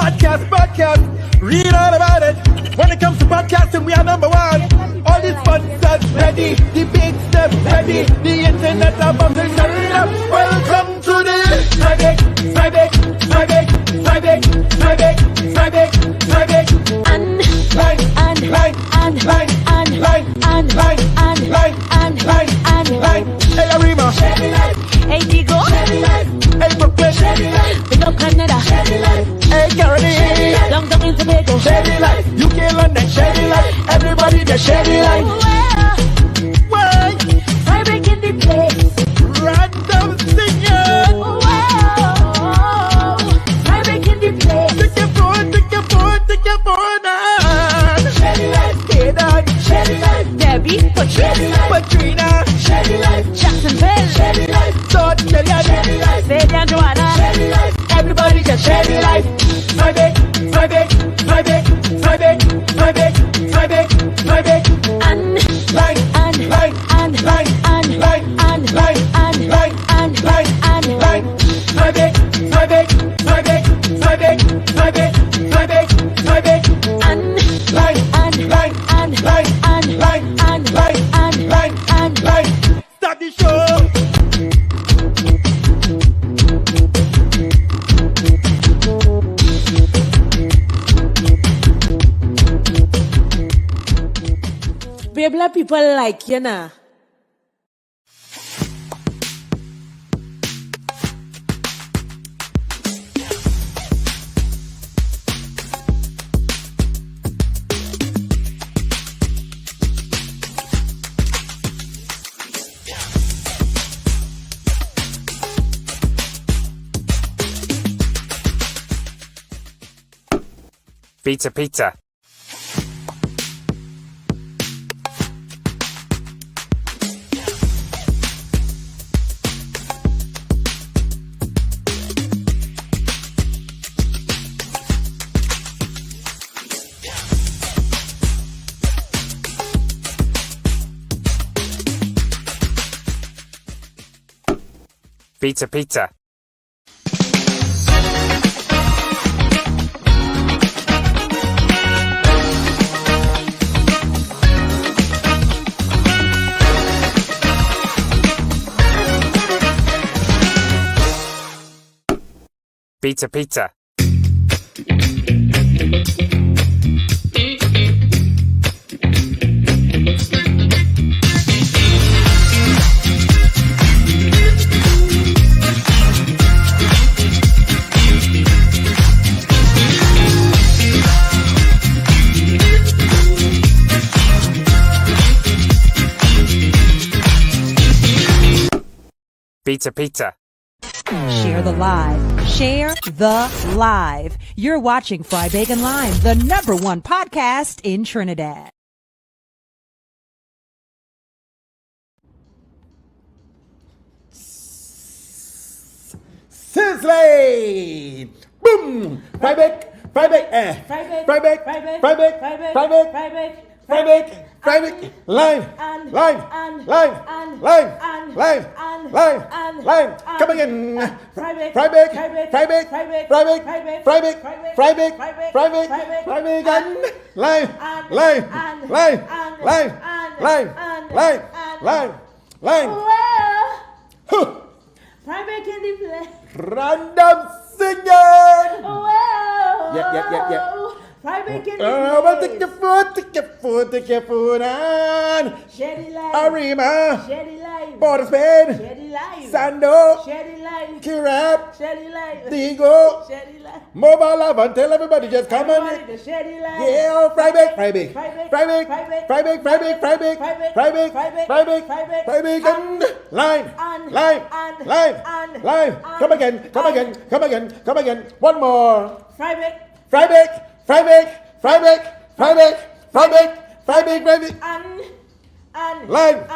Podcast. Read all about it. When it comes to podcasting, we are number one. All these sponsors ready, the big steps ready, the internet above the up. Welcome to the Friday. Hey Arima, hey Digo, hey Brooklyn, big up Canada, hey Caroline, long down in Tobago, Shady Life, UK London, Shady Life, everybody the Shady Life. Why? Friday in the place, Random singing. Friday in the place, Take your phone on. Shady Life, Hey dog, Shady Life, Debbie, Patrina, Shady Life, Jacksonville, Shady Life, Todd, Kellyanne, Shady Life, Sadie and Joanna, Shady Life, everybody just Shady Life. Friday, and line. Start the show. Puebla people like you know. Pizza. Pizza. Pizza. Pizza. Share the live. Share the live. You're watching Fry Bacon Live, the #1 podcast in Trinidad. Sizzling! Boom! Fry bake! Live! Come again! Fry bake again! Live! Private in the place. Random singing! Yeah. Private in the But place. take your food on. Shady Life. Arima. Shady Life. Port of Spain. Shady Life. Sando. Shady Life. Kirab. Shady Life. Digo. Shady Life. Mobile Love and tell everybody just come on Everybody, in. the Shady Life. Yeah, fry bake. And live. Come again. One more. Private. Fry bake. And Live.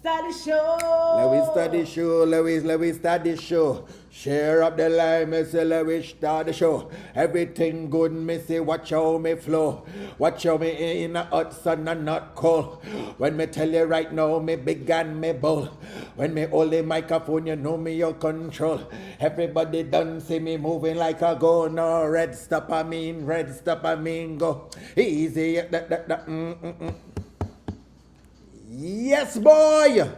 start the show. Let we start the show. Share up the line, me say we start the show. Everything good, me say watch how me flow. Watch how me in a hot sun and not cold. When me tell you right now, me big and me bold. When me hold the microphone, you know me your control. Everybody done see me moving like a go. No red stop, I mean go. Easy, Yes, boy.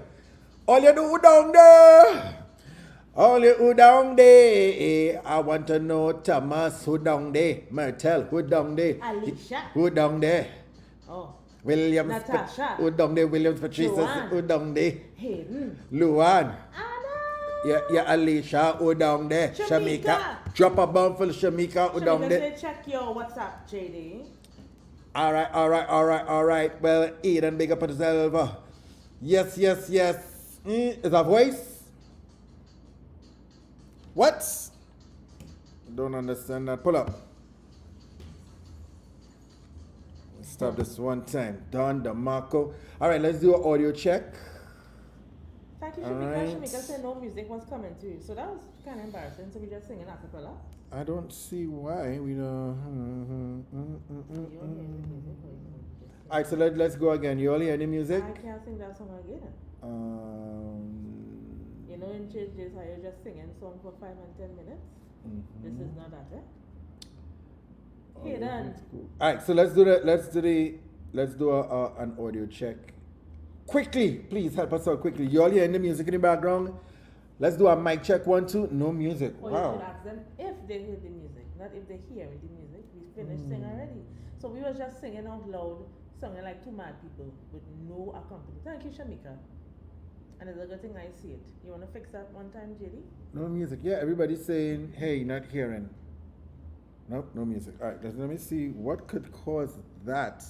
All you do down there. All you who down there, I want to know Thomas who down there, Myrtle who down there, Alicia. who down there, Oh. Williams, Natasha. who down there, Williams Patricia, Joanne. who down there, Hayden. Luan, Anna. yeah, Alicia who down there, Shamika. drop a bomb for Shamika who down Shamika there. say check your WhatsApp, JD. All right. Well, Eden, big up yourself. Yes. Is that voice? What? Don't understand that. Pull up. Stop this one time. Don DeMarco. All right, let's do an audio check. Thank you, All Shamika. right. Shamika said no music was coming to you. So that was kind of embarrassing. So we just singing a cappella. I don't see why we don't. All right, so let's go again. You all hear the music? I can't sing that song again. You know, in changes how you're just singing song for 5 and 10 minutes. This is not that, eh? Okay, done. All right, so let's do an audio check. Quickly, please help us out quickly. You all hearing the music in the background? Let's do a mic check 1, 2. No music. Or you Wow. should ask them if they hear the music, not if they hear the music. We finished singing already. So we were just singing out loud, singing like two mad people with no accompaniment. Thank you, Shamika. And it's a good thing I see it. You want to fix that one time, JD? No music. Yeah, everybody's saying, hey, not hearing. Nope, no music. All right, let me see what could cause that.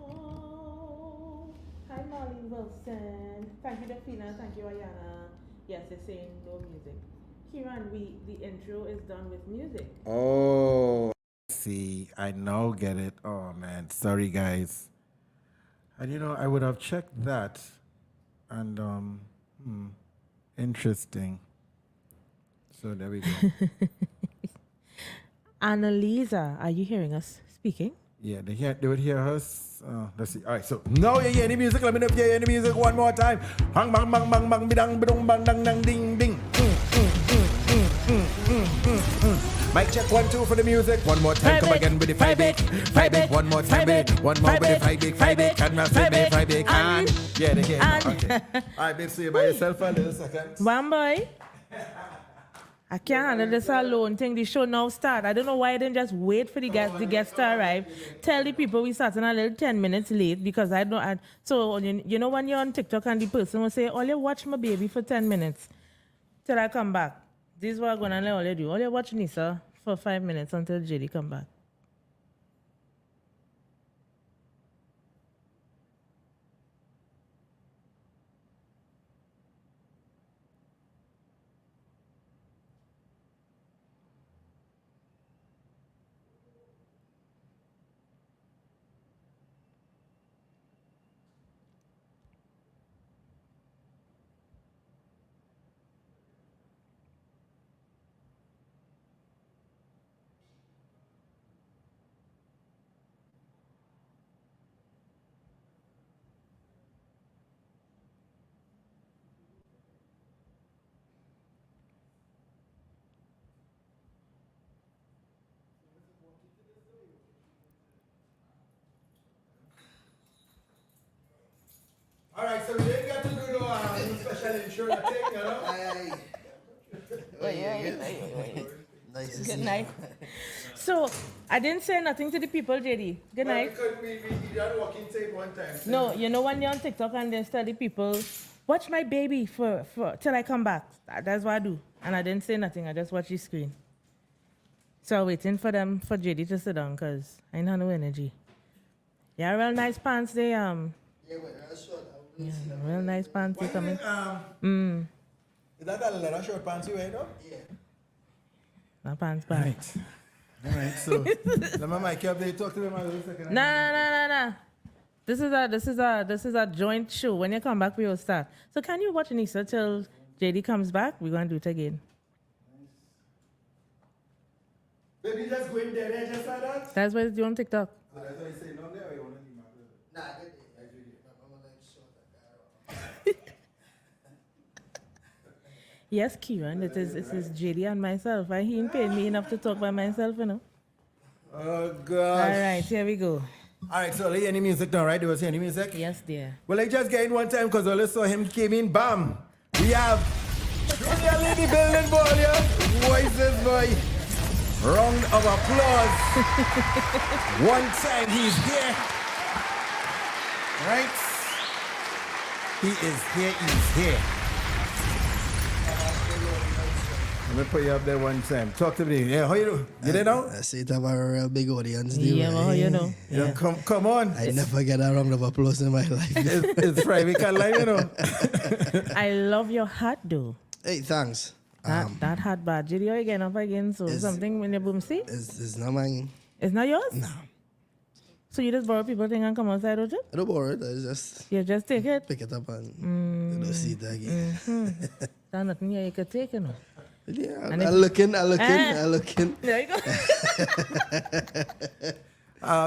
Oh, hi, Marlene Wilson. Thank you, Dafina. Thank you, Ayana. Yes, they're saying no music. Kiran, the intro is done with music. Oh, see, I now get it. Oh, man. Sorry, guys. And I would have checked that. And, interesting. So there we go. Annalisa, are you hearing us speaking? Yeah, they would hear us. Let's see. All right, so now you hear the music. Let me know if you hear the music one more time. Bang, bang, bang, bang, bang, bidang, bidong, bang, dang, dang, ding, ding. Mic check 1, 2 for the music. One more time, come again with the 5-8. One more time with it. One more with the 5-8. Can I say me 5-8? And yeah, they hear. Okay. All right, babe, see you by yourself for a little second. One boy. I can't handle this alone thing. The show now start. I don't know why I didn't just wait for the guests to arrive. Tell the people we starting a little 10 minutes late because I don't. So you know when you're on TikTok and the person will say, "All you watch my baby for 10 minutes till I come back." This is what I'm gonna let all you do. All you watch Nisa for 5 minutes until JD come back. All right, so we didn't get to do the special insurance thing, you know? Nice. Good night. So I didn't say nothing to the people, JD. Good night. Because we had walking tape one time. So No, you know when you're on TikTok and then tell the people, watch my baby for till I come back. That's what I do. And I didn't say nothing. I just watch the screen. So I'm waiting for JD to sit down because I ain't have no energy. Yeah, real nice pants they Yeah, but that's short. yeah, real nice pants they coming. Is that a leather short pants you wear, though? Yeah. My pants back. Right. All right, so let me mic you up there. Talk to them a little second. Nah. This is a joint show. When you come back, we will start. So can you watch Nisa till JD comes back, we're going to do it again. Baby, just go in there, just like that. That's what it's on TikTok. So that's why you say no there, or you want to leave my brother? Nah, get it. I'm gonna like show that guy. Yes, Kieran, it is JD and myself. And he ain't paid me enough to talk by myself, you know. Oh, All gosh. right, here we go. All right, so any music now, right? There was any music? Yes, dear. Well, I just get in one time because I saw him came in, bam. We have Junior Lady building ball here. Voices, boy. Round of applause. One time he's here. Right? He is here, he's here. Let me put you up there one time. Talk to me. Yeah, how you do? You there now? I see it have a real big audience. Yeah, well, how you know. Yeah. Come on. I never get a round of applause in my life. It's Friday, can't lie, you know. I love your hat, though. Hey, thanks. That hat bad. JD, you again up again, so It's- something when you boom see? It's not mine. It's not yours? No. So you just borrow people thing and come outside with it? I don't borrow it. I just You just take it? pick it up and you don't see it again. There's nothing here you could take, you know. Yeah, And I if- look in. There you go.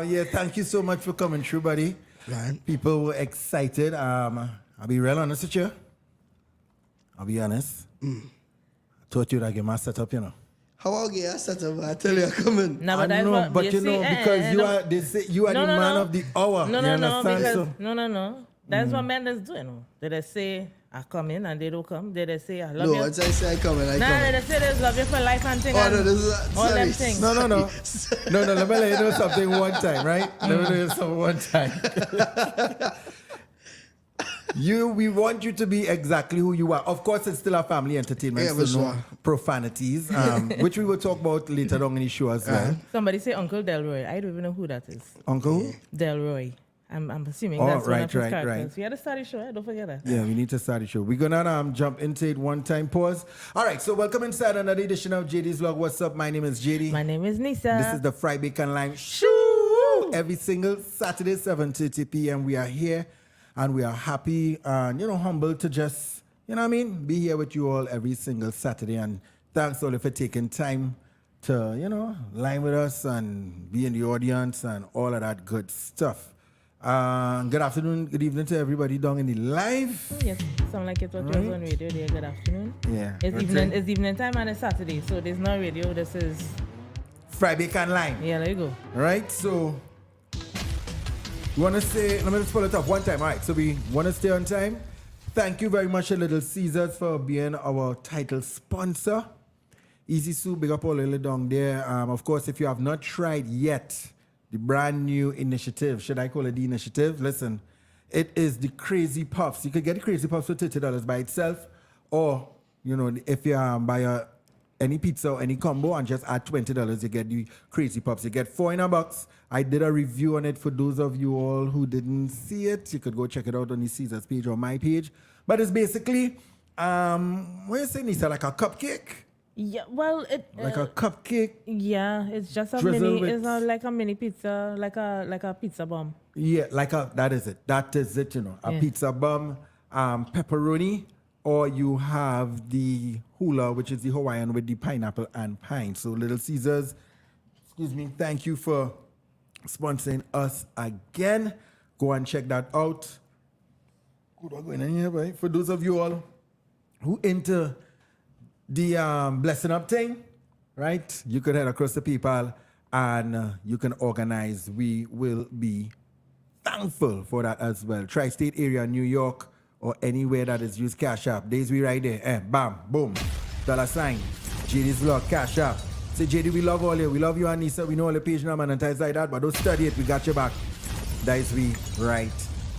Yeah, thank you so much for coming through, buddy. Right. People were excited. I'll be real honest with you. I'll be honest. I thought you'd get my setup, you know. How I'll get a setup? I tell you, I'm coming. No, I but that's know, what but you see, know, because you no. are, they say you are No, the no, man no. of the hour. No, you no, no, understand? because So, no. That's what men just do, you know. They just say I come in and they don't come. They just say I love No, you. once I say I come, I Nah, come. they just say they love you for life and thing. Oh, and no, this is all sorry. them things. no. No, let me let you know something one time, right? Let me tell you something one time. We want you to be exactly who you are. Of course, it's still a family entertainment, Yeah, so for no sure. profanities, which we will talk about later on in the show as well. Somebody say Uncle Delroy. I don't even know who that is. Uncle? who? Delroy. I'm assuming Oh, that's one right, of his right, characters. right. We had to start the show. Don't forget that. Yeah, we need to start the show. We're gonna jump into it one time. Pause. All right, so welcome inside another edition of JD's Vlog. What's up? My name is JD. My name is Nisa. This is the Friday Online Show. Every single Saturday, 7:30 p.m. We are here, and we are happy and humbled to just be here with you all every single Saturday. And thanks all for taking time to line with us and be in the audience and all of that good stuff. Good afternoon, good evening to everybody down in the live. Yes, sound like you thought you was on radio there. Good afternoon. Yeah. It's okay. evening time and it's Saturday, so there's no radio. This is Friday Online. yeah. There you go. All right, so we want to say, let me just pull it up one time. All right, so we want to stay on time. Thank you very much to Little Caesars for being our title sponsor. Easy Soup, big up all little down there. Of course, if you have not tried yet, the brand new initiative, should I call it the initiative? Listen, it is the Crazy Puffs. You could get the Crazy Puffs for $30 by itself, or, if you buy any pizza or any combo and just add $20, you get the Crazy Puffs. You get 4 in a box. I did a review on it for those of you all who didn't see it. You could go check it out on the Caesars page or my page. But it's basically, what you say, Nisa, like a cupcake? Yeah, well, Like a cupcake? yeah, it's just a Drizzle mini. with- It's not like a mini pizza, like a pizza bomb. Yeah, that is it. That is it, A Yeah. pizza bun, pepperoni, or you have the hula, which is the Hawaiian with the pineapple and pine. So Little Caesars, thank you for sponsoring us again. Go and check that out. Good one going in here, right? For those of you all who into the blessing up thing, right? You could head across to PayPal and you can organize. We will be thankful for that as well. Tri-state area, New York, or anywhere that is used Cash App. Days we right there. Bam, boom. $sign. JD's Vlog, Cash App. Say, JD, we love all you. We love you, Anissa. We know all the page number and things like that, but don't study it. We got your back. That is we right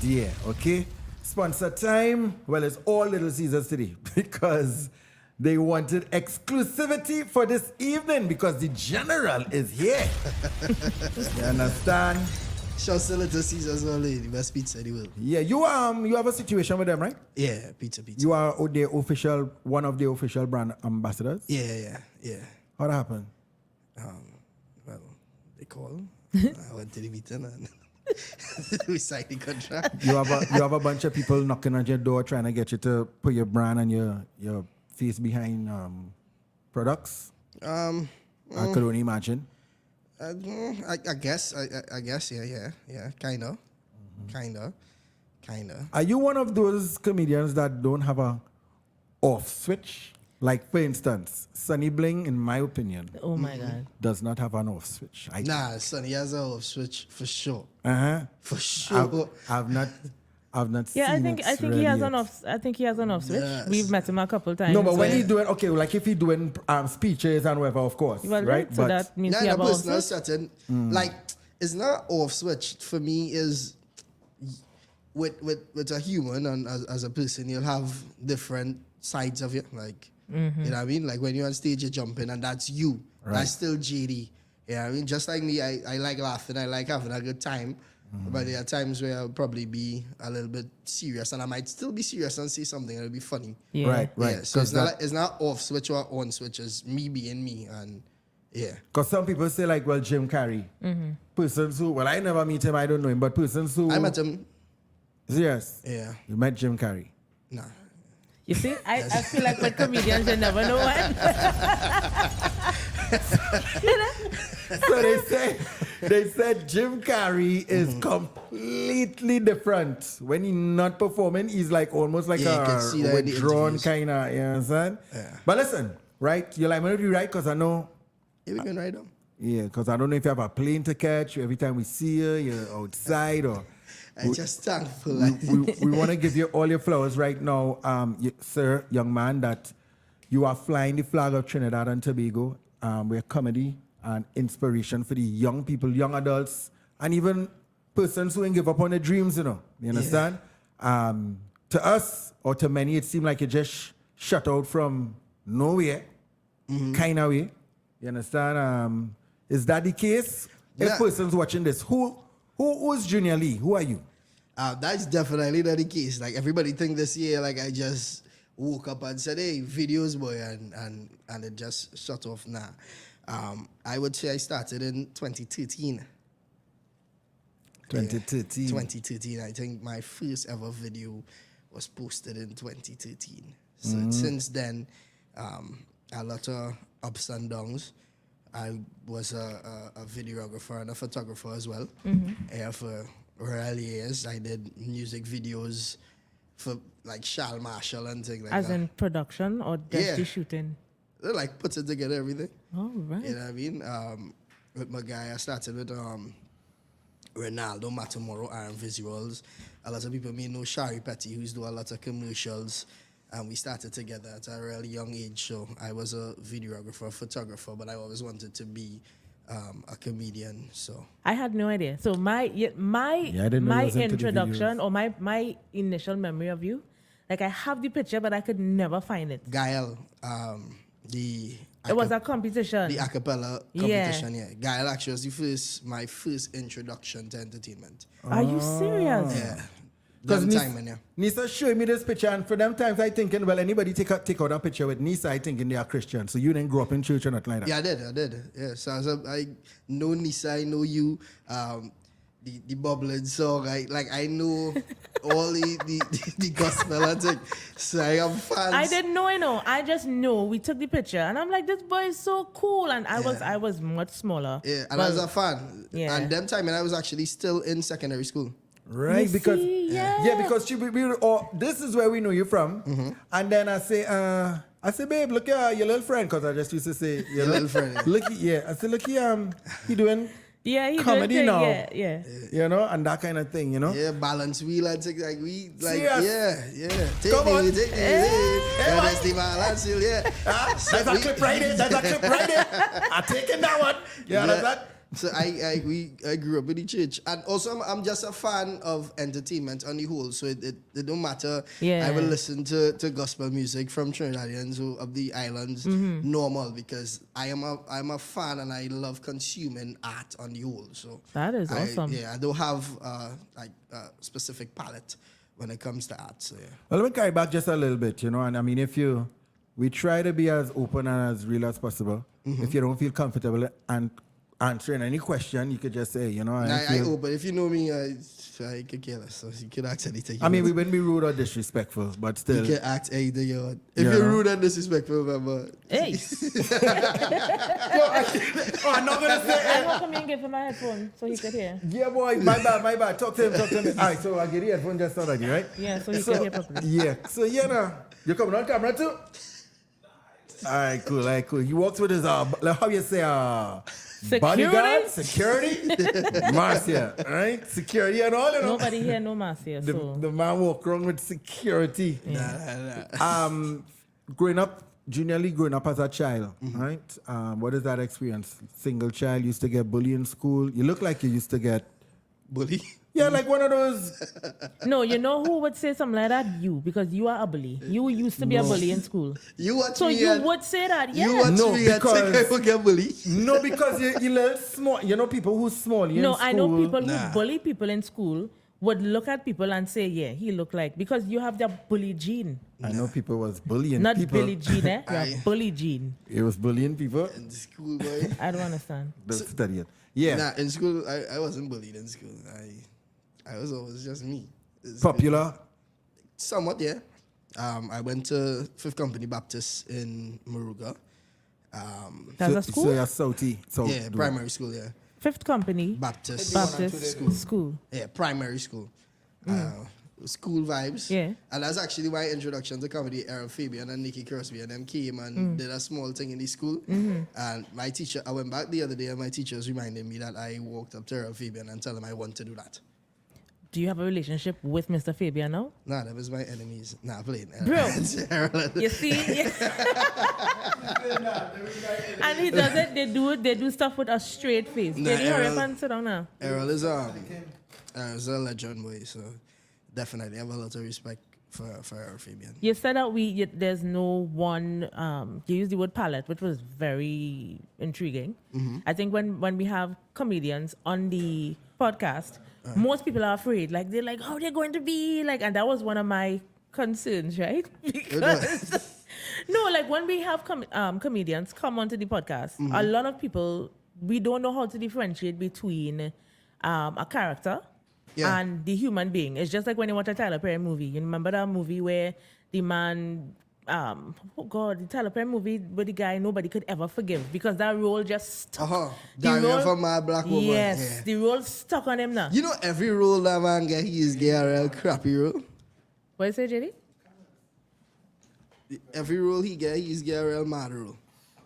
there, okay? Sponsor time. Well, it's all Little Caesars today because they wanted exclusivity for this evening because the general is here. You understand? Shout to Little Caesars only, the best pizza in the world. Yeah, you have a situation with them, right? Yeah, pizza. You are one of the official brand ambassadors. Yeah. How that happened? Well, they call. I went to the meeting and We signed the contract. You have a bunch of people knocking on your door trying to get you to put your brand and your face behind products. I could only imagine. I guess, yeah, kind of. Are you one of those comedians that don't have a off switch? Like, for instance, Sonny Bling, in my opinion, Oh my God. does not have an off switch. Nah, Sonny has a off switch for sure. Uh-huh. For sure. I've not Yeah, seen I think he has an off. I think he has an off switch. Yes. We've met him a couple times. No, but when so- he's doing, okay, like if he's doing speeches and whatever, of course, well, right? so that means Nah, he in a have an off personal switch. setting, like, it's not off switch. For me, is with a human and as a person, you'll have different sides of you. Like, you know what I mean? Like when you're on stage, you're jumping, and that's you. Right. That's still JD. You know what I mean? Just like me, I like laughing, I like having a good time. But there are times where I'll probably be a little bit serious, and I might still be serious and say something that'll be funny. Yeah. Right. Yeah, so it's Because not, it's not off switch or on switch. It's me being me, and yeah. some people say like, well, Jim Carrey, persons who, well, I never meet him, I don't know him, but persons who, I met him. yes, Yeah. you met Jim Carrey. Nah. You see, I feel like with comedians, you never know what. So they said Jim Carrey is completely different. When he's not performing, he's like almost like Yeah, you can a see that in the withdrawn interviews. kind of, you understand? Yeah. But listen, right? You're like, I'm going to be right because I know, Yeah, we can ride on. yeah, because I don't know if you have a plane to catch. Every time we see you, you're outside or... I just thankful. we want to give you all your flowers right now, sir, young man, that you are flying the flag of Trinidad and Tobago. We're comedy and inspiration for the young people, young adults, and even persons who ain't give up on their dreams, you know. You understand? To us, or to many, it seemed like you just shut out from nowhere, kind of way. You understand? Is that the case? If Yeah. persons watching this, who is JR.LEE? Who are you? That's definitely not the case. Like everybody think this year, like I just woke up and said, "Hey, videos, boy," and it just shut off. Nah, I would say I started in 2013. 2013. 2013. I think my first ever video was posted in 2013. So since then, a lot of ups and downs. I was a videographer and a photographer as well. For early years, I did music videos for like Charles Marshall and things like As that. in production or just Yeah. the shooting? They're like putting together everything. Oh, right. You know what I mean? With my guy, I started with Ronaldo Matamoro Iron Visuals. A lot of people may know Shari Petty, who's doing a lot of commercials. And we started together at a really young age. So I was a videographer, photographer, but I always wanted to be a comedian. So I had no idea. So my I didn't know you my was into the introduction or my initial memory of you, like I have the picture, but I could never find it. Gael, It was a competition. the acapella Yeah. competition. Yeah, Gael actually was my first introduction to entertainment. Are you serious? Yeah, Because long time, man. Yeah. Nisa showed me this picture, and for them times I thinking, well, anybody take out a picture with Nisa, I thinking they are Christian. So you didn't grow up in church or nothing like that. Yeah, I did. Yeah, so I know Nisa, I know you, the bubbling song. I know all the gospel and thing. So I am fans. I didn't know, I just know we took the picture, and I'm like, this boy is so cool, and I was much smaller. Yeah, and I was a fan. Yeah. And them time, and I was actually still in secondary school. Right, You because see? because this is where we know you from. And then I say, babe, look at your little friend, because I just used to say Your little friend, yeah. Look, I said, look, he doing Yeah, he comedy did, now. Yeah. you know, and that kind of thing, you know. Yeah, balance wheel and things like we like. Serious? Yeah. Take Come on. me. Yeah, that's the balance wheel. Yeah. That's a clip right there. That's a clip right there. I'm taking that one. Yeah, that's that. So I grew up in the church, and also I'm just a fan of entertainment on the whole. So it don't matter. Yeah. I will listen to gospel music from Trinidadians who of the islands normal, because I'm a fan and I love consuming art on the whole. So That is awesome. I don't have like a specific palette when it comes to art. So yeah. Well, let me carry back just a little bit, you know, and I mean, we try to be as open and as real as possible. If you don't feel comfortable and answering any question, you could just say, you know, I I feel. but if you know me, I could care less. So you could act anything. I mean, we wouldn't be rude or disrespectful, but you still. can act anything you want. If Yeah, you're no. rude and disrespectful, remember. Hey, Oh, I'm not gonna say. I'm gonna come here and give him my headphone so he could hear. Yeah, boy, my bad. Talk to him. All right, so I get the headphone just already, right? Yeah, so he could hear properly. Yeah. So yeah, now you coming on camera too? All right, cool. He walks with his like how you say bodyguard, security, Marcia, right? Security and all, you know. Nobody here, no Marcia. So The man walk around with security. Nah. Growing up, junior league, growing up as a child, right? What is that experience? Single child, used to get bullied in school. You look like you used to get Bully. yeah, like one of those. no, you know who would say something like that? You, because you are a bully. You used to be a bully in school. You watch So me you and- would say that, yeah. You watch No, me and because- think I will get bullied. No, because you little small. You know people who small. No, I know people Nah. who bully people in school would look at people and say, yeah, he look like, because you have the bully gene. I know people was bullying Not people. Billy Jean, eh? You Aye. have bully gene. It was bullying people. In school, boy. I don't understand. Don't study it. Yeah, Nah, in school, I wasn't bullied in school. I was always just me. popular. Somewhat, yeah. I went to Fifth Company Baptist in Moruga. That's so, a school? So you're Southie. So Yeah, primary school, yeah. Fifth Company, Baptist. Baptist school. Yeah, primary school. School vibes. Yeah. And that's actually my introduction to comedy. Errol Fabian and Nikki Crosby and them came and did a small thing in the school. And my teacher, I went back the other day and my teacher was reminding me that I walked up to Errol Fabian and told him I want to do that. Do you have a relationship with Mr. Fabian now? Nah, that was my enemies. Nah, playing. Bro. Errol. You see? And he does it, they do stuff with a straight face. Nah, Can you hurry up Errol- and sit down now? Errol is a legend boy, so definitely have a lot of respect for Errol Fabian. You said that there's no one, you used the word palette, which was very intriguing. I think when we have comedians on the podcast, most people are afraid. Like, they're like, how they're going to be? Like, and that was one of my concerns, right? Because, no, like when we have comedians come onto the podcast, a lot of people, we don't know how to differentiate between a character and the human being. It's just like when you watch a Tyler Perry movie. You remember that movie where the man, the Tyler Perry movie where the guy nobody could ever forgive because that role just stuck. Daniel from My Black Woman. Yes, Yeah. the role stuck on him now. You know every role that man get, he is get a real crappy role. What you say, JD? Every role he get, he's get a real mad role.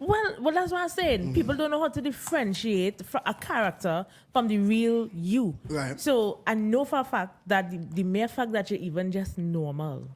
Well, that's what I'm saying. People don't know how to differentiate a character from the real you. Right. So I know for a fact that the mere fact that you're even just normal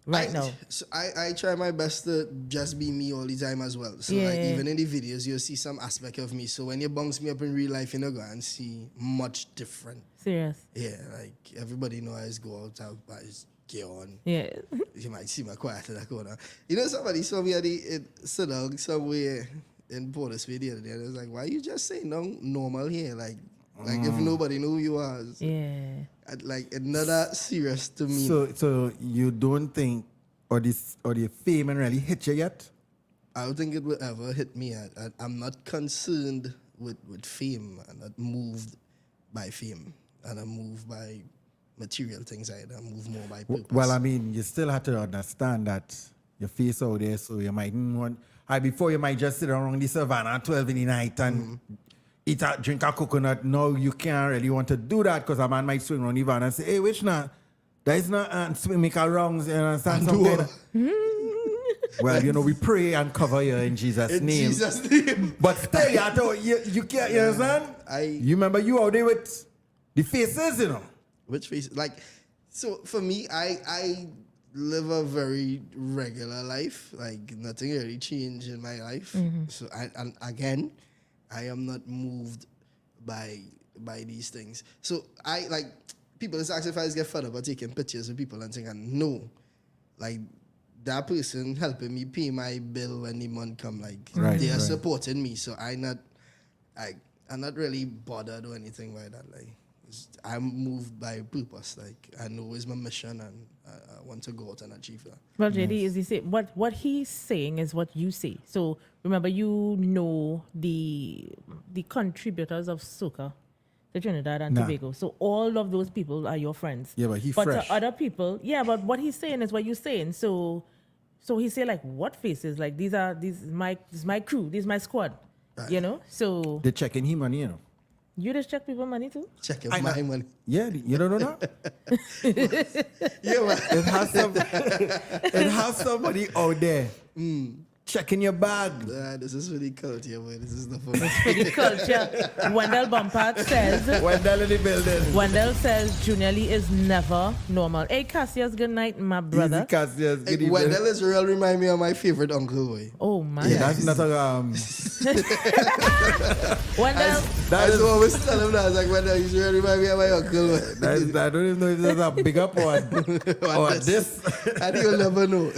now. So I try my best to just be me all the time as well. So like even in the videos, you'll see some aspect of me. So when you bounce me up in real life, you're not going to see much different. Serious. Yeah, like everybody know I just go out, I just get on. Yeah. You might see my quiet in that corner. You know, somebody saw me at the sit down somewhere in Porter's video the other day. And I was like, why you just saying normal here? Like if nobody knew who you was. Yeah. Like, it's not that serious to me. So you don't think or the fame and really hit you yet? I don't think it will ever hit me. I'm not concerned with fame. I'm not moved by fame. And I'm moved by material things. I move more by purpose. Well, I mean, you still have to understand that your face out there, so you might want. Before you might just sit around the savannah at 12 in the night and drink a coconut. No, you can't really want to do that because a man might swing around the van and say, hey, which now? That is not swing make a wrongs, you understand? Well, we pray and cover you in Jesus' in name. Jesus' name. But stay at you can't, you understand? You remember you out there with the faces, Which face? Like, so for me, I live a very regular life. Like, nothing really changed in my life. So, and again, I am not moved by these things. So, people just ask if I just get fed up by taking pictures of people and saying, no. Like, that person helping me pay my bill when the month come. Like, they are supporting me. So, I'm not really bothered or anything by that. Like, I'm moved by purpose. Like, I know it's my mission and I want to go out and achieve that. Well, JD, is he say what he's saying is what you say. So remember, you know the contributors of soca to Trinidad and Tobago. So all of those people are your friends. Yeah, but he But fresh. to other people, yeah, but what he's saying is what you're saying. So he say like, what faces? Like this is my crew, this is my squad. Right. You know. So They're checking him money, you know. you just check people money too. Checking I know. my money. Yeah, you don't know that? Yeah, man. It has somebody out there checking your bag. This is really cult here, boy. This is the fun. Pretty culture. Wendell Bumpart says. Wendell in the building. Wendell says Junior Lee is never normal. Hey, Cassius, good night, my brother. Easy Cassius, good evening. Wendell is real remind me of my favorite uncle, boy. Oh, man. Yeah, that's not a Wendell, I was always tell him that. I was like, Wendell, you really remind me of my uncle, boy. I don't even know if there's a big up one or this. And you'll never know.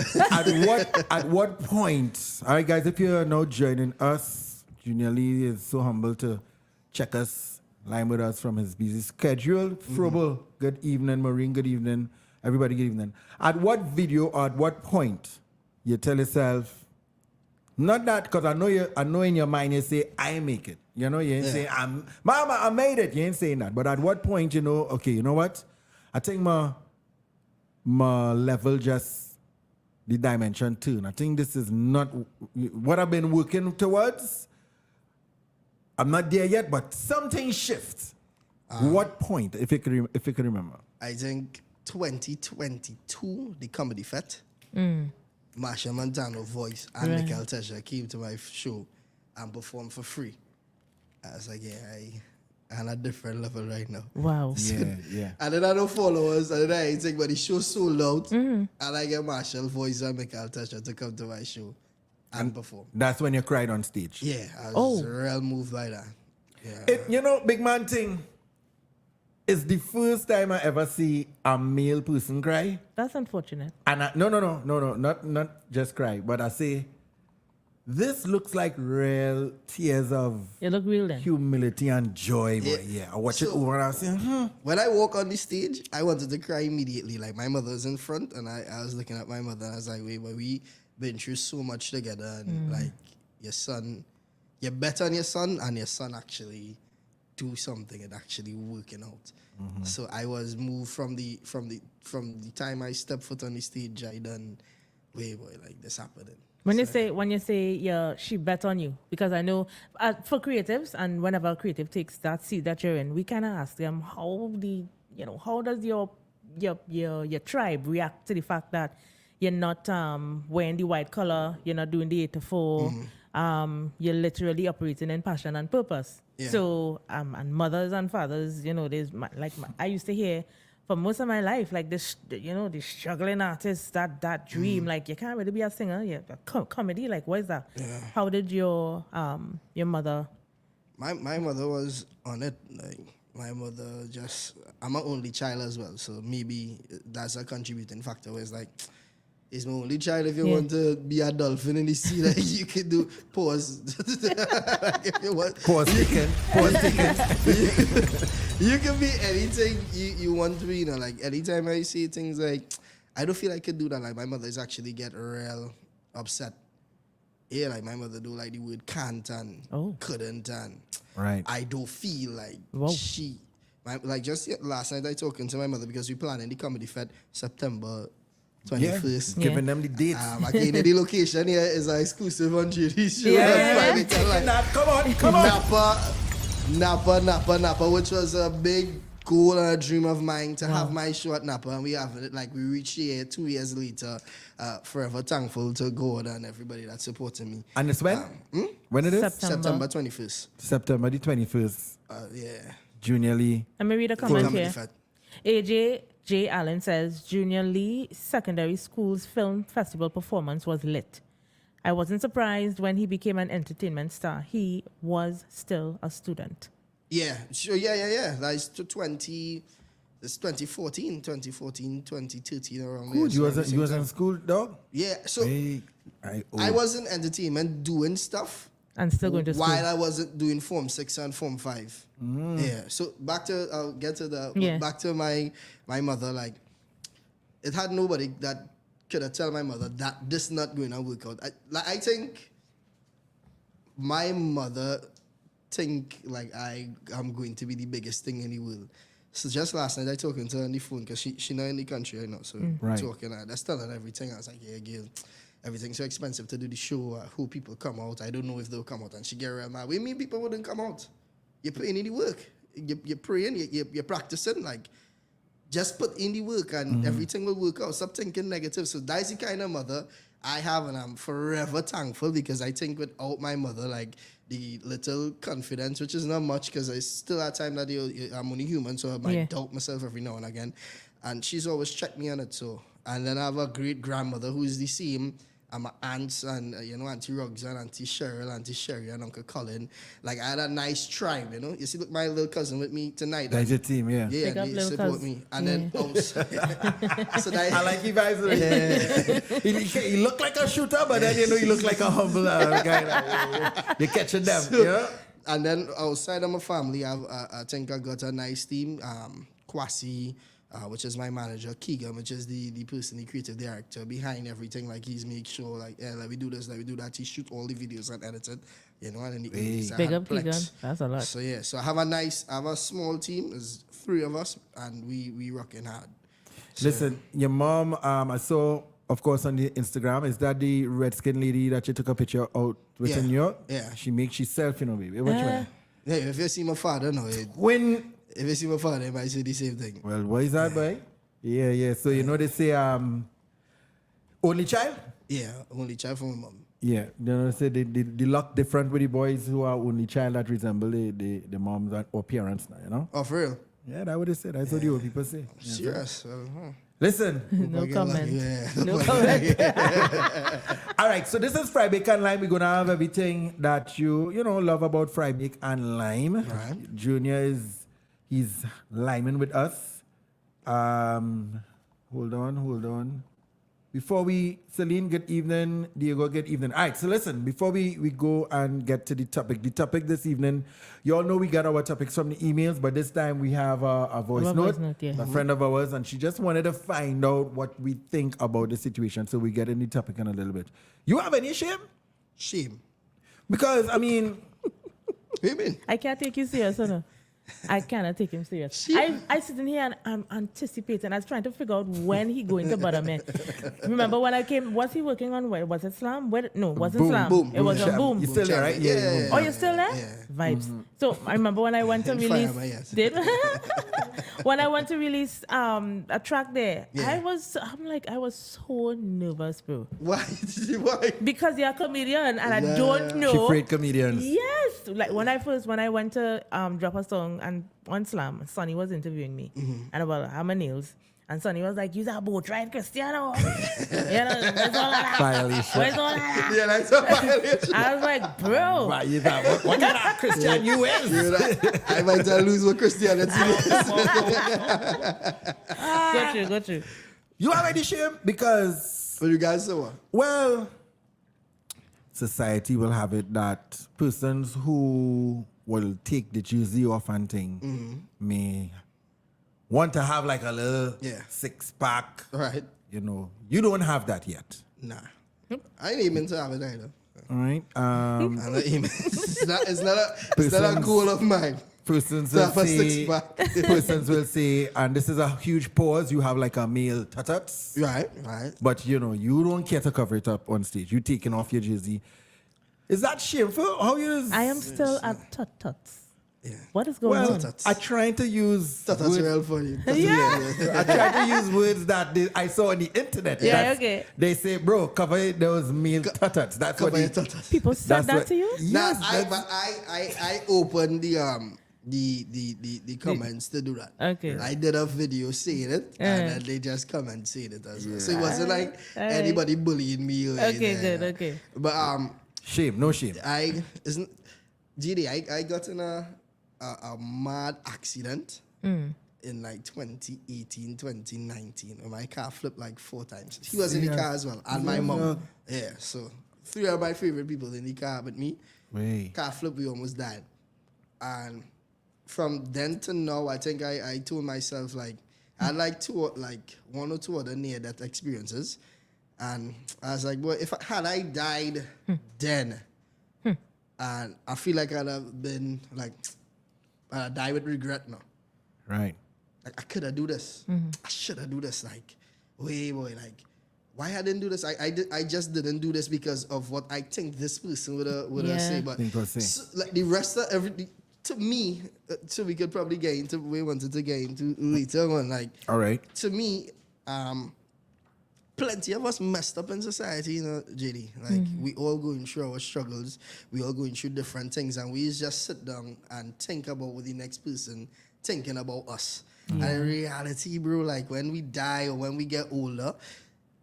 At what point? All right, guys, if you're now joining us, Junior Lee is so humble to check us, line with us from his busy schedule. Frobel, good evening. Maureen, good evening. Everybody, good evening. At what video or at what point you tell yourself, not that, because I know in your mind you say, I make it. You know, you ain't saying, Mama, I made it. You ain't saying that. But at what point, you know, okay, you know what? I think my level just the dimension turn. I think this is not what I've been working towards. I'm not there yet, but something shifts. What point, if you could remember? I think 2022, the Comedy Fest. Marsha Montano voice and Right. Michael Tesha came to my show and performed for free. I was like, I'm at a different level right now. wow. Yeah. And then I don't followers, and then I think, but the show sold out, and I get Marshall voice and Michael Tesha to come to my show and perform. That's when you cried on stage. Yeah, I was real moved by that. Yeah. You know, big man thing. It's the first time I ever see a male person cry. That's unfortunate. And no, not just cry, but I say, this looks like real tears of You look real then. humility and joy, boy. Yeah, I watch it So- over and I say, When I walk on the stage, I wanted to cry immediately. Like, my mother was in front, and I was looking at my mother, and I was like, wait, but we been through so much together, and like, your son, you're better on your son, and your son actually do something and actually working out. So I was moved from the time I stepped foot on the stage. I done, wait, boy, like this happening. When you say yeah, she bet on you, because I know for creatives, and whenever a creative takes that seat that you're in, we kind of ask them how does your tribe react to the fact that you're not wearing the white collar, you're not doing the 8 to 4, you're literally operating in passion and purpose. Yeah. So and mothers and fathers, I used to hear for most of my life, like this, the struggling artist, that dream, like you can't really be a singer, yeah, comedy, like what is that? Yeah. How did your mother? My mother was on it. Like, my mother I'm an only child as well, so maybe that's a contributing factor. Where it's like, it's my only child. If you want to be a dolphin in the sea, like, you can do pause. Like, if you want, pause ticking. you can be anything you want to be. Like, anytime I say things like, I don't feel I could do that. Like, my mother is actually get real upset. Yeah, like my mother do like the word can't and couldn't, and Right. I don't feel like Wow. just last night I talking to my mother because we planning the Comedy Fest September Yeah, 21st. giving them the dates. Again, the location here is an exclusive on JD show. Yeah. Come on. Napa, which was a big goal and a dream of mine to have my show at Napa, and we have it. Like, we reached here 2 years later. Forever thankful to God and everybody that supported me. And it's when? When it is? September 21st. September the 21st. Yeah. Junior Lee. Let me read a comment Comedy here. Fest. AJ J. Allen says, Junior Lee Secondary School's film festival performance was lit. I wasn't surprised when he became an entertainment star. He was still a student. Yeah, sure, yeah. That's 2014, 2013, around Good. there. You was in school, dog? Yeah, so Hey, I was in entertainment doing stuff And still going to school. while I wasn't doing Form 6 and Form 5. Yeah, so back to, I'll get to the, Yeah. back to my mother, like, it had nobody that could have tell my mother that this not going to work out. I think my mother think like I'm going to be the biggest thing in the world. So just last night I talking to her on the phone because she not in the country right now. So Right. talking I just telling her everything. I was like, yeah, girl, everything's so expensive to do the show. Who people come out? I don't know if they'll come out. And she get real mad. What do you mean people wouldn't come out? You're putting in the work. You're praying. You're practicing. Like, just put in the work and everything will work out. Stop thinking negative. So that's the kind of mother I have, and I'm forever thankful because I think without my mother, like the little confidence, which is not much because I still at time that I'm only human, so I might doubt myself every now and again. And she's always checked me on it. So, and then I have a great grandmother who is the same. And my aunts and, Auntie Ruggs and Auntie Cheryl, Auntie Sherry and Uncle Colin. Like, I had a nice tribe, you know. You see, look, my little cousin with me tonight. That's your team, yeah. Yeah, Pick up they little support cuz. me. And then, so that, I like you guys. He look like a shooter, but then he look like a humble guy. They catching them, yeah. And then outside of my family, I think I got a nice team. Kwasi, which is my manager, Keegan, which is the person, the creative director behind everything. Like, he's make sure, like, yeah, like we do this, like we do that. He shoot all the videos and edit it, and in the evenings, I Big had up, Keegan. Plex. That's a lot. So yeah, so I have a small team. There's 3 of us, and we rocking hard. So, Listen, your mom, I saw, of course, on the Instagram, is that the red-skinned lady that you took a picture out with in New York? Yeah. She makes herself, baby. Which one? yeah, if you see my father, no, When, if you see my father, you might say the same thing. well, what is that, boy? Yeah. So, they say, only child? Yeah, only child from my mom. Yeah. They say they look different with the boys who are only child that resemble the moms or parents now, Oh, for real? Yeah, that's what they say. That's what the old people say. Yeah. Serious? Listen. No comment. Yeah. No comment. All right, so this is Fry Bake and Lime. We're going to have everything that you love about Fry Bake and Lime. Right. Junior he's liming with us. Hold on. Before Celine, good evening. Diego, good evening. All right, so listen, before we go and get to the topic this evening, you all know we got our topics from the emails, but this time we have a voice note, a friend of ours, and she just wanted to find out what we think about the situation, so we get in the topic in a little bit. You have any shame? Shame. Because, I mean... What do you mean? I can't take you serious, no. I cannot take him serious. I sit in here and I'm anticipating. I was trying to figure out when he going to bother me. Remember when I came, was he working on where? Was it Slam? No, wasn't Slam. Boom. It was on Boom. You still there, right? Yeah. Oh, you're still there? Yeah. Vibes. So I remember when I went to release, when I went to release a track there, Yeah. I was so nervous, bro. Why? Why? Because you're a comedian and I Yeah. don't know. She afraid comedians. Yes, like when I went to drop a song and on Slam, Sonny was interviewing me and about how my nails. And Sonny was like, "Use a boat ride, Cristiano." Where's all of that? Violation. Where's all of that? Yeah, that's a violation. I was like, bro. What kind of Christian you is? I might lose what Christianity is. Go through. You have any shame? Because... What you guys say what? Well, society will have it that persons who will take the jersey off and thing may want to have like a little six-pack. Right. You don't have that yet. Nah. I ain't aiming to have it either. All right. I'm not aiming. It's not a goal of mine. Persons To will have a say, six-pack. and this is a huge pause, you have like a male tututs. Right. But you don't care to cover it up on stage. You taking off your jersey. Is that shameful? How you? I am still at tut-tuts. Yeah. What is going on? I trying to use That's words, real funny. I try to use words that I saw on the internet. Yeah, okay. They say, bro, cover those male tututs. That's Cover what your they, tutus. People said that's that what- to you? Nah, Yes. I opened the comments to do that. Okay. I did a video saying it, and then they just comment saying it as well. So it wasn't like anybody bullying me or Okay, anything. good, okay. But shame, no shame. I got in a mad accident in like 2018, 2019, when my car flipped like 4 times. He was in the car as well, and my mom. Yeah, so 3 of my favorite people in the car with me. Wait. Car flip, we almost died. And from then to now, I think I told myself, like, I had like one or two other near-death experiences. And I was like, boy, had I died then, and I feel like I'd have been like, I'd die with regret now. Right. Like, I could have do this. I should have do this. Like, boy, like, why I didn't do this? I just didn't do this because of what I think this person would have say. But so, like the rest of everything, to me, so we could probably get into we wanted to get into later on. Like, all right. To me, plenty of us messed up in society, you know, JD. Like, we all going through our struggles. We all going through different things, and we just sit down and think about what the next person thinking about us. And in reality, bro, like when we die or when we get older,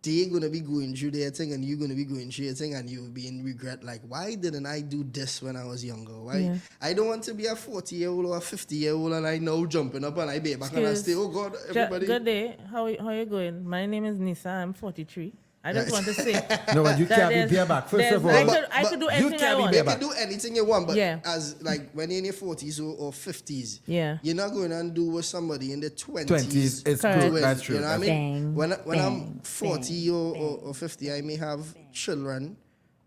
they're gonna be going through their thing and you're gonna be going through your thing and you'll be in regret. Like, why didn't I do this when I was younger? Why I don't want to be a 40-year-old or a 50-year-old and I know jumping up and I be back and I say, oh God, everybody. Good day. How you going? My name is Nisa. I'm 43. I just want to say. No, but you can't be bareback. First of all, I could do anything I want. You can do anything you want, but as like when you're in your 40s or 50s, you're not going to do what somebody in the 20s is true. That's true. You know what I mean? When I'm 40 or 50, I may have children,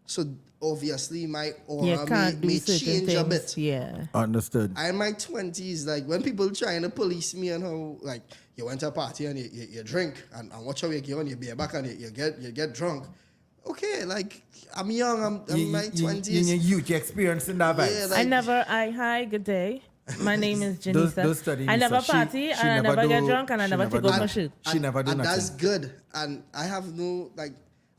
so obviously my aura may change a bit. Yeah. Understood. I in my 20s, like when people trying to police me and how like you went to a party and you drink and watch how you get on, you be back and you get drunk. Okay, like I'm young, I'm in my 20s. In your youth, you're experiencing that vibe. Yeah, like, hi, good day. My name is Janisa. I Nisa. never party and I never get drunk and I never take off my shirt. She never do and nothing. That's good. And I have no like.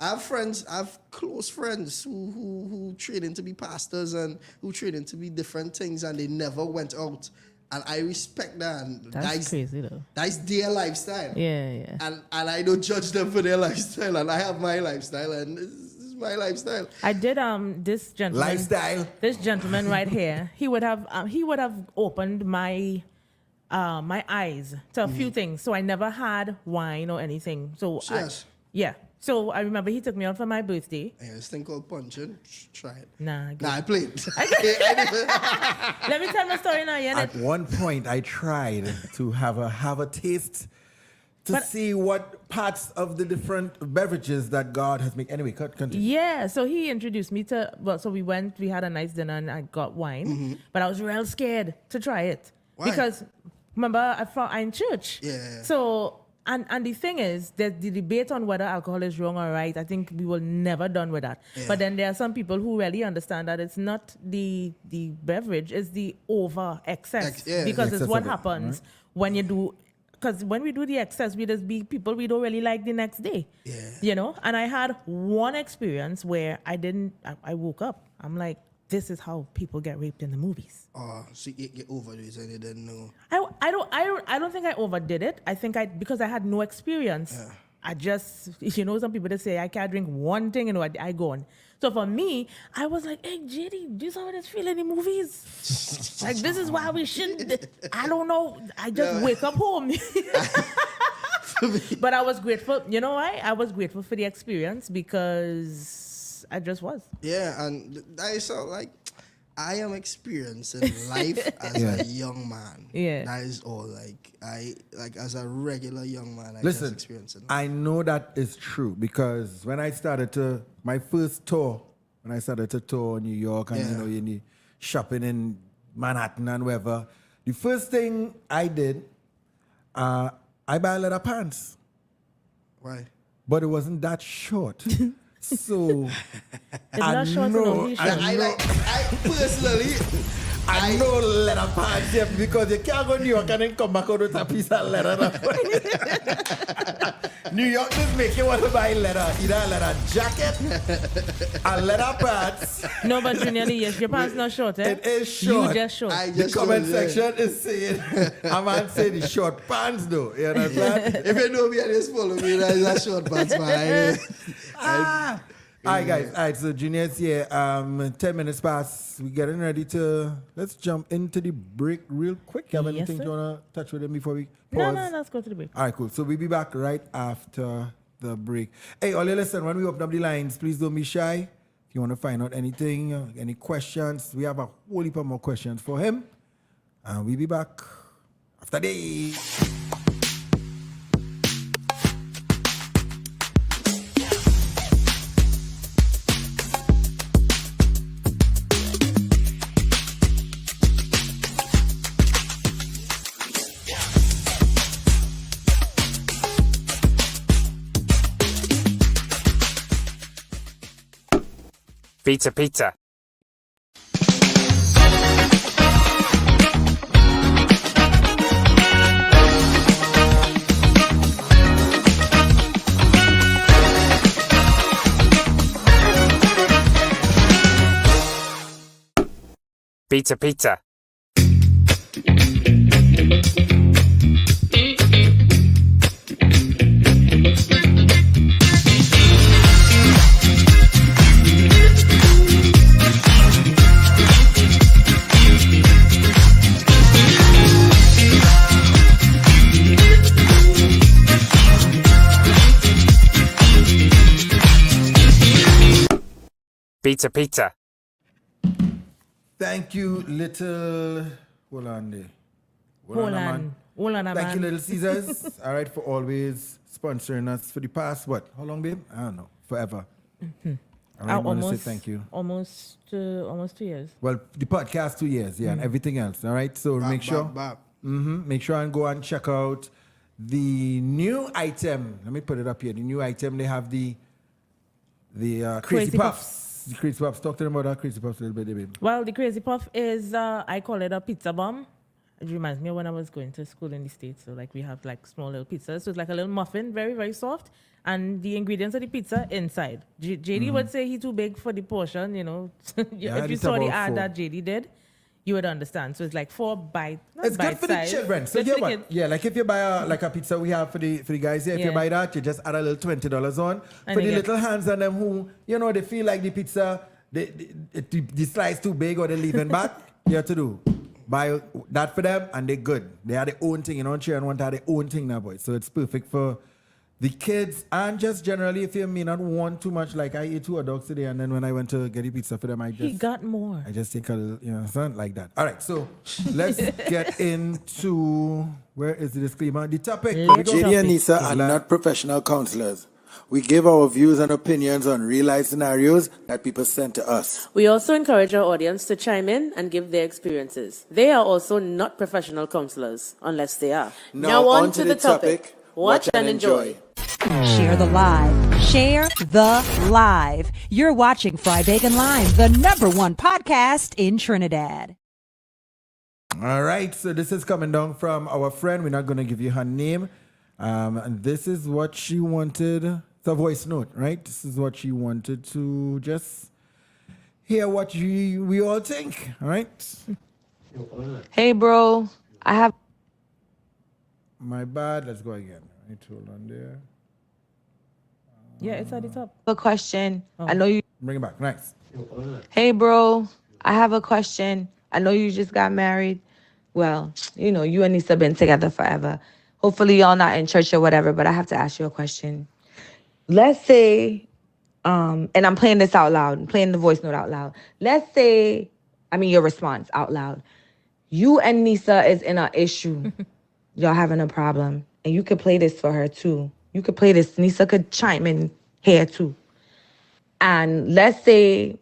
I have close friends who trained to be pastors and who trained to be different things and they never went out. And I respect that. And that's crazy though. That's their lifestyle. Yeah. And I don't judge them for their lifestyle. And I have my lifestyle and this is my lifestyle. I did this gentleman. Lifestyle. This gentleman right here, he would have opened my my eyes to a few things. So I never had wine or anything. So yes. So I remember he took me out for my birthday. Yeah, this thing called punching. Try it. Nah, I played. Let me tell my story now. Yeah. At one point, I tried to have a taste to see what parts of the different beverages that God has made. Anyway, continue. Yeah, so he introduced me to. Well, so we had a nice dinner and I got wine, but I was real scared to try it. Why? Because remember I'm in church. Yeah. So. And the thing is, the debate on whether alcohol is wrong or right, I think we will never done with that. Yeah. But then there are some people who really understand that it's not the beverage, it's the over excess. Because it's what happens when you do, because when we do the excess, we just be people we don't really like the next day. Yeah. You know? And I had one experience where I woke up. I'm like, this is how people get raped in the movies. Oh, so you overdid it and you didn't know. I don't think I overdid it. I think because I had no experience. Yeah. I just, some people that say I can't drink one thing and I go on. So for me, I was like, hey, JD, do you know how this feel in the movies? Like, this is why we shouldn't. I don't know. I just wake up home. But I was grateful. You know why? I was grateful for the experience because I just was. Yeah, and I saw like I am experiencing life as a young man. Yeah. That is all. Like as a regular young man, Listen, just experiencing. I know that is true because when I started to tour New York and you shopping in Manhattan and wherever, the first thing I did, I buy a leather pants. Why? But it wasn't that short. So I know personally, I know leather pants because you can't go to New York and then come back out with a piece of leather. New York just make you want to buy leather, either a leather jacket, a leather pants. No, but Junior, yes, your pants not short, eh? It is short. You just short. The comment section is saying, a man say the short pants though. You understand? If you know me and just follow me, that's a short pants, man. All right, guys. All right, so Junior's here. 10 minutes past. We're getting ready to... Let's jump into the break real quick. You have anything you want to touch with him before we pause? No, let's go to the break. All right, cool. So we'll be back right after the break. Hey, all you listen, when we open up the lines, please don't be shy. If you want to find out anything, any questions, we have a whole heap of more questions for him. And we'll be back after this. Pizza pizza. Pizza pizza. Pizza pizza. Thank you, little. Hold on there. Hold on, Thank man. you, Little Caesars. All right, for always sponsoring us for the past, what? How long, babe? I don't know. Forever. All right, I want to say thank you. Almost 2 years. Well, the podcast 2 years, yeah, and everything else. All right, so make sure. Make sure and go and check out the new item. Let me put it up here. The new item, they have the Crazy Puffs. The Crazy Puffs. Talk to them about that Crazy Puffs a little bit, baby. Well, the Crazy Puff is, I call it a pizza bomb. It reminds me of when I was going to school in the States. So, like, we have, like, small little pizzas. So, it's like a little muffin, very, very soft. And the ingredients of the pizza inside. JD would say he's too big for the portion, you know. If you saw the ad that JD did, you would understand. So, it's like 4 bites. It's good for the children. So, you know what? Yeah, like if you buy a pizza we have for the guys here, if you buy that, you just add a little $20 on. And for the little hands on them who, you know, they feel like the pizza, the slice too big or they leaving back, you have to do. Buy that for them and they're good. They have their own thing. You know, children want to have their own thing now, boy. So it's perfect for the kids and just generally if you may not want too much. Like I ate 2 hot dogs today and then when I went to get the pizza for them, He got more. I just take a little, you know, something like that. All right, so let's get into, where is the disclaimer? The topic. JD and Nisa are not professional counselors. We give our views and opinions on real-life scenarios that people send to us. We also encourage our audience to chime in and give their experiences. They are also not professional counselors, unless they are. Now on to the topic. Watch and enjoy. Share the live. Share the live. You're watching Fry Bacon Live, the #1 podcast in Trinidad. All right, so this is coming down from our friend. We're not going to give you her name. And this is what she wanted. It's a voice note, right? This is what she wanted to just hear what we all think, all right? Hey, bro. I have. My bad. Let's go again. Right, hold on there. Yeah, it's at the top. A question. Oh. I know you. Bring it back. Nice. Hey, bro. I have a question. I know you just got married. Well, you know, you and Nisa been together forever. Hopefully y'all not in church or whatever, but I have to ask you a question. Let's say, and I'm playing this out loud, I'm playing the voice note out loud. Let's say, your response out loud. You and Nisa is in an issue. Y'all having a problem. And you could play this for her too. You could play this. Nisa could chime in here too. And let's say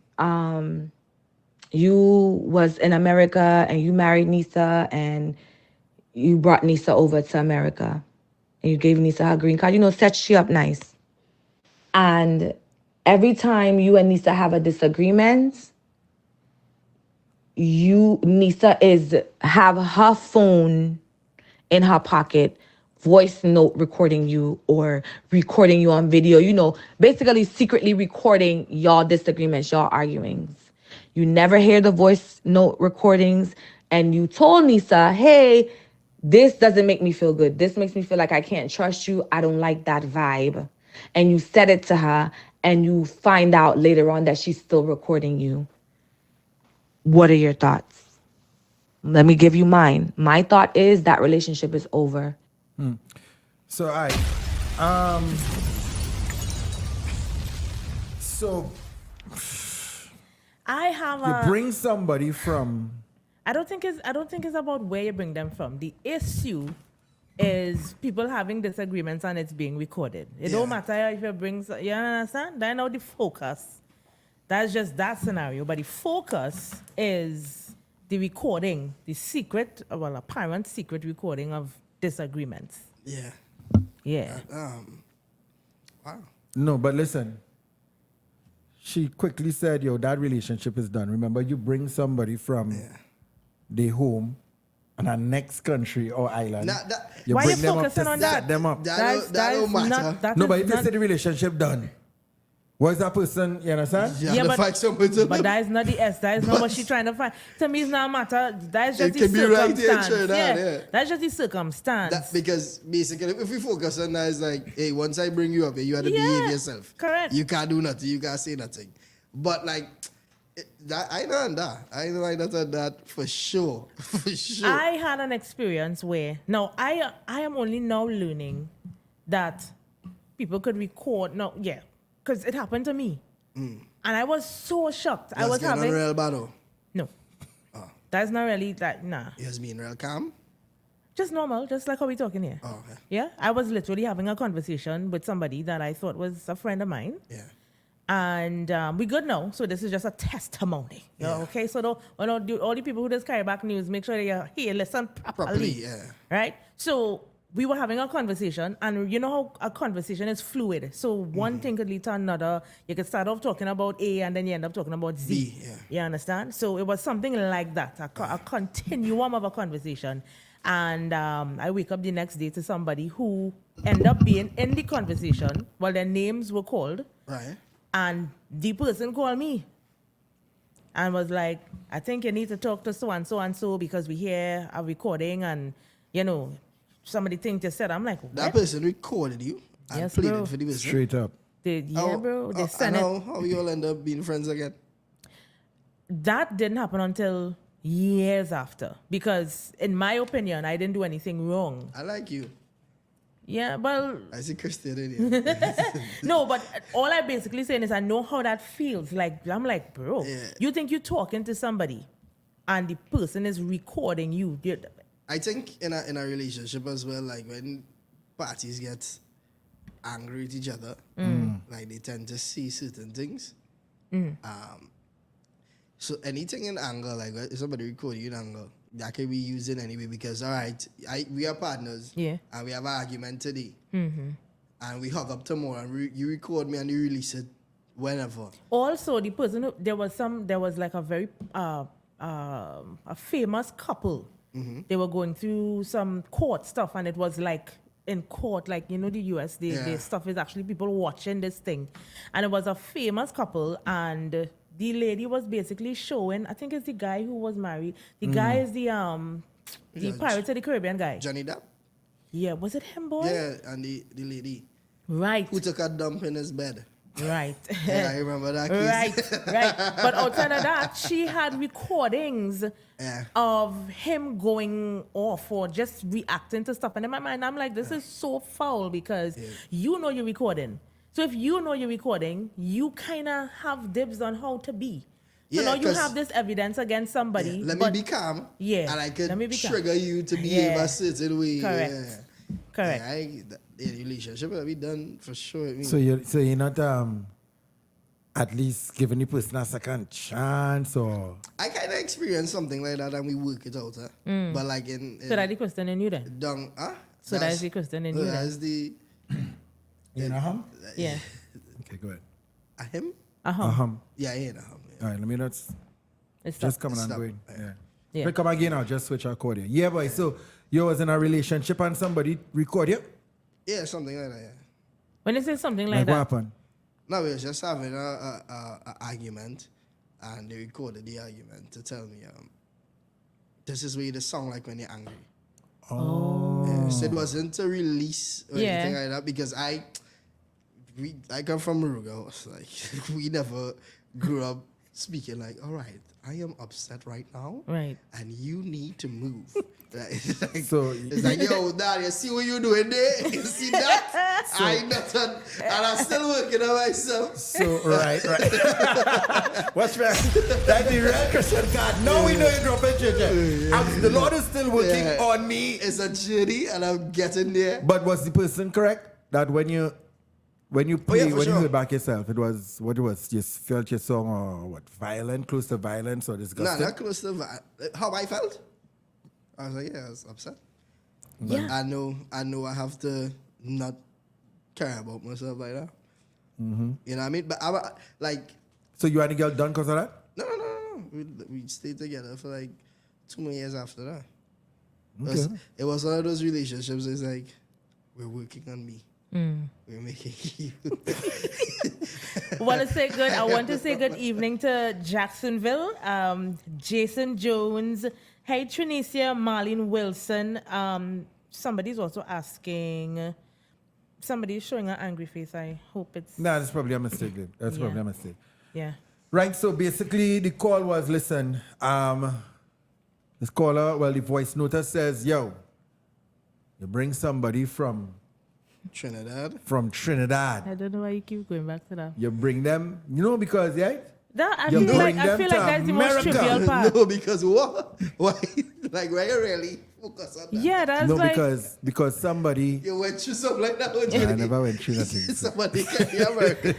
you was in America and you married Nisa and you brought Nisa over to America and you gave Nisa her green card, set she up nice. And every time you and Nisa have a disagreement, Nisa have her phone in her pocket, voice note recording you or recording you on video, basically secretly recording y'all disagreements, y'all arguings. You never hear the voice note recordings and you told Nisa, hey, this doesn't make me feel good. This makes me feel like I can't trust you. I don't like that vibe. And you said it to her and you find out later on that she's still recording you. What are your thoughts? Let me give you mine. My thought is that relationship is over. So I have you bring somebody from. I don't think it's about where you bring them from. The issue is people having disagreements and it's being recorded. It don't matter if you bring, you understand? That's not the focus. That's just that scenario. But the focus is the recording, the secret, well, apparent secret recording of disagreements. Yeah. Yeah. Wow. No, but listen. she quickly said, yo, that relationship is done. Remember, you bring somebody from their home and a next country or island. You Why bring you them up focusing to on set that? them up. That don't matter. No, but if you say the relationship done, was that person, you understand? Yeah, but find somebody to but that is not the S. That is not what she's trying to find. To me, it's not matter. That is just It the can be right here in circumstance. Trinidad, yeah. That's just the circumstance. Because basically, if we focus on that, it's like, hey, once I bring you up here, you have to behave yourself. Correct. You can't do nothing. You can't say nothing. But like, I know that. I know I not on that for sure. For sure. I had an experience where now I am only now learning that people could record. No, yeah, because it happened to me, and I was so shocked. I was having real battle. no. That's not really that. Nah. You was being real calm. Just normal, just like how we talking here. Oh, okay. Yeah, I was literally having a conversation with somebody that I thought was a friend of mine. Yeah. And we good now, so this is just a testimony. Okay, so all the people who just carry back news, make sure they hear, listen properly. Yeah. Right? So we were having a conversation, and you know how a conversation is fluid. So one thing could lead to another. You could start off talking about A, and then you end up talking about Z. B, yeah. You understand? So it was something like that, a continuum of a conversation. And I wake up the next day to somebody who ended up being in the conversation while their names were called. Right. And the person called me and was like, I think you need to talk to so and so because we hear a recording and, you know, some of the things you said. I'm like, what? That person recorded you and Yes, played bro. it for the person. Straight up. Bro. They sent it. How you all end up being friends again? That didn't happen until years after. Because, in my opinion, I didn't do anything wrong. I like you. Yeah, well, I see Christian in here. no, but all I basically saying is I know how that feels. Like, I'm like, bro, you think you're talking to somebody and the person is recording you. I think in a relationship as well, like when parties get angry at each other, like they tend to see certain things. So anything in anger, like if somebody record you in anger, that can be used in anyway because, all right, we are partners and we have an argument today and we hug up tomorrow and you record me and you release it whenever. Also, the person, there was like a very, a famous couple. They were going through some court stuff and it was like in court, like, you know, the US, the stuff is actually people watching this thing. And it was a famous couple and the lady was basically showing, I think it's the guy who was married. The guy is the Pirates of the Caribbean guy. Johnny Depp? Yeah, was it him, boy? Yeah, and the lady. Right. Who took a dump in his bed. Right. Yeah, I remember that case. Right. But outside of that, she had recordings of him going off or just reacting to stuff. And in my mind, I'm like, this is so foul because you know you're recording. So if you know you're recording, you kind of have dibs on how to be. So now you have this evidence against somebody. Yeah, let me be calm. Yeah. And I can trigger you to behave a certain way. Correct. Yeah. Correct. Yeah, the relationship will be done for sure. So you're not at least giving the person a second chance or... I kind of experienced something like that and we work it out. But like in so that's the question in you then? So that's the question in you then? That's the... You know him? Yeah. Okay, go ahead. A him? Yeah, he ain't a him. All right, let me not... Just coming and going. Yeah. But come again, I'll just switch our chord here. Yeah, boy, so you was in a relationship and somebody record you? Yeah, something like that, yeah. When you say something like What that... happened? No, we was just having a argument and they recorded the argument to tell me, this is what the song like when you're angry. Oh. Yeah, so it wasn't a release or anything like that because I come from Muruga. So like we never grew up speaking like, all right, I am upset right now. Right. And you need to move. It's like, yo, Dad, you see what you're doing there? You see that? I ain't nothing. And I'm still working on myself. So, right. What's right? That's the real Christian card. No, we know you're dropping JJ. The Lord is still working on me. It's a journey and I'm getting there. But was the person correct? That when you play, when you heard back yourself, it was what it was? You felt your song or what? Violent, close to violence or disgusting? No, not close to how I felt. I was like, I was upset. But I know I have to not care about myself like that. You know what I mean? But So you and the girl done because of that? No. We stayed together for like 2 more years after that. Okay. It was one of those relationships. It's like, we're working on me. We're making you. I want to say good evening to Jacksonville, Jason Jones. Hey, Trinicia, Marlene Wilson. Somebody's also asking. Somebody's showing an angry face. I hope it's. Nah, that's probably a mistake. Then. That's probably a mistake. Yeah. Right. So basically, the call was, listen. This caller, the voice noter says, yo, you bring somebody from Trinidad. I don't know why you keep going back to that. You bring them, because, right? I feel like that's the most trivial part. No, because what? Why? Like, why you really focus on that? Yeah, that's because somebody. You went through something like that. I never went through nothing. Somebody can be American.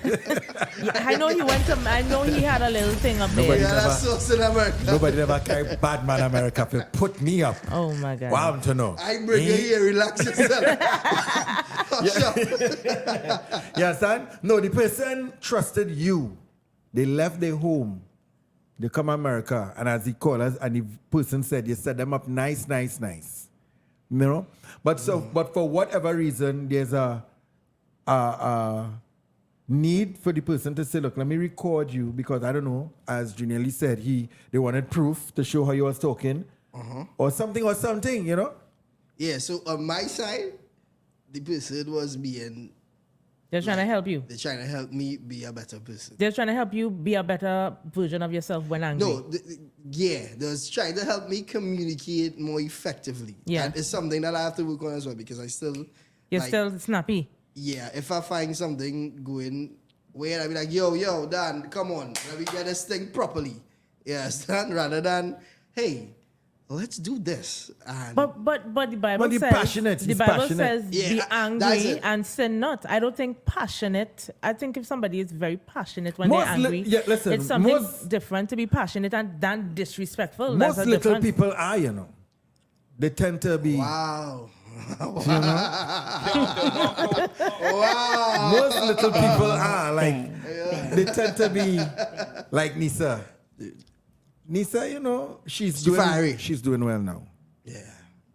I know he had a little thing up there. That's so in America. Nobody ever carry bad man America to put me up. Oh my God. Wow, to know. I bring you here, relax yourself. You understand? No, the person trusted you. They left their home. They come to America, and as he called us, and the person said, you set them up nice. You know? But for whatever reason, there's a need for the person to say, look, let me record you, because I don't know, as JR.LEE said, they wanted proof to show how you was talking, or something, you know? Yeah, so on my side, the person was being... They're trying to help you. They're trying to help me be a better person. They're trying to help you be a better version of yourself when angry. No, they was trying to help me communicate more effectively. Yeah. And it's something that I have to work on as well, because I still... You're still snappy. Yeah, if I find something going weird, I'll be like, yo, Dan, come on, let me get this thing properly. Yes, Dan, rather than, hey, let's do this. And but the Bible says passionate. The Bible says be angry and sin not. I don't think passionate. I think if somebody is very passionate when they're angry, listen, it's something different to be passionate than disrespectful. Most That's a little difference. people are, you know. They tend to be. Wow. Wow. Most little people are like, they tend to be like Nisa. Nisa, you know, she's doing well now. Yeah.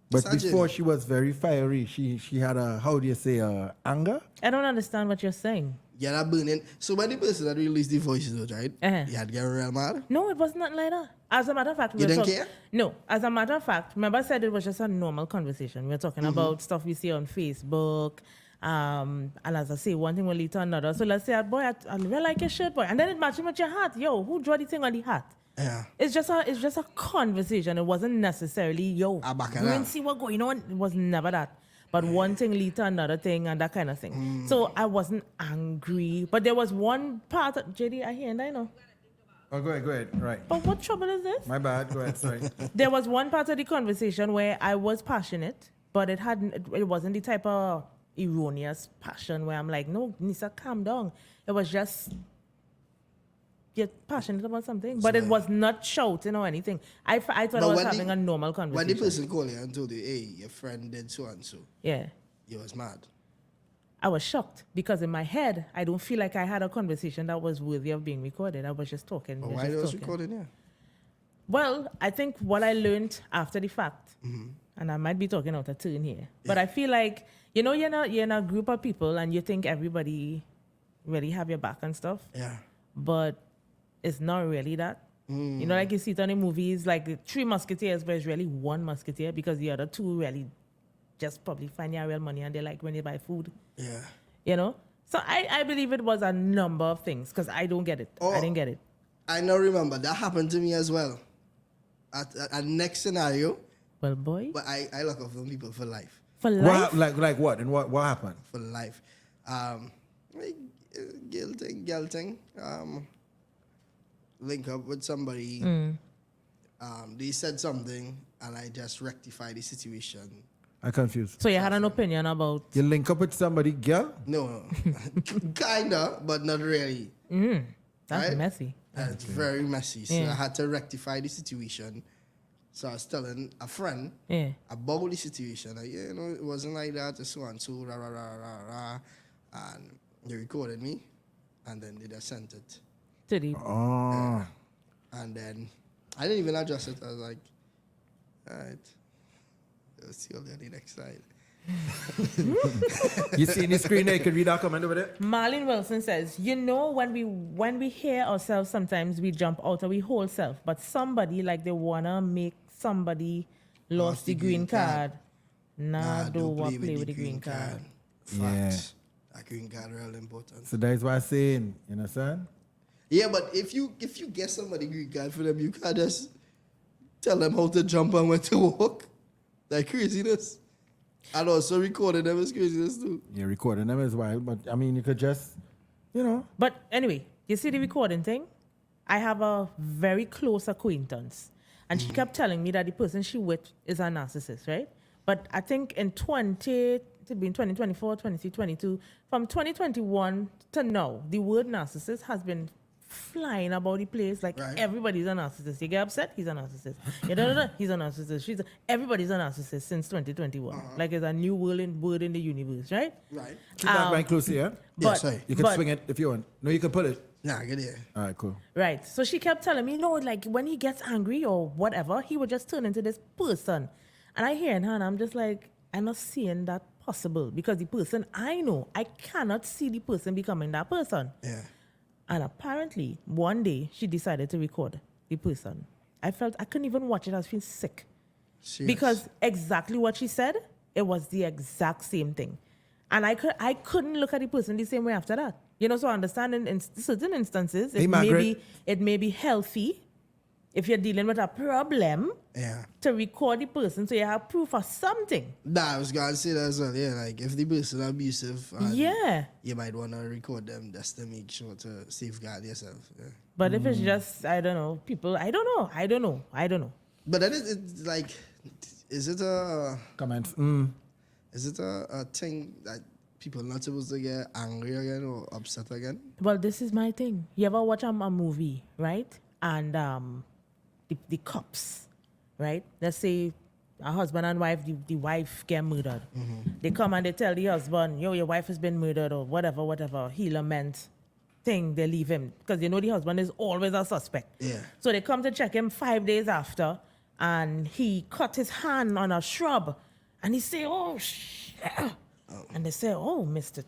But before she was very fiery. She had a, how do you say, anger? I don't understand what you're saying. Yeah, that burning. So when the person that released the voices, right? You had to get real mad? No, it was not like that. As a matter of fact, you didn't care? No, as a matter of fact, remember I said it was just a normal conversation. We were talking about stuff we see on Facebook. And as I say, one thing will lead to another. So let's say, boy, I really like your shirt, boy. And then it matching with your hat. Yo, who drew the thing on the hat? Yeah. It's just a conversation. It wasn't necessarily, yo, go and see what's going on. It was never that. But one thing lead to another thing and that kind of thing. So I wasn't angry. But there was one part of, JD, I hear and I know. Oh, go ahead. Right. But what trouble is this? My bad. Go ahead. Sorry. There was one part of the conversation where I was passionate, but it wasn't the type of erroneous passion where I'm like, no, Nisa, calm down. It was just, you're passionate about something, but it was not shouting or anything. I thought I was having a normal conversation. When the person called you and told you, hey, your friend did so and so. Yeah. You was mad. I was shocked because in my head, I don't feel like I had a conversation that was worthy of being recorded. I was just talking. But why was recording here? Well, I think what I learned after the fact, and I might be talking out of turn here, but I feel like, you know, you're in a group of people and you think everybody really have your back and stuff. Yeah. But it's not really that. You know, like you see it on the movies, like the 3 Musketeers, but it's really 1 Musketeer because the other 2 really just probably find your real money and they like when they buy food. Yeah. You know? So I believe it was a number of things because I don't get it. I didn't get it. I now remember that happened to me as well. At next scenario. Well, boy. But I look up for people for life. For life? Like what? And what happened? For life. Like, girl thing. Link up with somebody. They said something and I just rectified the situation. I'm confused. So you had an opinion about... You link up with somebody, girl? No. Kinda, but not really. That's messy. It's very messy. So I had to rectify the situation. So I was telling a friend about the situation. Like, you know, it wasn't like that, so and so, rah, rah, rah, rah, rah. And they recorded me, and then they just sent it. to the. Oh. And then I didn't even adjust it. I was like, all right, we'll see you on the next side. You see in the screen there, you can read our comment over there. Marlene Wilson says, you know, when we hear ourselves, sometimes we jump out of we whole self, but somebody like they wanna make somebody lost the green card. Nah, don't want play with the green card. Yeah. Facts. That green card real important. So that's what I'm saying, you understand? Yeah, but if you get somebody green card for them, you can't just tell them how to jump and when to walk. That craziness. And also recording them is craziness too. Yeah, recording them as well, but I mean, you could just, you know. But anyway, you see the recording thing? I have a very close acquaintance, and she kept telling me that the person she with is a narcissist, right? But I think in 2024, 2022, from 2021 to now, the word narcissist has been flying about the place like everybody's a narcissist. You get upset, he's a narcissist. He's a narcissist. Everybody's a narcissist since 2021. Like it's a new word in the universe, right? Right. Keep that mic close here. But, sorry. You can swing it if you want. No, you can pull it. Nah, get here. All right, cool. Right. So she kept telling me, no, like when he gets angry or whatever, he would just turn into this person. And I hear her and I'm just like, I'm not seeing that possible because the person I know, I cannot see the person becoming that person. Yeah. And apparently, one day, she decided to record the person. I felt I couldn't even watch it. I was feeling sick. Serious. Because exactly what she said, it was the exact same thing. And I couldn't look at the person the same way after that. You know, so I understand in certain instances, it may be healthy if you're dealing with a problem to record the person so you have proof of something. Nah, I was going to say that as well. Yeah, like if the person abusive, you might want to record them just to make sure to safeguard yourself. Yeah. But if it's just, I don't know, people, I don't know. But then it's like, is it a... Comments. Is it a thing that people not supposed to get angry again or upset again? Well, this is my thing. You ever watch a movie, right? And the cops, right? Let's say a husband and wife, the wife get murdered. They come and they tell the husband, yo, your wife has been murdered or whatever. He lament thing, they leave him. Because you know the husband is always a suspect. Yeah. So they come to check him 5 days after and he cut his hand on a shrub. And he say, oh, and they say, oh, Mr.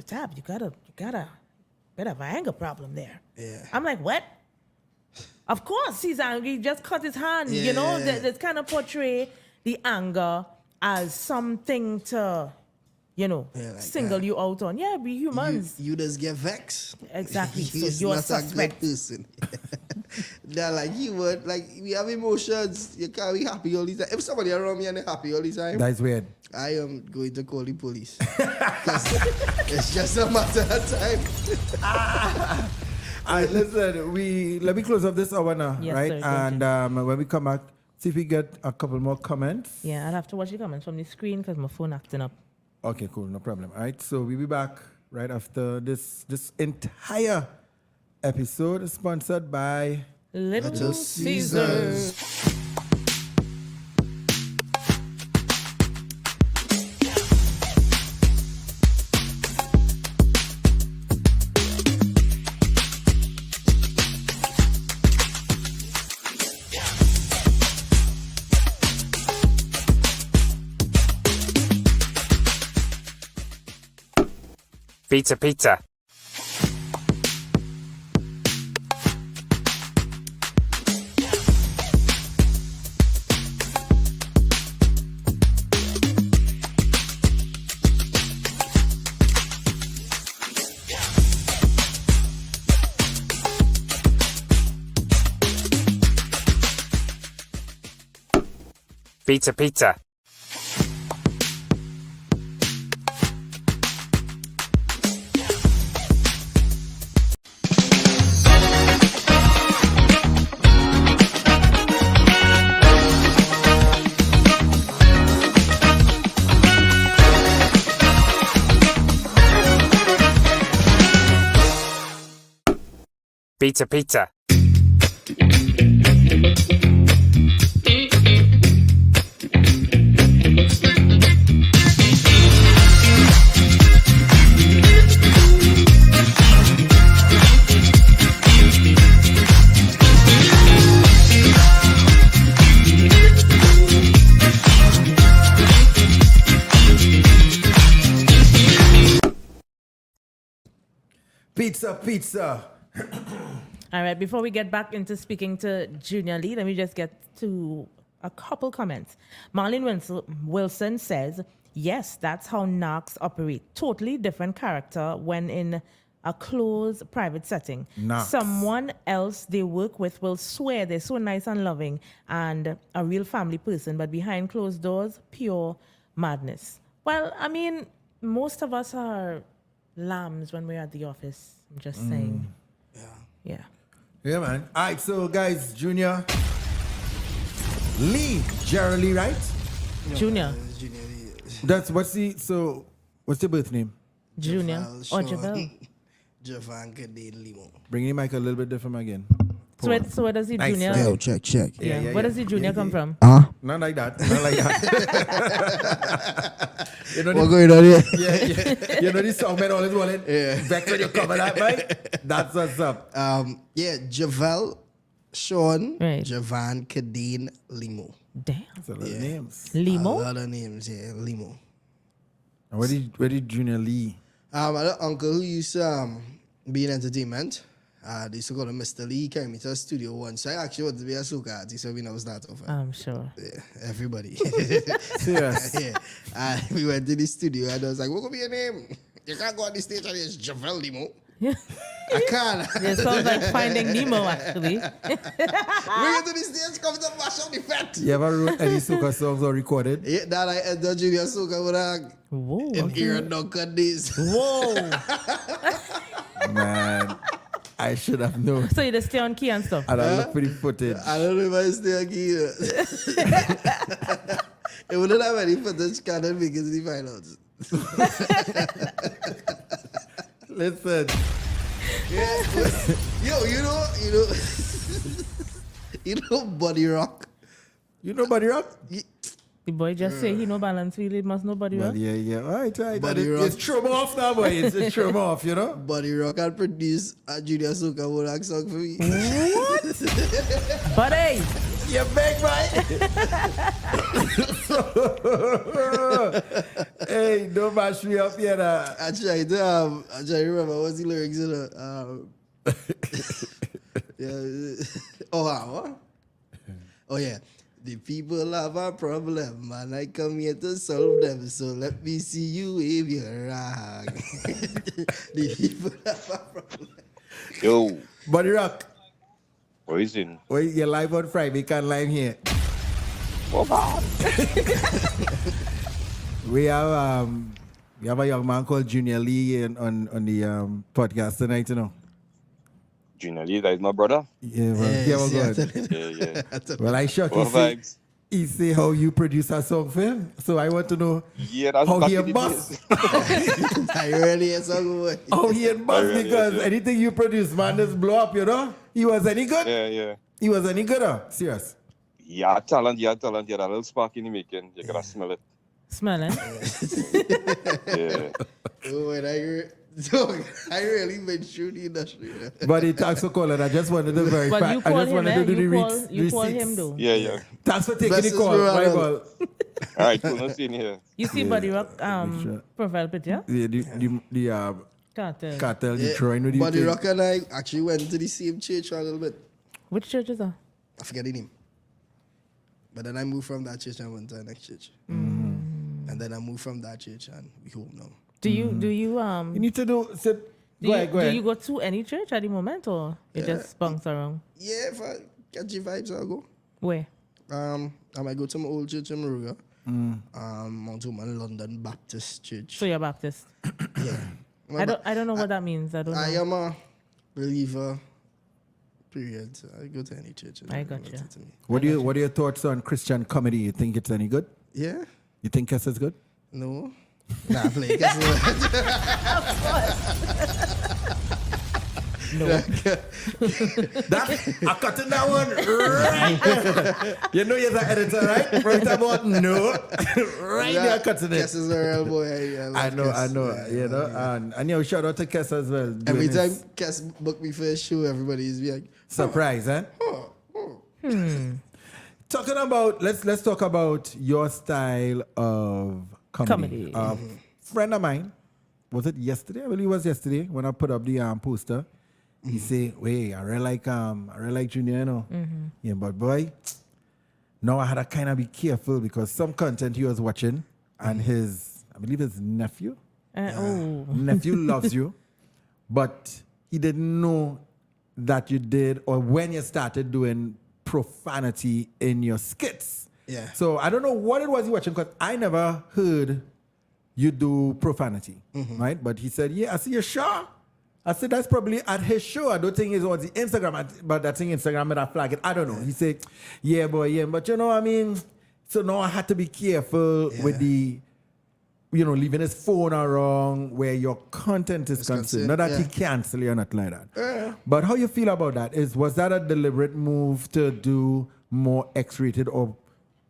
Tab, you got a bit of an anger problem there. Yeah. I'm like, what? Of course he's angry. He just cut his hand. You know, they kind of portray the anger as something to, you know, like single you out on. Yeah, we humans. You just get vexed. Exactly. So He's you're a not suspect. a good person. They're like, you would, like, we have emotions. You can't be happy all the time. If somebody around me and they're happy all the time, That's weird. I am going to call the police. It's just a matter of time. All right, listen, let me close up this hour now, Yes, right? sir, And when we come back, see if we get a couple more comments. Yeah, I'll have to watch the comments from the screen because my phone acting up. Okay, cool, no problem. All right, so we'll be back right after this entire episode, sponsored by Little Caesars. Pizza. Pizza. Pizza. Pizza. All right, before we get back into speaking to JR.LEE, let me just get to a couple comments. Marlene Wilson says, yes, that's how narcs operate. Totally different character when in a closed private setting. Narcs. Someone else they work with will swear they're so nice and loving and a real family person, but behind closed doors, pure madness. Well, I mean, most of us are lambs when we're at the office. I'm just saying. Yeah. Yeah, man. All right, so guys, Junior Lee, JR.LEE, right? Junior. Junior Lee. What's your birth name? Junior or Javel. Javan Kadeen Limo. Bring the mic a little bit different again. So where does the Nice. junior? Yo, check. Yeah. Where does the junior come from? Not like that. Not like that. You know What going on here? yeah. You know this song, man, always wanted. Back when you cover that, right? That's what's up. Javel, Sean, Right. Javan Kadeen Limo. Damn. That's a lot of names. A Limo? lot of names, yeah, Limo. And where did JR.LEE? I had an uncle who used to be in entertainment. They used to call him Mr. Lee. He came into the studio once. So I actually wanted to be a soca artist, so we never start off. I'm sure. Yeah, everybody. Serious? Yeah. We went to the studio and I was like, what could be your name? You can't go on the stage and it's Javel Limo. I can't. It sounds like Finding Nemo, actually. We get to the stage, come to mash up the fat. You ever wrote any soca songs or recorded? Yeah, that I entered junior soca with Whoa. in here and Duncan days. Whoa. Man, I should have known. So you just stay on key and stuff? And I look for the footage. I don't know if I stay again. It wouldn't have any footage, can't make it to the finals. Listen. Yeah. Yo, you know Buddy Rock? You know Buddy Rock? The boy just say he no balance wheel, it must know Buddy Rock. Well, yeah. All right. Buddy Rock. It's throw 'em off now, boy. It's throw 'em off, you know? Buddy Rock had produced a junior soca Wodak song for me. What? Buddy! You big boy. Hey, don't mash me up yet. I tried to remember what's the lyrics in it. What? Oh yeah. The people have a problem and I come here to solve them. So let me see you wave your rag. The people have a problem. Yo, Buddy Rock. what is it? Wait, you're live on Friday. Can't live here. Oh, God. We have a young man called JR.LEE on the podcast tonight, you know. JR.LEE, that is my brother. Yeah, well, good. Yeah. Well, I shocked What vibes? he say how you produce a song for him. So I want to know Yeah, that's how back he in the must. days. I really a song boy. How he must really because is, yeah. anything you produce, man, just blow up, you know? He was any good? Yeah. He was any good, serious. Yeah, talent. That little spark in the making. You gotta smell it. Smelling. Yeah. Oh, and I really been through the industry. But he thanks for calling. I just wanted to verify. But you I call just him, wanted to do the you call receipts. him though. Yeah. Thanks for taking Best the is call. Ronald. My ball. All right, cool. Let's see in here. You see Buddy Rock profile picture? The Cartel. cartel, the throwing with the Buddy thing. Rock and I actually went to the same church for a little bit. Which church is that? I forget the name. But then I moved from that church and went to the next church. And then I moved from that church and we home now. Do you You need to do. Go ahead. do you go to any church at the moment or you just bounce around? Yeah, if I catch the vibes, I'll go. Where? I might go to my old church in Maruga. Mount Homan London Baptist Church. So you're Baptist. Yeah. I don't know what that means. I don't know. I am a believer. Period. So I go to any church. I gotcha. What are your thoughts on Christian comedy? You think it's any good? Yeah. You think Kess is good? No. Nah, play. Guess No. I'm cutting that one right there. You know you're the editor, right? Right about no. Right there, cutting it. Kess is a real boy. I know. You know, and you know, shout out to Kess as well. Every doing time his Kess book me for a show, everybody is like, surprise, eh? Talking about let's talk about your style of comedy. Comedy. Friend of mine was it yesterday? I believe it was yesterday when I put up the poster. He say, "Wait, I really like Junior, you know." Yeah, but boy, now I had to kind of be careful because some content he was watching, and I believe his nephew, nephew loves you, but he didn't know that you did or when you started doing profanity in your skits. Yeah. So I don't know what it was he watching because I never heard you do profanity, right? But he said, "Yeah, I see your show." I said, "That's probably at his show. I don't think it's on the Instagram, but I think Instagram made a flag it. I don't know." He said, "Yeah, boy, yeah." But you know what I mean? So now I had to be careful with the, leaving his phone around where your content is concerned. Not that he cancel you or not like that. But how you feel about that? Was that a deliberate move to do more X-rated or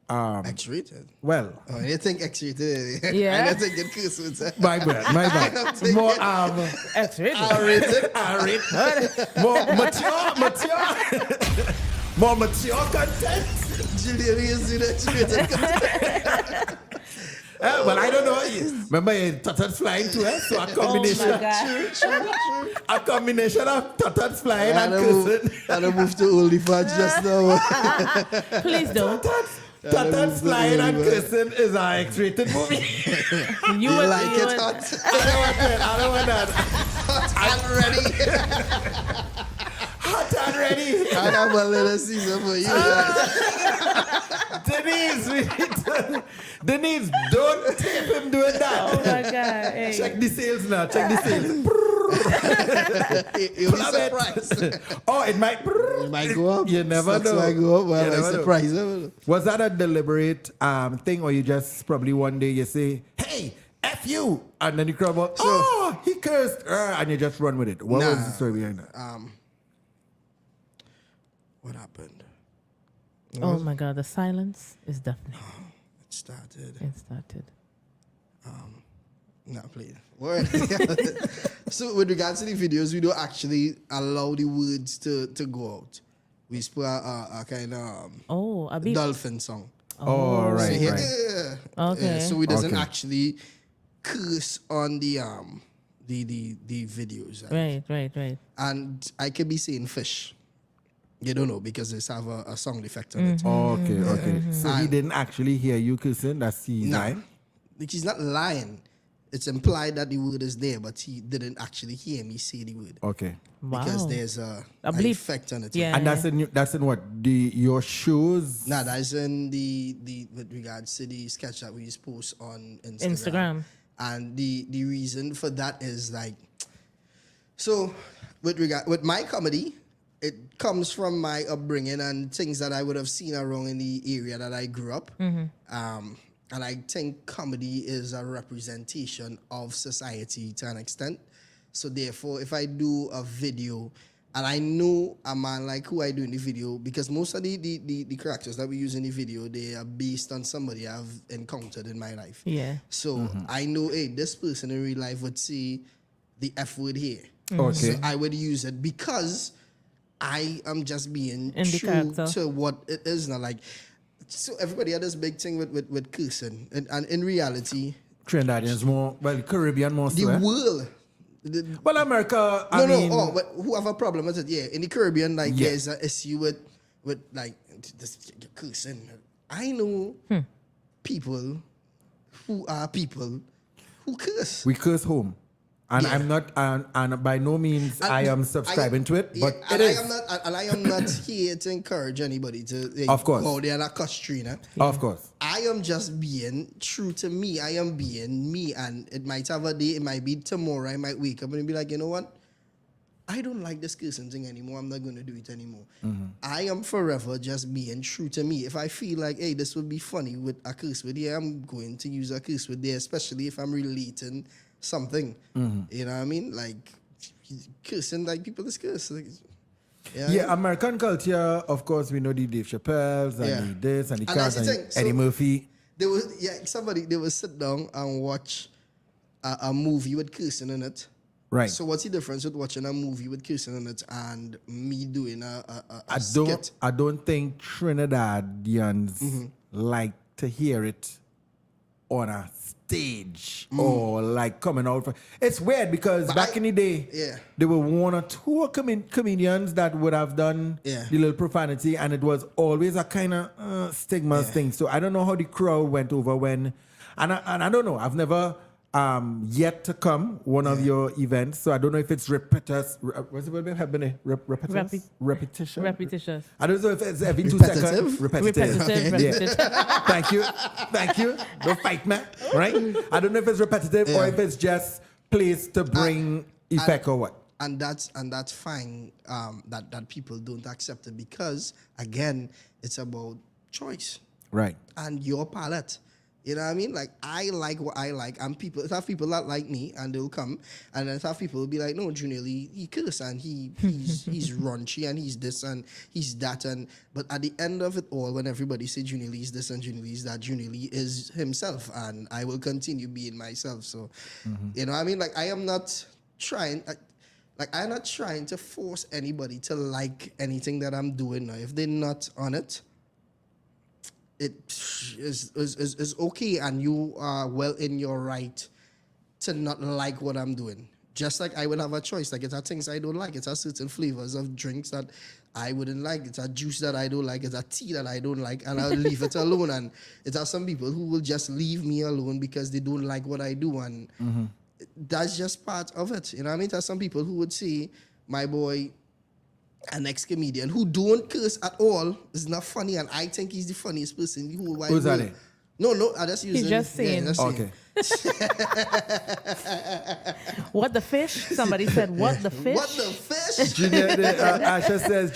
X-rated? Well, you think X-rated? Yeah. I don't think it curse words. my bad. More X-rated. R-rated. more mature, more mature content. Julian, you see the X-rated content? Well, I don't know. Remember, Tutut's flying too, so a combination. Oh my God. A combination of Tutut's flying and cursing. I don't move to OnlyFans just now. Please don't. Tutut's flying and cursing is an X-rated movie. You like it hot? I don't want that. Hot and ready. Hot and ready. I have a little season for you. Denise, don't tape him doing that. Oh my God. Hey. Check the sales now. Check the sales. You'll be surprised. It might go up. You never know. Might go up. Well, I'm surprised. Was that a deliberate thing, or you just probably one day you say, "Hey, F you," and then you crowd out, he cursed, and you just run with it? What was the story behind that? What happened? Oh my God, the silence is deafening. It started. Not playing. Word. So with regards to the videos, we don't actually allow the words to go out. We put a kind of a beep. dolphin song. Oh, right, So, right. Okay. So we doesn't actually curse on the videos. Right. And I could be saying fish. You don't know because they have a sound effect on it. Okay. So he didn't actually hear you cursing. That's his line. He's not lying. It's implied that the word is there, but he didn't actually hear me say the word. Okay. Wow. Because there's a bleep effect on it. Yeah. And that's in what your shows. No, that's in the with regards to the sketch that we post on Instagram. And the reason for that is like, so with my comedy, it comes from my upbringing and things that I would have seen around in the area that I grew up. And I think comedy is a representation of society to an extent. So therefore, if I do a video and I know a man like who I do in the video, because most of the characters that we use in the video, they are based on somebody I've encountered in my life. Yeah. So I know, hey, this person in real life would say the F word here. Okay. So I would use it because I am just being In the true character. to what it is now. Like, so everybody had this big thing with cursing. And in reality, Trinidadians more, well, Caribbean more so. the world. Well, America, I mean... but who have a problem with it? Yeah, in the Caribbean, like, Yeah. there's an issue with like, this cursing. I know people who curse. We curse home. And Yeah. I'm not, and by no means I am subscribing to it, but and it is. I am not here to encourage anybody to Of course. go out there and cuss Trina. Of course. I am just being true to me. I am being me, and it might have a day, it might be tomorrow, I might wake up and be like, you know what? I don't like this cursing thing anymore. I'm not going to do it anymore. I am forever just being true to me. If I feel like, hey, this would be funny with a curse word, yeah, I'm going to use a curse word there, especially if I'm relating something. You know what I mean? Like, cursing, like, people is curse. Like, Yeah, American culture, of course, we know the Dave Chappelle's and the this and the And that's cars the and thing. Eddie Murphy. They would sit down and watch a movie with cursing in it. Right. So what's the difference with watching a movie with cursing in it and me doing a I skit? don't think Trinidadians like to hear it on a stage or like coming out. It's weird because back in the day, there were one or two comedians that would have done the little profanity, and it was always a kind of stigma thing. So I don't know how the crowd went over when, and I don't know. I've never yet to come one of your events, so I don't know if it's repetitious. What's the word? Repetition. Repetitious. I don't know if it's every 2 seconds. Repetitive. Repetitive. Thank you. Don't fight me. Right? I don't know if it's repetitive or if it's just placed to bring effect or what. And that's fine. That people don't accept it because again, it's about choice. Right. And your palate. You know what I mean? Like, I like what I like, and it's have people that like me, and they'll come, and then it's have people will be like, no, JR.LEE, he curse, and he's raunchy, and he's this, and he's that, but at the end of it all, when everybody say JR.LEE is this, and JR.LEE is that, JR.LEE is himself, and I will continue being myself, so, you know what I mean? Like, I am not trying... I'm not trying to force anybody to like anything that I'm doing now. If they're not on it, it is okay, and you are well in your right to not like what I'm doing. Just like I would have a choice. Like, it's a things I don't like. It's a certain flavors of drinks that I wouldn't like. It's a juice that I don't like. It's a tea that I don't like, and I'll leave it alone. And it's some people who will just leave me alone because they don't like what I do, and that's just part of it. You know what I mean? There's some people who would say, my boy, an ex-comedian who don't curse at all is not funny, and I think he's the funniest person in the whole wide world. Who's that? No, I just using... He's just saying. Yeah, okay. What the fish? Somebody said, what the fish? What the fish? Asha says,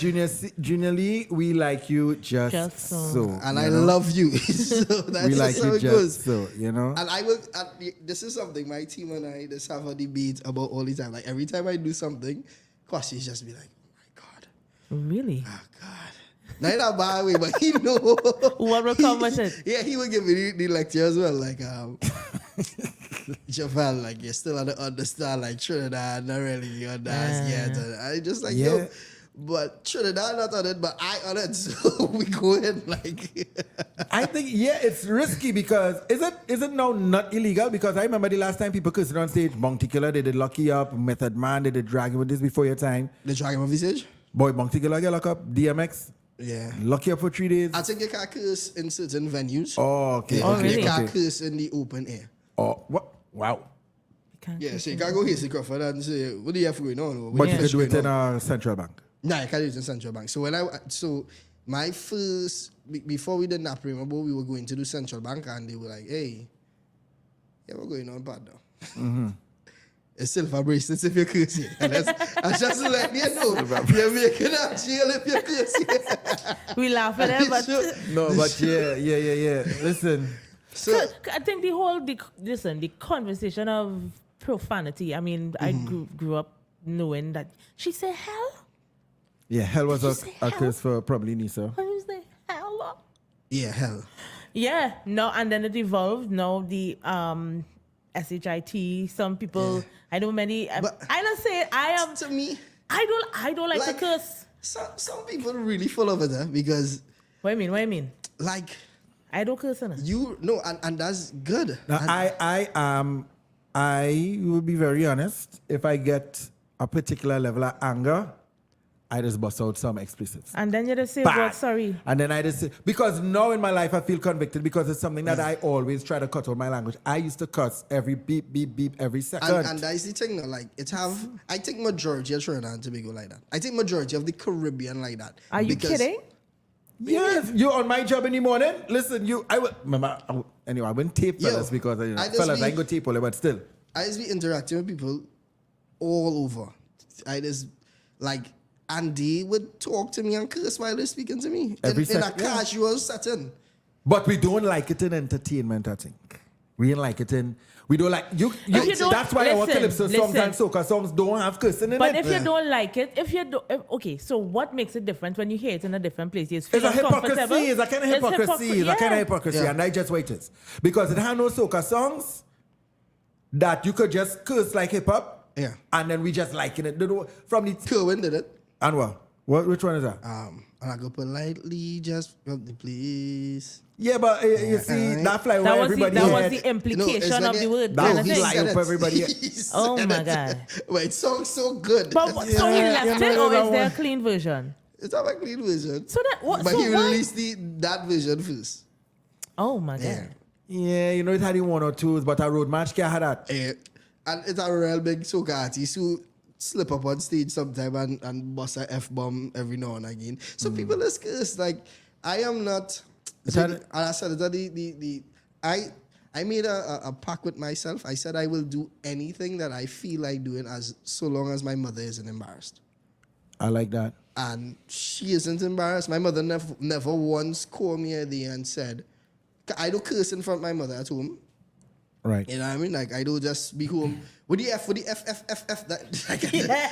JR.LEE, we like you just so. And I love you. So that's we like how you it just goes. so, you know? And I will... this is something my team and I just have a debate about all the time. Like, every time I do something, Kwasi's just be like, really? oh God. Not in a bad way, but he know. What will come with it? Yeah, he will give me the lecture as well. Like, Javel, like, you still understand, like, Trinidad, not really understand yet. And I just like, yo, but Trinidad not on it, but I on it, so we go in, like. I think, it's risky because, is it now not illegal? Because I remember the last time people cursed on stage, Bounty Killer, they did lock you up, Method Man, they did drag you with this before your time. They drag him off the stage? Boy, Bounty Killer get locked up, DMX. Yeah. Lock you up for 3 days. I think you can curse in certain venues. Oh, okay. Yeah, Okay, you can't okay. curse in the open air. Oh, what? Wow. Yeah, so you can't go here to Crawford and say, what do you have going on? But you can do it in a central bank. Nah, you can't do it in central bank. So my first, before we did Nap, remember we were going to do central bank, and they were like, hey, yeah, we're going on bad now. It's still for bracelets if you're cursing. And that's just to let you know. You're making a jail if you're cursing. We laugh at it, but... No, but yeah. Listen. So I think the conversation of profanity, I mean, I grew up knowing that she said hell. Yeah, hell was a curse for probably Nisa. What was the hell? Yeah, hell. Yeah, no, and then it evolved. Now the SHIT, some people, I know many, I don't say I am. To me, I don't like to curse. Some people really full of it, because. What do you mean? Like. I don't curse on it. And that's good. Now, I will be very honest. If I get a particular level of anger, I just bust out some explicits. And then you just say, God, sorry. And then I just say, because now in my life I feel convicted because it's something that I always try to cut out my language. I used to cuss every beep, beep, beep, every second. And that's the thing, like, I think majority of Trinidad and Tobago like that. I think majority of the Caribbean like that. Are you kidding? Yes, you're on my job in the morning. Listen, I wouldn't tape fellas because fellas, I ain't go tape all, but still. I just be interacting with people all over. I just, like, and they would talk to me and curse while they're speaking to me in a casual setting. But we don't like it in entertainment, I think. We don't like it in... We don't like... That's why our calypso songs and soca songs don't have cursing in it. But if you don't like it, okay, so what makes it different when you hear it in a different place? It's a hypocrisy. It's a kind of hypocrisy. And that's just what it is. Because it had no soca songs that you could just curse like hip-hop. Yeah. And then we just liking it. From the... Kerwin did it. And what? Which one is that? And I go politely, just from the place. Yeah, but you see, that fly over That was everybody. the implication of the word. That kind of fly thing. over everybody. Oh my God. Well, it sounds so good. But so he left it, or is there a clean version? It's not a clean version. So that what? But so he what? released that version first. Oh my God. Yeah, you know, it had in 1 or 2s, but a road match can't have that. And it's a real big soca artist who slip up on stage sometime and bust a F-bomb every now and again. So people is cursed. Like, I am not... and I said that I made a pact with myself. I said I will do anything that I feel like doing as so long as my mother isn't embarrassed. I like that. And she isn't embarrassed. My mother never once called me a day and said, I don't curse in front of my mother at home. Right. You know what I mean? Like, I don't just be home with the F.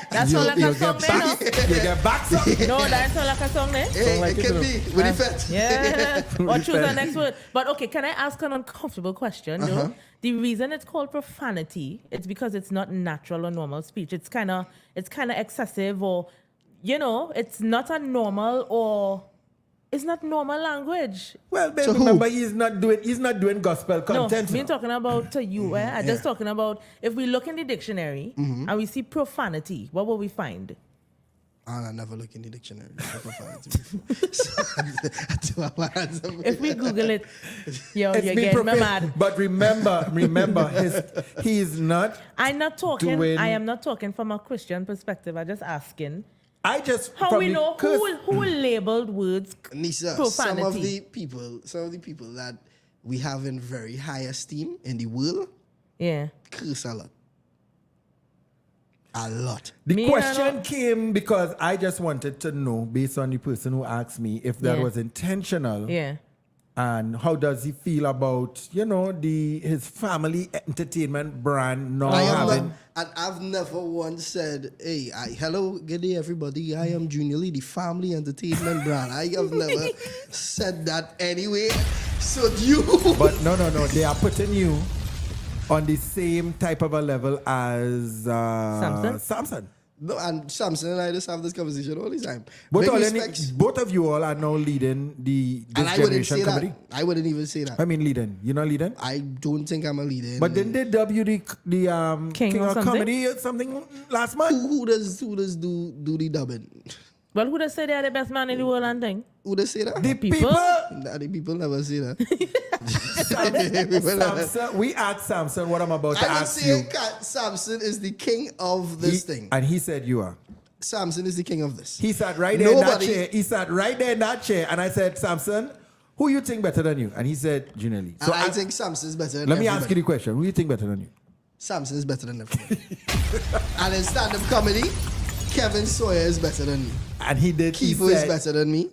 That sound like a song there, no? You get back some. No, that sound like a song there. It can be. With the fet. Yeah. Or choose the next word. But okay, can I ask an uncomfortable question? No? The reason it's called profanity, it's because it's not natural or normal speech. It's kind of excessive, or, you know, it's not a normal or... It's not normal language. Well, baby, remember, he's not doing gospel content. No, we're talking about to you. I'm just talking about if we look in the dictionary and we see profanity, what will we find? I never look in the dictionary for profanity before. If we Google it, you're getting me mad. But remember, he's not. I am not talking from a Christian perspective. I'm just asking. How we know who labeled words Nisa, profanity? Some of the people that we have in very high esteem in the world, curse a lot. A lot. The question came because I just wanted to know, based on the person who asked me, if that was intentional. Yeah. And how does he feel about, you know, his family entertainment brand now having... And I've never once said, hey, hello, good day, everybody. I am JR.LEE, the family entertainment brand. I have never said that anyway. So you... But no. They are putting you on the same type of a level as Samson. No, and Samson and I just have this conversation all the time. Both of you all are now leading this generation comedy. I wouldn't even say that. I mean leading. You're not leading? I don't think I'm a leader. But didn't they dub you the King of Comedy or something last month? Who does do the dubbing? Well, who does say they're the best man in the world and thing? Who does say that? The people? The people never say that. Samson, we asked Samson what I'm about to ask you. Samson is the king of this thing. And he said you are. Samson is the king of this. He sat right there in that chair. He sat right there in that chair. And I said, Samson, who you think better than you? And he said, JR.LEE. So I think Samson is better than everybody. Let me ask you the question. Who you think better than you? Samson is better than everybody. And in stand-up comedy, Kevin Sawyer is better than me. And he did. Kiefer is better than me.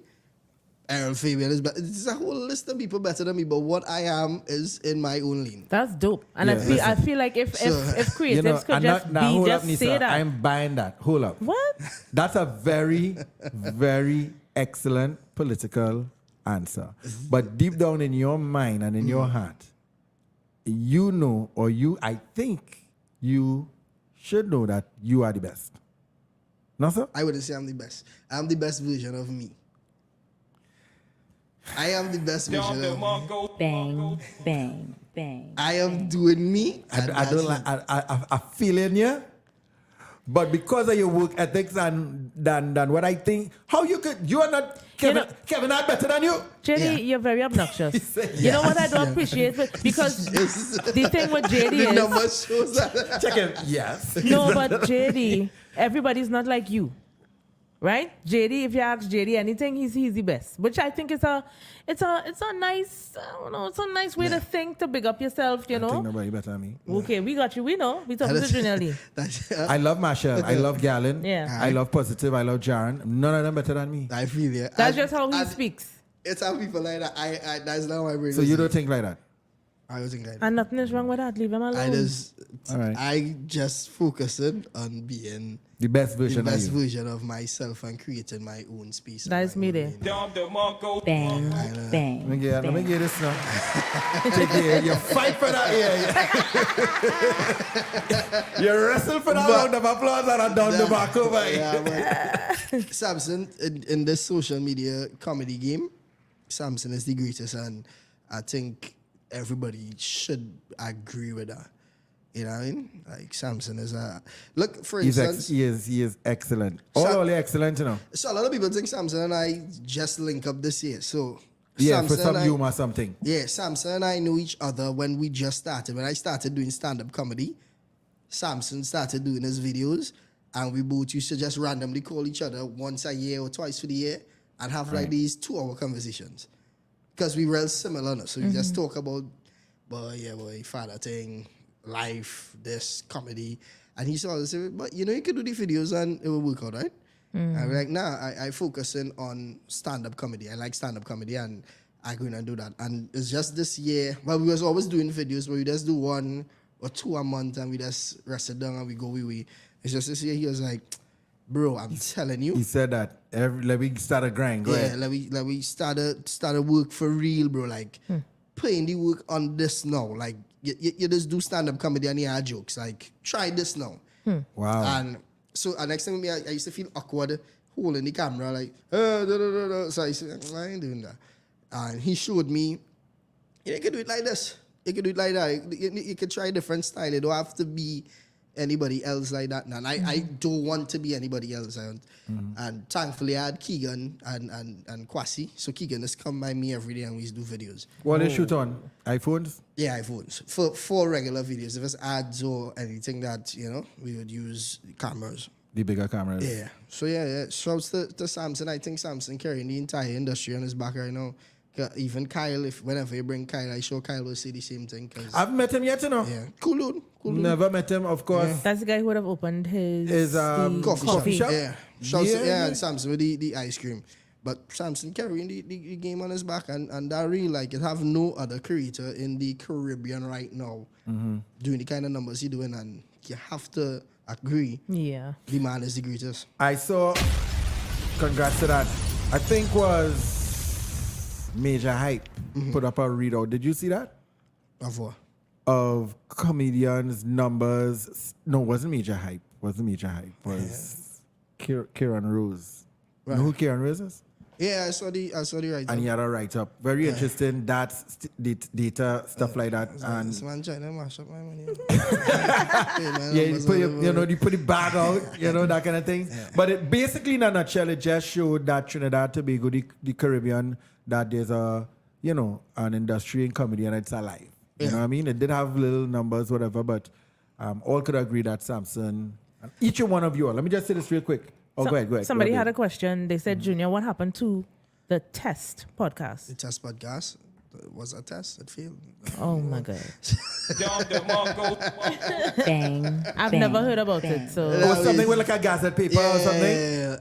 Errol Fabian is better. There's a whole list of people better than me, but what I am is in my own lane. That's dope. And I feel like if creatives could just say that. I'm buying that. Hold up. What? That's a very, very excellent political answer. But deep down in your mind and in your heart, you know, I think you should know that you are the best. No, sir? I wouldn't say I'm the best. I'm the best version of me. I am the best version of me. Bang, bang, bang. I am doing me. I don't like. I feel in you, but because of your work ethics and than what I think, how you are not Kevin. Kevin not better than you. JD, you're very obnoxious. You know what I don't appreciate? Because the thing with JD is... The number shows that. Check it. Yes. No, but JD, everybody's not like you. Right? JD, if you ask JD anything, he's the best. Which I think it's a nice, I don't know, it's a nice way to think, to big up yourself, you know. I think nobody better than me. Okay, we got you. We know. We talking to JR.LEE. I love Marshall. I love Gallon. Yeah. I love Positive. I love Jaron. None of them better than me. I feel it. That's just how he speaks. It's how people like that. That's not my brain. So you don't think like that? I was in And nothing is wrong with that. Leave him alone. I just focusing on being the best version version of myself and creating my own space. That is me there. Bang, bang. Let me get this now. Take it. You fight for that. Yeah. You wrestle for that round of applause and down the back over. Samson, in this social media comedy game, Samson is the greatest, and I think everybody should agree with that. You know what I mean? Like Samson is look, for instance, he is excellent. All excellent, you know. So a lot of people think Samson and I just link up this year. So yeah, Samson for some humor, something. Yeah, Samson and I knew each other when we just started. When I started doing stand-up comedy, Samson started doing his videos, and we both used to just randomly call each other once a year or twice for the year and have like these 2-hour conversations. Because we were similar, so we just talk about, boy, father thing, life, this, comedy. And he saw us say, but you can do the videos and it will work out, right? I'm like, nah, I focusing on stand-up comedy. I like stand-up comedy and I'm going to do that. And it's just this year, well, we was always doing videos, but we just do 1 or 2 a month and we just rest it down and we go wee. It's just this year he was like, bro, I'm telling you. He said that. Let me start a grind. Go ahead. Let me start a work for real, bro. Like, putting the work on this now. Like, you just do stand-up comedy and you have jokes. Like, try this now. Wow. And so, next time I used to feel awkward holding the camera, like, So I said, I ain't doing that. And he showed me, you can do it like this. You can do it like that. You can try a different style. You don't have to be anybody else like that. And I don't want to be anybody else. And thankfully, I had Keegan and Kwasi. So Keegan just come by me every day and we used to do videos. What they shoot on? iPhones? Yeah, iPhones. For regular videos. If it's ads or anything that, we would use cameras. The bigger cameras. Yeah. So, shouts to Samson. I think Samson carrying the entire industry on his back right now. Even Kyle, whenever you bring Kyle, I sure Kyle will say the same thing. I've met him yet, Yeah. Cool dude. Never met him, of course. Yeah. That's the guy who would have opened his coffee shop. Yeah. Shouts to, Yeah. and Samson with the ice cream. But Samson carrying the game on his back, and I really like it. Have no other creator in the Caribbean right now doing the kind of numbers he's doing, and you have to agree. Yeah. The man is the greatest. I saw, congrats to that, I think was Major Hype put up a readout. Did you see that? Of what? Of comedians' numbers. No, it wasn't Major Hype. It was Kieran Rose. You know who Kieran Rose is? Yeah, I saw the write-up. And he had a write-up. Very interesting. That's data, stuff like that. And this man trying to mash up my money. you put it bad out, that kind of thing. Yeah. But it basically, in a nutshell, it just showed that Trinidad, Tobago, the Caribbean, that there's an industry in comedy and it's alive. You know what I mean? It did have little numbers, whatever, but all could agree that Samson, each one of you all, let me just say this real quick. Go ahead. Somebody had a question. They said, Junior, what happened to the Test podcast? The Test podcast was a test. It failed. Oh my God. Bang. I've never heard about it. So it was something with like a gazette paper or something? Yeah.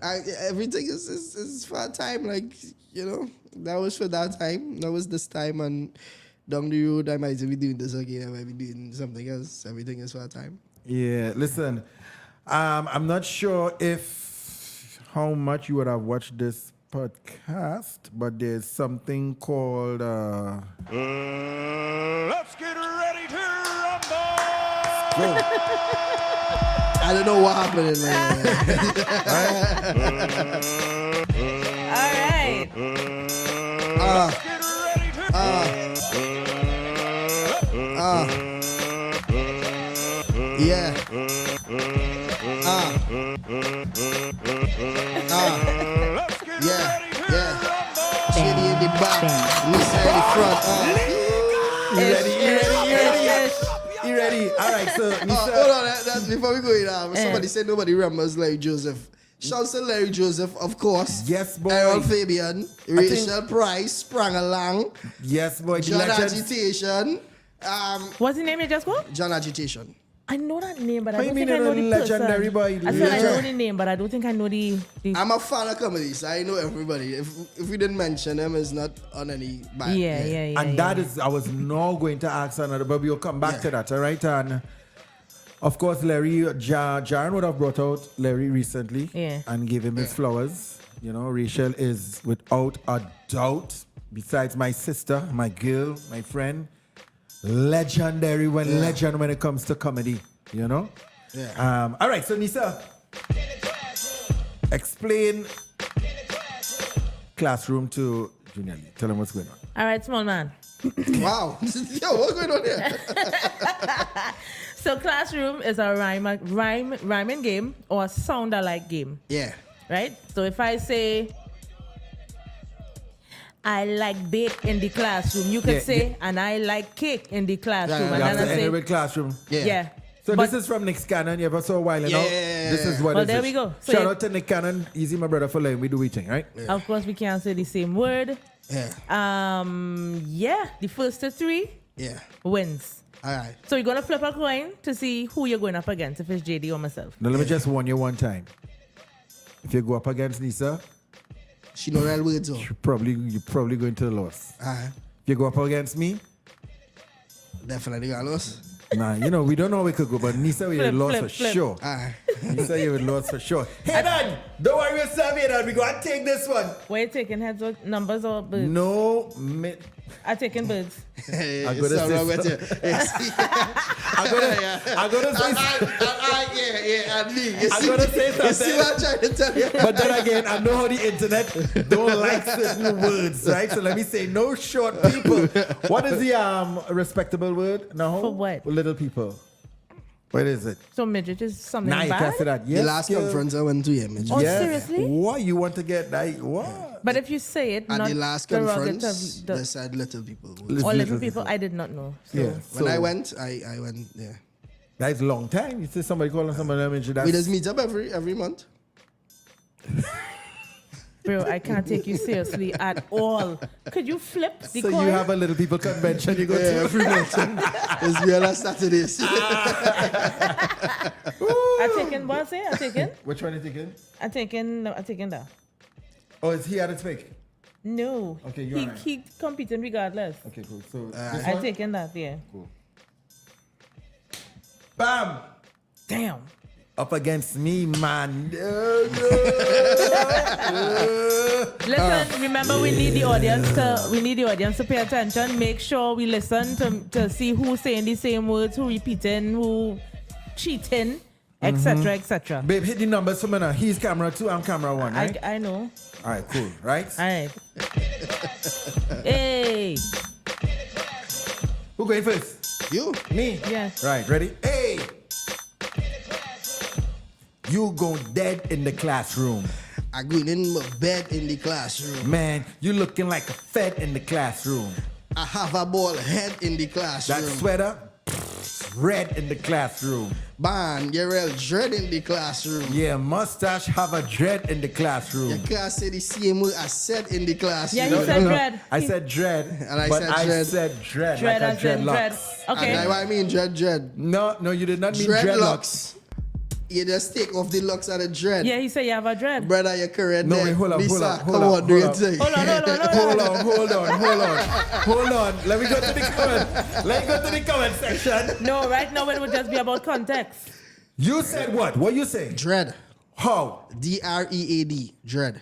Everything is for a time. Like, that was for that time. That was this time. And down the road, I might be doing this again. I might be doing something else. Everything is for a time. Yeah. Listen, I'm not sure how much you would have watched this podcast, but there's something called Let's get ready to rumble. I don't know what happened, man. All right. Let's get ready to Yeah. Shitty in the back, Lisa in the front. You ready? All right, so hold on, that's before we go in. Somebody said nobody remembers Larry Joseph. Shouts to Larry Joseph, of course. Yes, boy. Errol Fabian, Rachel Price, Sprang Along. Yes, boy. John Agitation. What's the name you just called? John Agitation. I know that name, but How I you don't mean think I know a the legendary person. boy? I said I know Legend. the name, but I don't think I know the I'm a fan of comedy, so I know everybody. If we didn't mention them, it's not on any bad. yeah. And that is, I was now going to ask another, but we'll come back to that, all right? And of course, Larry, Jaron would have brought out Larry recently and gave him his flowers. You know, Rachel is without a doubt, besides my sister, my girl, my friend, legendary legend when it comes to comedy, you know? Yeah. All right, so Nisa, explain Classroom to Junior Lee. Tell him what's going on. All right, small man. Wow. Yo, what's going on here? So Classroom is a rhyming game or sound-alike game. Yeah. Right? So if I say, I like bake in the classroom, you could say, and I like cake in the classroom. And That's then I the say, with Classroom. yeah. So But- this is from Nick Cannon. You ever saw a while ago? Yeah. This is what Well, it there is. we go. So Shout you- out to Nick Cannon. Easy, my brother, for letting we do we thing, right? Yeah. Of course, we can't say the same word. Yeah. The first to three Yeah. wins. All right. So you're gonna flip a coin to see who you're going up against, if it's JD or myself. Now let me just warn you one time. If you go up against Nisa, She know real words, though. you're probably going to the loss. All right. If you go up against me, Definitely got lost. nah, you know, we don't know where we could go, but Nisa, we would lost for flip. sure. All right. Nisa, you would lost for sure. Hey, man, don't worry yourself, hey, man. We go and take this one. Where you taking heads or numbers or birds? No, I'm taking birds. Hey, I'm gonna something say wrong with you. I'm gonna say And Lee, you I'm see, gonna say you see what I'm trying to tell you? But then again, I know how the internet don't like certain words, right? So let me say, no short people. What is the respectable word now? For what? Little people. What is it? So midget is something Nah, you bad? can't say that. Yes, The last girl. conference I went to, yeah, man. Oh, Yes. seriously? What you want to get? Like what? But if you say it, At not the last conference, derogative, they said little people. or little people, I did not know. So. Yeah. When I went, I went, yeah. That's a long time. You see somebody calling somebody a midget. We just meet up every month. Bro, I can't take you seriously at all. Could you flip the So coin? you have a little people convention you go Yeah, to? every month. It's real on Saturdays. I taken what I say? I taken? Which one are you thinking? I taken that. Oh, is he at its fake? No. Okay, you're he right. he competing regardless. Okay, cool. So I taken that, yeah. Cool. Bam! Damn. Up against me, man. Listen, remember we need the audience to pay attention. Make sure we listen to see who's saying the same words, who repeating, who cheating, etc., etc. Babe, hit the numbers for me now. He's camera 2, I'm camera 1, right? I know. All right, cool. Right? All right. Hey. Who going first? You? Me? Yeah. Right, ready? Hey! You go dead in the classroom. I going in my bed in the classroom. Man, you looking like a fed in the classroom. I have a bald head in the classroom. That sweater, red in the classroom. Man, you're real dread in the classroom. Yeah, mustache have a dread in the classroom. You can't say the same word I said in the classroom. Yeah, he said dread. I said dread, And I but said I dread. said dread, Dread like a as in dread. dreadlocks. Okay. And I mean dread. No, you did not mean dreadlocks. Dreadlocks. You just take off the locks of the dread. Yeah, he said you have a dread. Brother, you're correct. No, there. wait, hold on. Lisa, Hold come on, do your on. thing. Hold on. Hold on. Let me go to the comment section. No, right now it would just be about context. You said what? What you say? Dread. How? DREAD. Dread.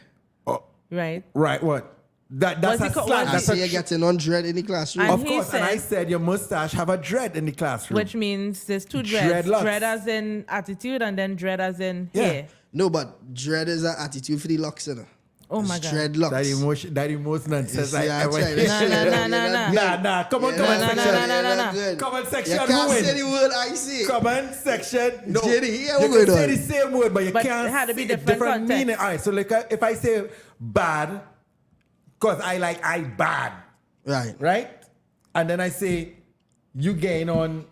Right. Right, what? That's What's a it called? slang. I That's see you a getting on dread in the classroom. And of he course, and I said- said your mustache have a dread in the classroom. Which means there's two dreads. Dreadlocks. Dread as in attitude and then dread as in Yeah. hair. No, but dread is an attitude for the locks, you know. Oh my It's God. dreadlocks. that emotion nonsense. See, I I tried ever. it. Nah. Come on, Yeah, comment that's section. good, Nah. good. Comment You section. can't Who say win? the word I see. Comment section. No, JD, you yeah, what can going say on? the same word, but you But can't it had to be say different context. meaning. All right, so like if I say bad, because I bad, right? And then I say you gain on.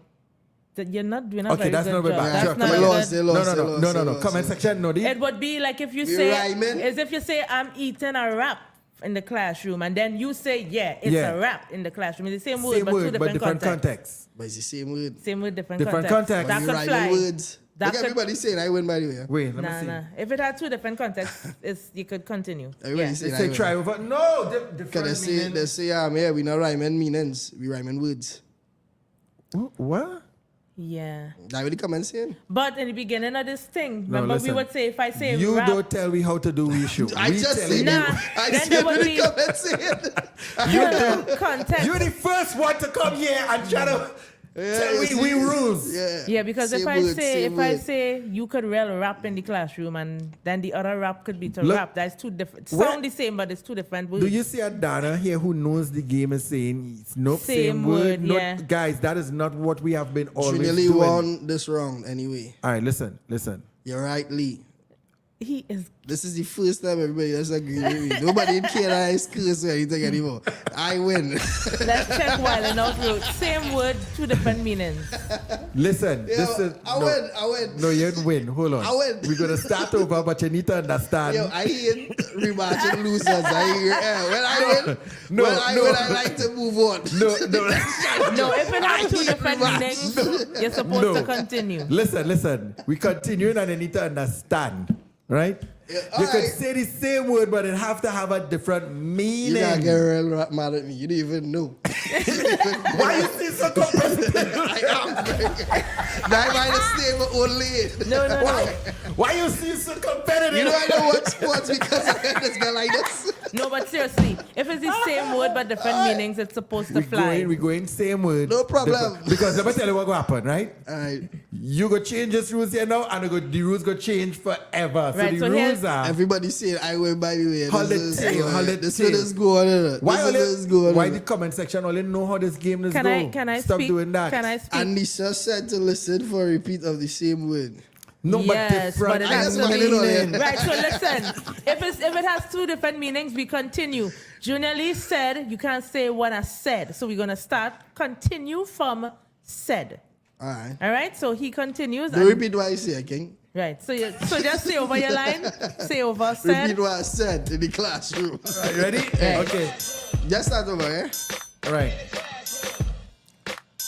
That you're not doing a Okay, very that's good not job. bad. That's Sure, not come good. on. No. Comment section. No, It would be like if you We say, rhyming. as if you say, I'm eating a wrap in the classroom, and then you say, yeah, it's Yeah. a rap in the classroom. It's the same word, Same but two word, different, but different contexts. But it's the same word. Same word, different Different context. context. That When could you fly. rhyming words. That Look, could- everybody saying I win, by the way. Wait, let me see. Nah. If it had two different contexts, you could continue. Everybody Yeah. saying They I say win. try over. No, different Because meaning. they say, yeah, we not rhyming meanings. We rhyming words. What? Yeah. That's what the comment saying. But in the beginning of this thing, No, remember listen. we would say, if I say You rap, don't tell me how to do we show. I We just tell said you. Nah, I then said there what would the be- comment saying. context. You're the first one to come here and try to tell you me see? we rules. Yeah, because Same if I word, say same word. you could real rap in the classroom, and then the other rap could be to Look- rap. That's two different. What- Sound the same, but it's two different words. Do you see a Dana here who knows the game is saying it's no Same same word? word, Not, yeah. Guys, that is not what we have been always Trinity doing. won this wrong anyway. All right, listen. You're right, Lee. He is. This is the first time everybody has agreed with me. Nobody in Canada is curse or anything anymore. I win. Let's check while and out road. Same word, two different meanings. Listen, Yo, this is I win. No, you didn't win. Hold on. I win. We're gonna start over, but you need to understand. Yo, I hate rematching losers. I hear, when I win, No, when I like to move on. No. No, if it has two different meanings, you're supposed to continue. Listen. We continuing and you need to understand, right? Yeah, you could alright. say the same word, but it have to have a different meaning. You gotta get real mad at me. You don't even know. Why you see so competitive? I am very. Now I might stay my own lane. No. Why you see so competitive? You know I don't watch sports because I got this guy like this. No, but seriously, if it's the same word but different meanings, it's supposed to fly. we going same word. No problem. Because let me tell you what will happen, right? Alright. You go change this rules here now, and the rules go change forever. Right, So so the here's- rules are. Everybody saying I win by the way. Hold This the tail, hold the This tail. is going. Why the comment section only know how this game is Can going? I Stop speak? doing that. Can I speak? Anisha said to listen for a repeat of the same word. No, but Yes, different but it has to be- meaning. Right, so listen. If it has two different meanings, we continue. JR.LEE said, you can't say what I said. So we're gonna continue from said. Alright. All right, so he continues. Don't and- repeat what I say, King. Right, so just say over your line. Say over said. Repeat what I said in the classroom. Are you ready? Okay. Just start over, eh? All right.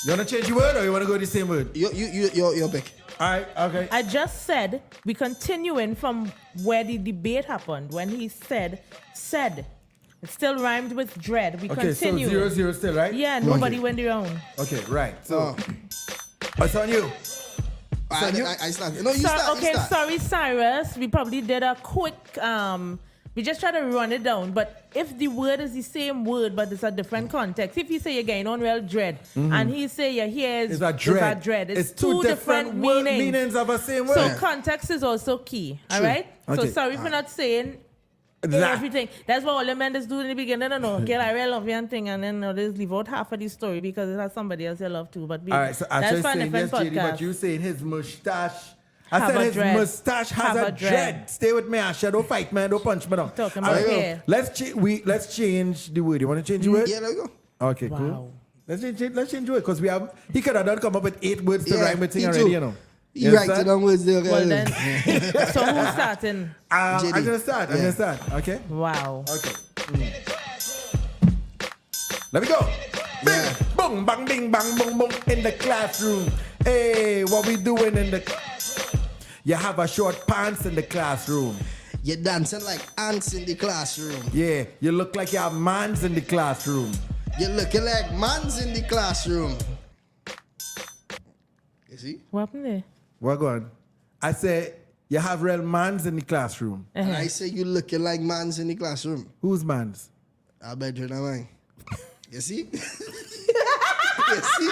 You wanna change your word or you wanna go the same word? Your pick. All right. Okay. I just said we continuing from where the debate happened when he said. It still rhymed with dread. We Okay. continue. So 0-0 still, right? Yeah, nobody went around. Okay. Right. So it's on you. I start. No, you So, start. okay, you start. sorry, Cyrus. We probably did a quick. We just try to run it down. But if the word is the same word, but it's a different context. If you say you're getting on real dread, and he say your hair It's a dread. It's two different meanings of a same word. So context is also key. All right. So Okay. sorry for not saying everything. That's what all the men just do in the beginning. No, girl, I really love you and thing, and then they just leave out half of the story because it has somebody else you love too. But All right. So that's actually for a saying yes, different JD, but podcast. you saying his mustache. I Have said a his dread. mustache has Have a a dread. dread. Stay with me, Asha. Don't fight, man. Don't punch me down. Talking All about right, hair. Let's change the word. You want to change the word? Yeah, there we go. Okay, Wow. cool. Let's change the word because he could have done come up with 8 words to Yeah, rhyme with thing he already, too. you know. You You right to understand? them words there. Well then, so who's starting? I'm JD. gonna start. I'm Yeah. gonna start. Okay. Wow. Okay. Let me go. Yeah. Boom, bang, bing, bang, boom, boom in the classroom. Hey, what we doing in the? You have a short pants in the classroom. You're dancing like ants in the classroom. Yeah, you look like you have mans in the classroom. You're looking like mans in the classroom. You see? What happened there? What going? I said you have real mans in the classroom. And I say you looking like mans in the classroom. Who's mans? I bet you know mine. You see? You see?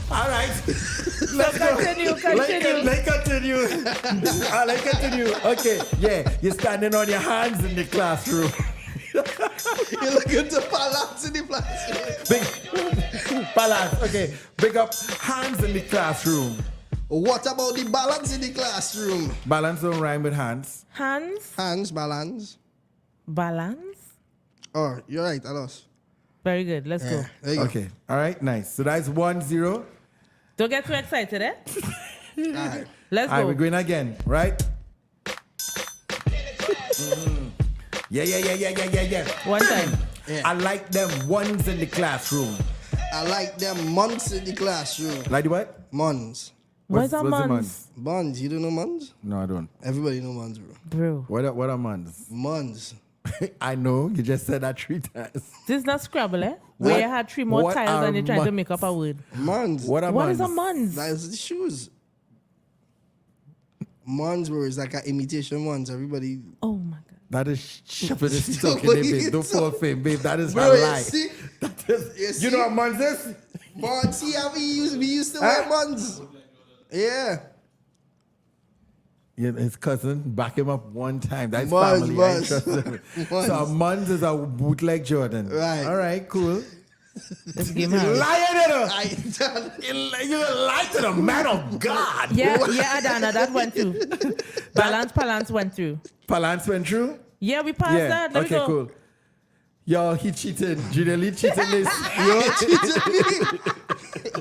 All right. Let's go. Continue. Let's continue. Okay. Yeah, you're standing on your hands in the classroom. You're looking to balance in the classroom. Big balance. Okay. Big up hands in the classroom. What about the balance in the classroom? Balance don't rhyme with hands. Hands, Hands, balance. balance. Oh, you're right, I lost. Very good. Let's go. There you Okay. All right. Nice. So that's 1-0. Don't get too excited, eh? go. All right. Let's All right. go. We're going again. Right. Yeah. One time. Yeah. I like them ones in the classroom. I like them months in the classroom. Like the what? Mons. What's a the mons? Mons, you don't know Mons? No, I don't. Everybody know Mons, bro. Bro. What are mons? Mons. I know. You just said that 3 times. This is not Scrabble, eh? Where you had 3 more what tiles are and you're trying to mons? make up a word. Mons. What are What mons? is a mons? That is the shoes. Mons, bro, is like an imitation Mons. Everybody. Oh my God. That is shepherdess So talking, what babe. you Don't fall fame, babe. That is Bro, a you lie. see? That is, You you see? know what mons is? Mons, see how we used to wear Mons. Yeah. Yeah, his cousin back him up one time. That's Mons, family. I Mons. trust him. Mons. So Mons is a bootleg Jordan. Right. All right, cool. This game You hard. lying you lie to the man of God. Yeah, Adana, that went through. Palance went through. Palance went through? Yeah, we passed that. Let me Okay, go. cool. Yo, he cheated. JR.LEE cheated this. You cheated me.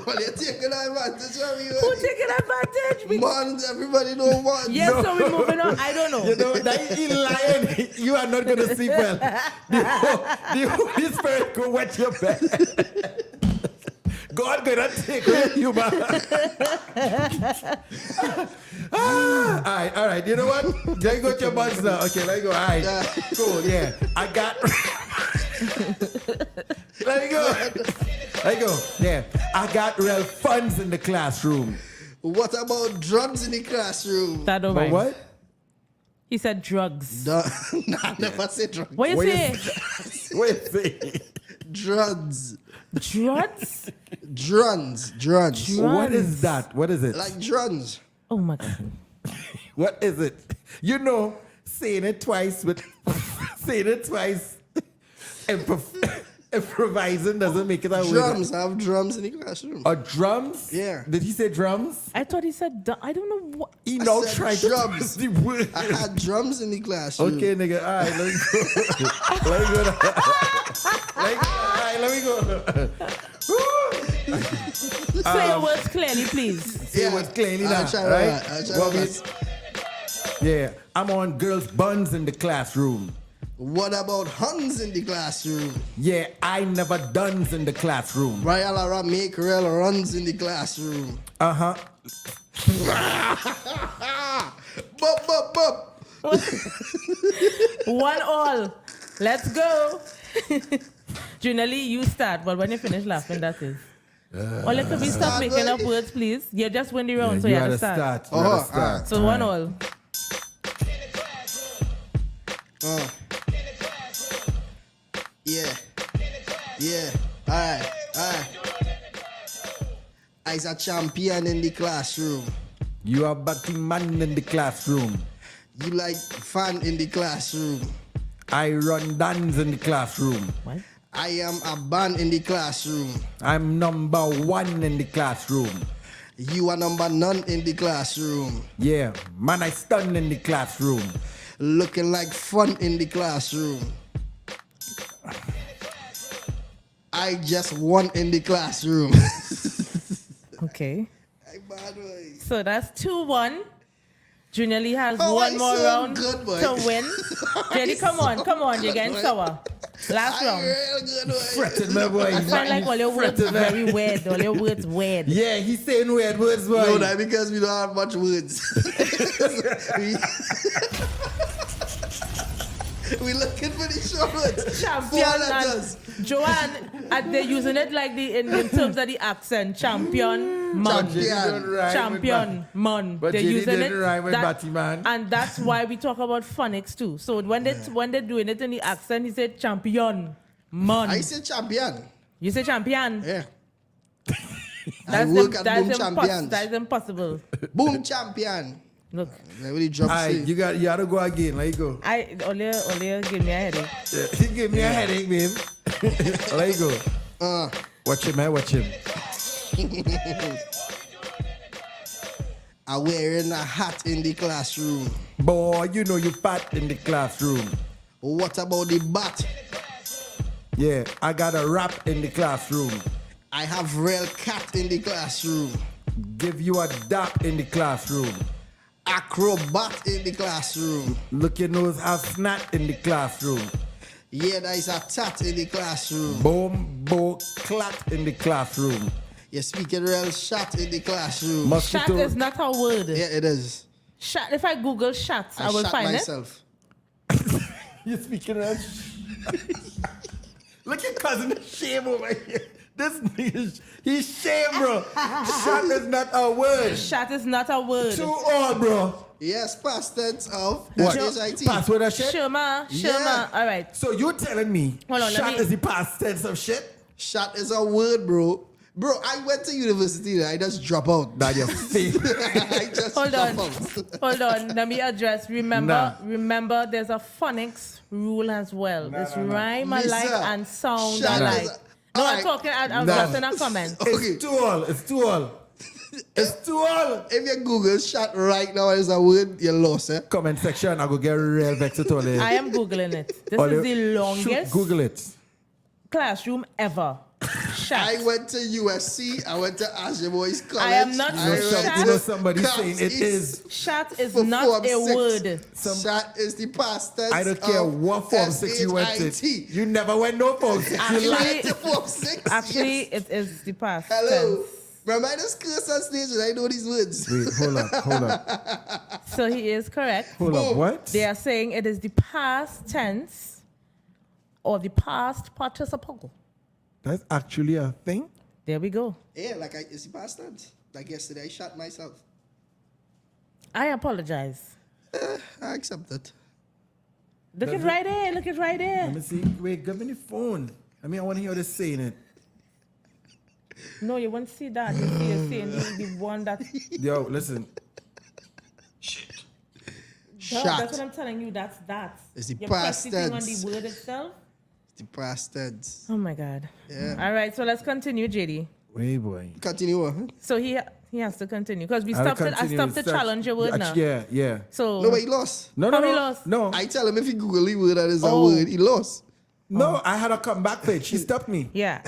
Well, you're taking advantage of me. Who taking advantage? Mons, everybody know Mons. Yes, so we're moving on. I don't know. You know, that he lying. You are not going to sleep well. The Holy Spirit go wet your bed. God gonna take away you, man. All right. You know what? Let me go to your buns now. Okay, let me go. All right. Cool, yeah. I got... Let me go. Yeah. I got real funds in the classroom. What about drugs in the classroom? That don't But rhyme. what? He said drugs. Nah, never say drugs. What you say? Wait. Drugs. Drugs? Drugs. What is that? What is it? Like drugs. Oh my God. What is it? You know, saying it twice improvising doesn't make it a word. Drums. I have drums in the classroom. Drums? Yeah. Did he say drums? I thought he said, I don't know what. He I now said tried to drums. twist the word. I had drums in the classroom. Okay, nigga. All right, let me go. Let me go. Say your words clearly, please. Say what's clearly I'll now, try right? I'll try What my we- best. Yeah, I'm on girls' buns in the classroom. What about Huns in the classroom? Yeah, I never done's in the classroom. Rayala make real runs in the classroom. Uh-huh. Bup. 1-1. Let's go. JR.LEE, you start, but when you finish laughing, that is. Or let me stop making up words, please. You just win the round, so you have to start. You gotta start. So 1-1. Yeah. Alright. I's a champion in the classroom. You are batting man in the classroom. You like fun in the classroom. I run dance in the classroom. What? I am a band in the classroom. I'm number 1 in the classroom. You are number none in the classroom. Yeah, man, I stun in the classroom. Looking like fun in the classroom. I just won in the classroom. Okay. Hey, bad boy. So that's 2-1. JR.LEE has Oh, one I more so round good, boy. to win. JR.LEE, come on, you're getting sour. Last I round. real good, boy. Fretted, my boy. I find like all your words very weird. All your words weird. Yeah, he's saying weird words, boy. No, that because we don't have much words. we looking for the short words. Champion 4 and letters. Joanne, they're using it like in terms of the accent. Champion, man. Champion, man. But They're JD using didn't it. rhyme with Batty Man. And that's why we talk about phonics too. So when they're doing it in the accent, he said champion, man. I say champion. You say champion. Yeah. I work at Boom Champions. That is impossible. Boom Champion. Look, Really drop You got to go again. Let you go. Ole give me a headache. He gave me a headache, babe. Let you go. Watch him, man. Watch him. I'm wearing a hat in the classroom. Boy, you know you fat in the classroom. What about the bat? Yeah, I got a rap in the classroom. I have real cat in the classroom. Give you a dap in the classroom. acrobat in the classroom. Look your nose have snot in the classroom. Yeah, there is a tat in the classroom. Boom, bo, clat in the classroom. You're speaking real shot in the classroom. Shat is not a word. Yeah, it is. Shat. If I Google shat, I will shot find myself. You're speaking of. Look at cousin shame over here. This nigga, he's shame, bro. Shot is not a word. Shat is not a word. Too old, bro. Yes, past tense of What? SHIT. Password of shit? Sherma. Yeah. All right. So you're telling me Hold on, let shot me- is the past tense of shit? Shot is a word, bro. Bro, I went to university and I just drop out. That your face. I just Hold drop on. out. Hold on. Let me address. Remember, there's a phonics rule as well. It's rhyme alike Lisa, and sound shut alike. up. No, I'm Alright. talking. I was Nah. just in a comment. Okay. It's too old. It's too old. It's too old. If you Google shot right now as a word, you're lost, eh? Comment section, I go get real vexed with all the. I am Googling it. This all is the longest Google it. classroom ever. Shat. I went to USC. I went to Asher Boys College. I am not I sure. went You to know somebody Cox saying it East is. Shat is for not Form a 6. word. Shot is the past tense. I don't care of what form 6 you went to. SHIT. You never went no form 6. You Actually- lied. Went to Form 6. Actually, yes. it is the past Hello. tense. Remember, I just curse on stage and I know these words. Wait, hold up. So he is correct. Hold up, what? They are saying it is the past tense or the past participle. That's actually a thing? There we go. Yeah, like it's the past tense. Like yesterday, I shot myself. I apologize. I accept it. Look it right there. Look it right there. Let me see. Wait, give me the phone. I mean, I want to hear this saying it. No, you won't see that. You see, you're saying the one that. Yo, listen. No, Shot. that's what I'm telling you. That's that. It's the You're past pressing on tense. the word itself. The past tense. Oh my God. Yeah. All right, so let's continue, JD. Wait, boy. Continue. Huh? So he has to continue because we I'll stopped. I continue. stopped to challenge your word now. Yeah. So No, but he lost. No, How he lost? No. I tell him if he Google the word that is a Oh. word, he lost. No, I had a comeback page. She stopped me. yeah,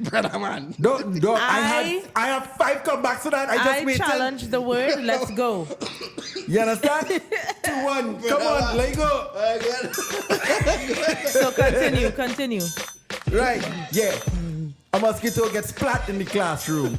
Brother man. No, I have 5 comebacks to that. I just I waited. challenged the word. Let's go. You understand? 2-1. Come on, let go. So continue. Right, yeah. A mosquito gets splat in the classroom.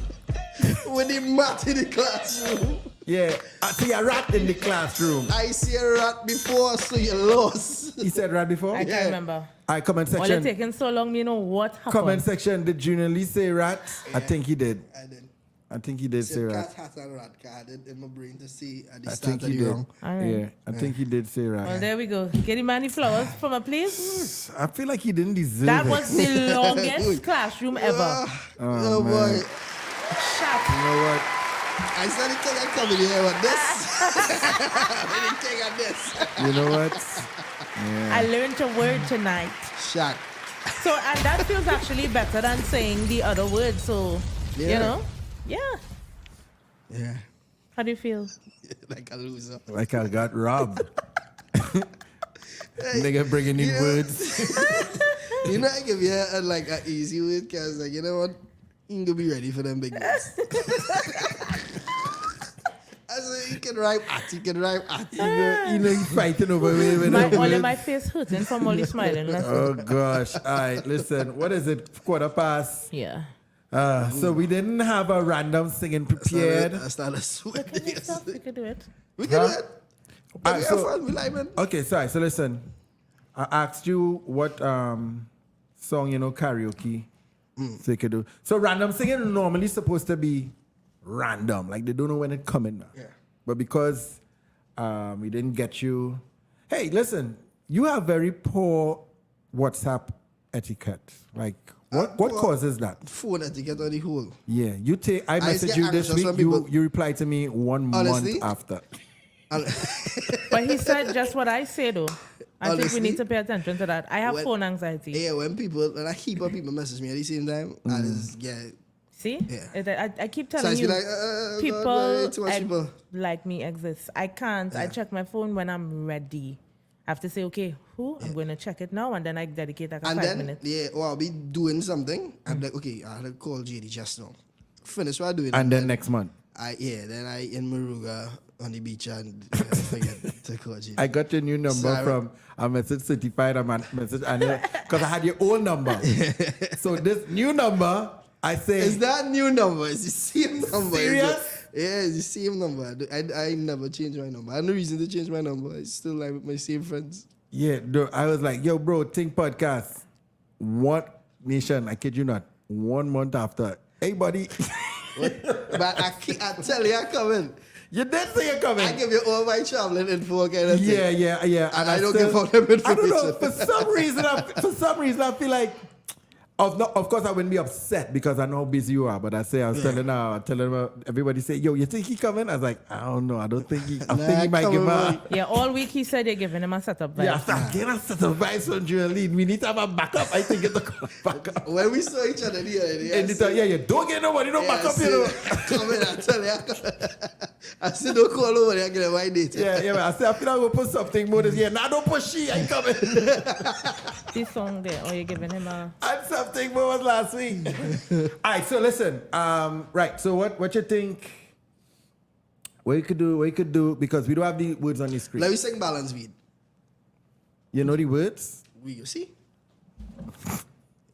When he mat in the classroom. Yeah, I see a rat in the classroom. I see a rat before, so you lost. He said rat before? I can't remember. All right, comment Well, it's section. taking so long, you know what happened. Comment section. Did JR.LEE say rat? I think he did. I did. He did See say a rat. cat hat and rat card in my brain to see at the I start think of he the did. wrong. All right. Yeah, I think he did say rat. Well, there we go. Get him any flowers from a place. I feel like he didn't deserve That it. was the longest classroom ever. Oh man. boy. Shut. You know what? I said the thing I coming here with this. The thing on this. You know what? I learned a word tonight. Shot. So, and that feels actually better than saying the other word. So, you Yeah. know, yeah. Yeah. How do you feel? Like a loser. Like I got robbed. Nigga bringing in you know- words. You know, I give you like an easy word because, like, you know what? You ain't gonna be ready for them big words. I said, you can rhyme at, you can rhyme at. You know he's fighting over me with My, the all of words. my face hurting from all the smiling. That's Oh it. gosh. All right, listen. What is it? 15:15. Yeah. So we didn't have a random singing prepared. That's not a sweat. Look at yourself. We can do it. We can Huh? do it. All We right, have so- fun. We like, man. Okay, sorry. So listen, I asked you what song you know karaoke so you could do. So random singing normally supposed to be random, like they don't know when it coming now. Yeah. But because we didn't get you, hey, listen, you have very poor WhatsApp etiquette. Like what poor- causes that? Phone etiquette on the whole. Yeah, you take. I used to messaged get you this anxious week. when You people- reply to me 1 Honestly? month after. But he said just what I say, though. I think we Honestly? need to pay attention to that. I have When- phone anxiety. Yeah, when I keep on people message me at the same time, I just get. See? Yeah. I keep So I telling be you, like, people, God, too much people. like me exist. I can't. I Yeah. check my phone when I'm ready. I have to say, okay, I'm going to check it now, and then I dedicate like And 5 then, minutes. yeah, or I'll be doing something. I'm like, okay, I had to call JD just now. Finish what I'm doing. And then next month. Then I in Maruga on the beach and forget to call you. I got your new number from a message certified, a message, because I had your old number. So this new number, I say. Is that new number? It's the same number. Serious? Yeah, it's the same number. I never changed my number. I had no reason to change my number. It's still like with my same friends. Yeah, I was like, yo, bro, Think Podcast. What nation? I kid you not. 1 month after. Hey, buddy. But I tell you, I'm coming. You did say you're coming. I give you all my traveling info kind of thing. Yeah. And I don't give out them information. I don't know. For some reason, I feel like, of course, I wouldn't be upset because I know how busy you are. But I was telling everybody say, yo, you think he coming? I was like, I don't know. I don't think he. I think he might give a. Yeah, all week he said you're giving him a setup vibes. Yeah, I'm getting a set of vibes from JR.LEE. We need to have a backup. I think it's a backup. When we saw each other don't get nobody, don't back up, you know. Come in, I tell you. I said, don't call over there, I get a white date. I said, I feel like we'll put something more this year. Now don't push she, I coming. This song there, or you're giving him a. And something more was last week. All right, so listen. Right, so what you think? What you could do, because we don't have the words on the screen. Let me sing Balance Weed. You know the words? You see?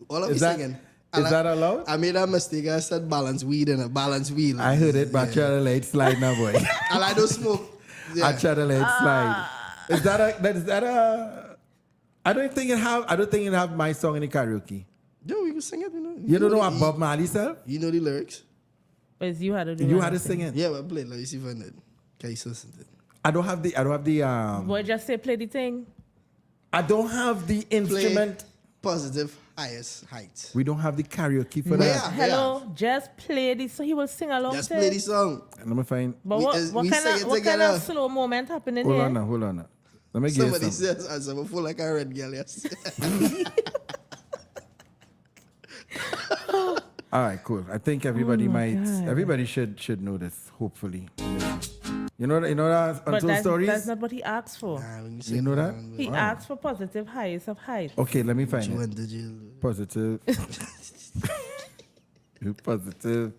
All of you singing. Is that allowed? I made a mistake. I said balance weed and a balance wheel. I heard it, but I try to let it slide now, boy. And I don't smoke. Yeah. I try to let it slide. Is that a? I don't think it have my song in the karaoke. Yo, we can sing it. You don't know what Bob Marley said? You know the lyrics. But you had to do. You had to sing it. Yeah, but play. Let me see if I know. Can you listen to it? I don't have the. Boy, just say play the thing. I don't have the instrument. Play positive highest heights. We don't have the karaoke for that. Yeah, Hello, just play this so he will sing along. Just play the song. Let me find. But what kind of slow moment happening Hold here? on now. Let me get Somebody some. says, I'm full like a red girl, yes. All right, cool. I think everybody should know this, hopefully. You know that But Untold Stories? that's not what he asked for. You know that? He asked for positive highest of height. Okay, let me find You it. went to jail. Positive. Positive.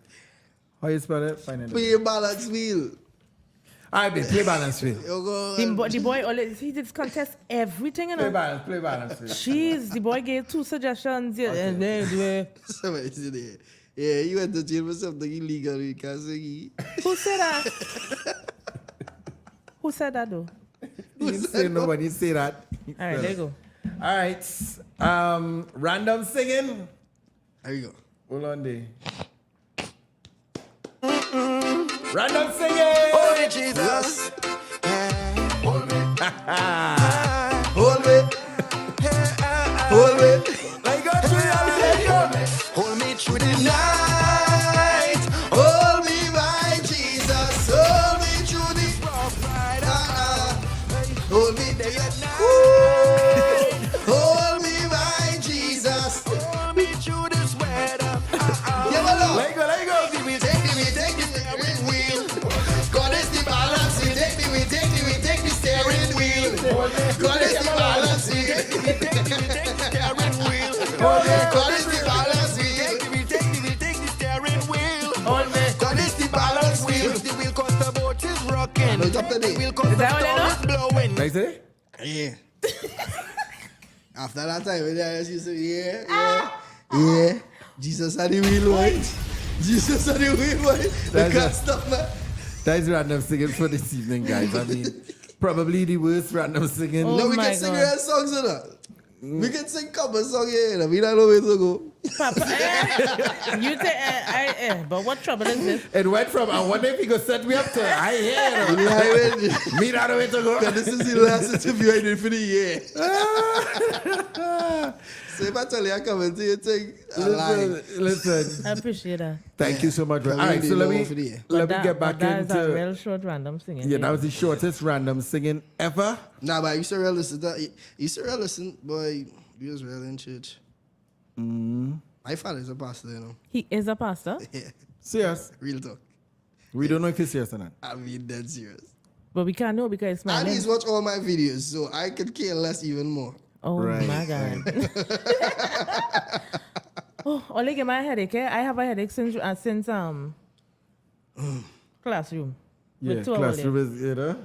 How you spell it? Find it. Play balance wheel. All right, babe, play balance wheel. The boy always he did contest everything, you know. Play balance wheel. Jeez, the boy gave 2 suggestions. Somebody said it. Yeah, you went to jail for something illegal. You can't say Who said that? Who said that though? Nobody say that. All right, there you go. All right. Random singing. There you go. Hold on there. Random singing. Holy Jesus. Hold me. Hold me. Hold me. Let go through the Hold me through the night. Hold me, my Jesus. Hold me through the hold me there. Hold me, my Jesus. Hold me through this weather. Let go. Take the steering wheel. God is the balance. Take the steering wheel. God is the balance. Take the steering wheel. God is the balance wheel. Take the steering wheel. God is the balance wheel. The wheel 'cause the boat is rocking. No, drop the The name. wheel 'cause the that what storm they is blowing. Like say? Yeah. After that time, when I used to say, yeah. Jesus had the wheel, right? Jesus had the wheel, right? They can't stop, man. That is random singing for this evening, guys. I mean, probably the worst random singing. Oh No, we my can sing God. real songs, you know. We can sing cover song here. We don't know where to go. Papa, you take, but what trouble is this? It went from, I wonder if he could set me up to, I hear me not know where to go. This is the last interview I did for the year. So if I tell you I come and do your thing, I lie. Listen. I appreciate that. Thank you so much. But All right, so let me But get back that is a into. real short random singing. Yeah, that was the shortest random singing ever. Nah, but I used to real listen. Boy, you was real in church. My father's a pastor, you know. He is a pastor, Yeah, Serious. real talk. We don't know if he's serious or not. I mean, dead serious. but we can't know because it's my And name. he's watch all my videos, so I could care less even more. Oh Right, my God. Oh, only get my headache. I have a headache since classroom. Yeah, With 2 hours classroom left. is, you know.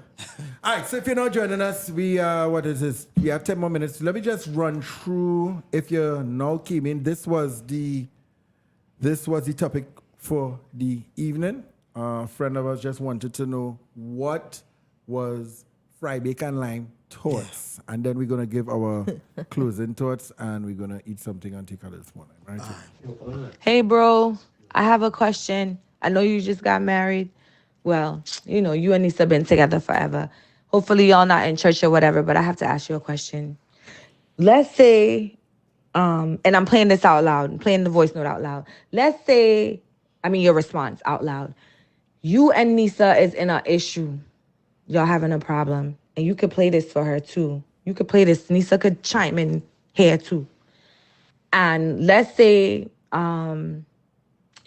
All right, so if you're not joining us, we what is this? We have 10 more minutes. Let me just run through. If you now came in, this was the topic for the evening. A friend of ours just wanted to know what was Fry Bacon Lime thoughts, and then we're gonna give our closing thoughts, and we're gonna eat something and take out this morning, right? Hey, bro, I have a question. I know you just got married. Well, you know, you and Nisa been together forever. Hopefully y'all not in church or whatever, but I have to ask you a question. Let's say, and I'm playing this out loud, I'm playing the voice note out loud. Let's say, your response out loud. You and Nisa is in an issue. Y'all having a problem. And you could play this for her too. You could play this. Nisa could chime in here too. And let's say,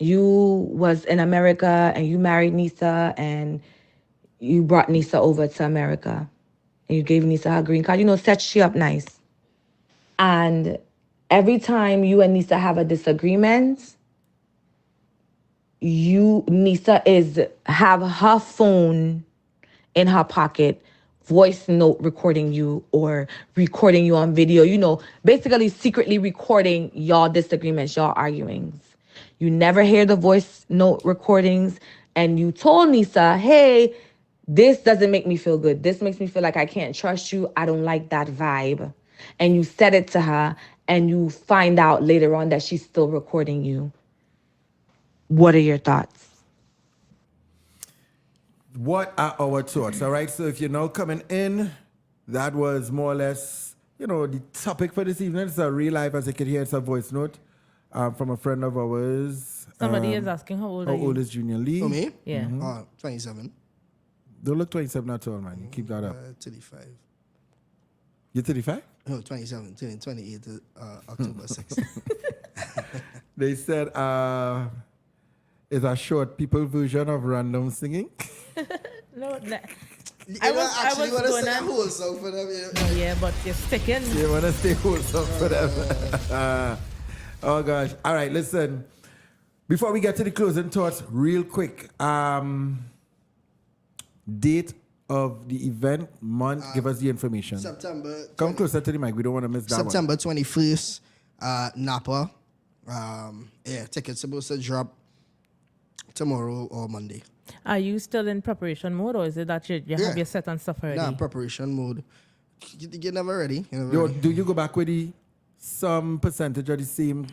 you was in America and you married Nisa and you brought Nisa over to America and you gave Nisa her green card, set she up nice. And every time you and Nisa have a disagreement, Nisa have her phone in her pocket, voice note recording you or recording you on video, basically secretly recording y'all disagreements, y'all arguings. You never hear the voice note recordings, and you told Nisa, hey, this doesn't make me feel good. This makes me feel like I can't trust you. I don't like that vibe. And you said it to her, and you find out later on that she's still recording you. What are your thoughts? What are our thoughts? All right, so if you're now coming in, that was more or less, the topic for this evening. It's a real life, as you can hear, it's a voice note. From a friend of ours. Somebody is asking how old are you? How old is JR.LEE? For me? Yeah. 27. Don't look 27 at all, man. You keep that up. 35. You're 35? No, 27. 28 October 6th. They said it's a short people version of random singing. No, I was going to sing a whole song for them. Yeah, but you're sticking. You want to stay wholesome for them. Oh, gosh. All right, listen. Before we get to the closing thoughts, real quick. Date of the event, month, give us the information. September. Come closer to the mic. We don't want to miss that September 21st, Napa. Tickets supposed to drop tomorrow or Monday. Are you still in preparation mode, or is it that you have your set and stuff already? Nah, preparation mode. You're never ready. Do you go back with some percentage of the same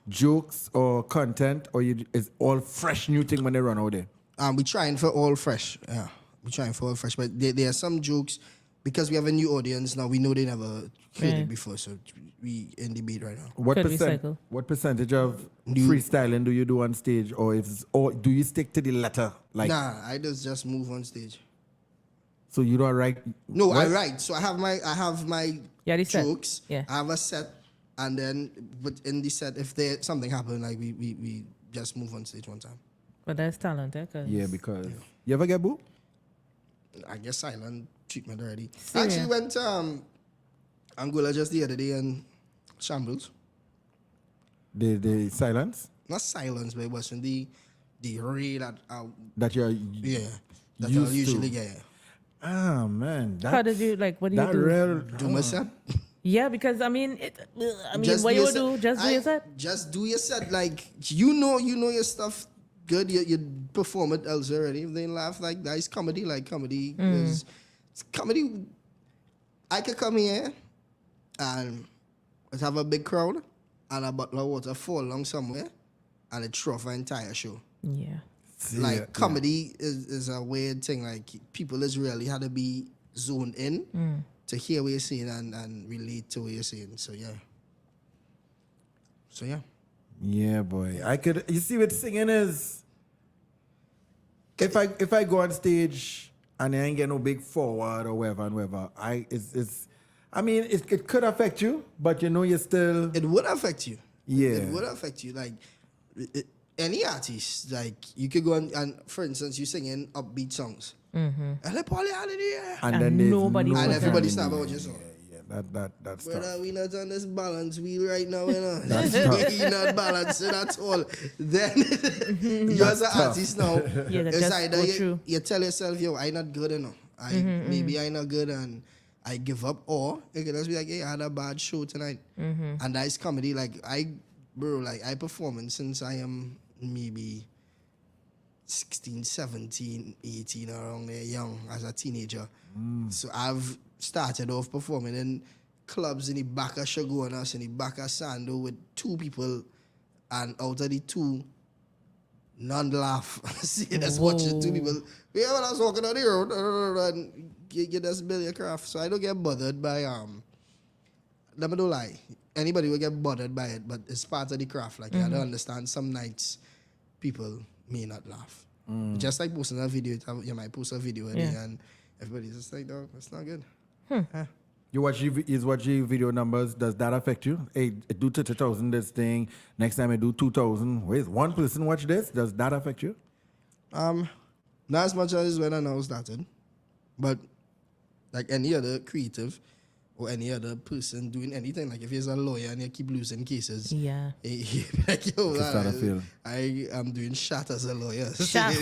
jokes or content, or is all fresh new thing when they run out there? We're trying for all fresh. Yeah, we're trying for all fresh. But there are some jokes, because we have a new audience now, we know they never heard it before, so we in debate right now. What percentage of freestyling do you do on stage, or do you stick to the letter? Nah, I just move on stage. So you don't write? No, what? I write. So I have my jokes. Yeah. I have a set, and then in the set, if something happen, like we just move on stage one time. But that's talent, because you ever get boo? I guess silent treatment already. Serious? I actually went to Angola just the other day and shambles. The silence? Not silence, but it wasn't the ray that you're that I usually get. Ah, man. How did you what do you do? Do my set. Yeah, because what you would do, just do your set? Just do your set. Like, you know your stuff good. You perform it else already. If they laugh like that, it's comedy. Like, comedy is comedy. I could come here and have a big crowd and a bottle of water fall along somewhere and it throw an entire show. Yeah. Comedy is a weird thing. Like, people is really had to be zoned in to hear what you're saying and relate to what you're saying. So yeah. Yeah, boy. You see what singing is? If I go on stage and I ain't get no big forward or whatever, it could affect you, but you're still... It would affect you. Yeah. It would affect you. Like, any artist, like, you could go and for instance, you singing upbeat songs. Mm-hmm. And then nobody and everybody start about your song. Yeah, That's Brother, tough. we not on this balance wheel right now, you know. That's tough. We not balancing at all. Then you as an tough. artist now, Yeah, that it's just either go you, through. you tell yourself, yo, I not good enough. Maybe I not good and I give up, or you can just be like, hey, I had a bad show tonight. And that's comedy. Like I performing since I am maybe 16, 17, 18, around there, young as a teenager. So I've started off performing in clubs in the back of Shaguanas, in the back of Sando with 2 people, and out of the 2, none laugh. See, just watching 2 people. Yeah, when I was walking on the road, and you just build your craft. So I don't get bothered by let me don't lie. Anybody will get bothered by it, but it's part of the craft. Like I don't understand. Some nights people may not laugh. Just like posting a video, you might post a video and everybody's just like, no, that's not good. You watch the video numbers. Does that affect you? Hey, I do 30,000 this thing. Next time I do 2,000. Wait, one person watch this. Does that affect you? Not as much as when I now started, but like any other creative or any other person doing anything, like if you're a lawyer and you keep losing cases, like, yo, I am doing shot as a lawyer. Shot.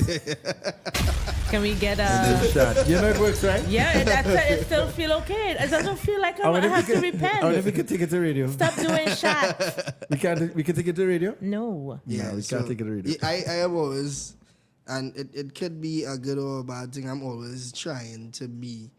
Can we get shot. You know it works, right? Yeah, it still feel okay. It doesn't feel like I have to repent. I wonder if we can take it to radio. Stop doing shots. We can take it to radio? No. Yeah, we can't take it to radio. I am always, and it could be a good or a bad thing, I'm always trying to be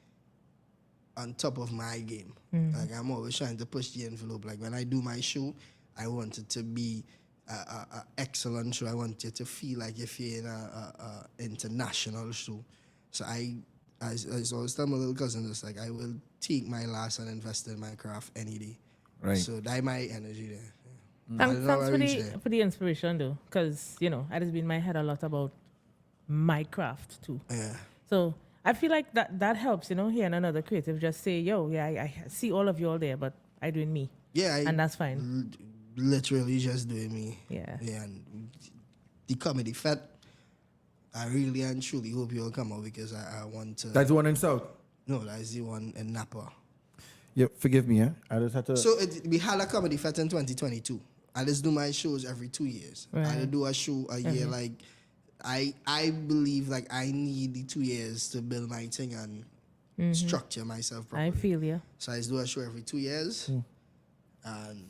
on top of my game. Like I'm always trying to push the envelope. Like when I do my show, I want it to be a excellent show. I want you to feel like if you're in a international show. So I always tell my little cousin, just like, I will take my last and invest in my craft any day. Right. So that's my energy there. Thanks for the inspiration though, because I just been in my head a lot about my craft too. Yeah. So I feel like that helps, hearing another creative just say, yo, yeah, I see all of you all there, but I doing me. Yeah. And that's fine. Literally just doing me. Yeah. Yeah. And the comedy fest, I really and truly hope you'll come out because I want to. That's the one in South? No, that's the one in Napa. Yeah, forgive me, I just had to. So we had a comedy fest in 2022. I just do my shows every 2 years. Right. I do a show a year. Like I believe like I need the 2 years to build my thing and structure myself properly. I feel you. So I just do a show every 2 years. And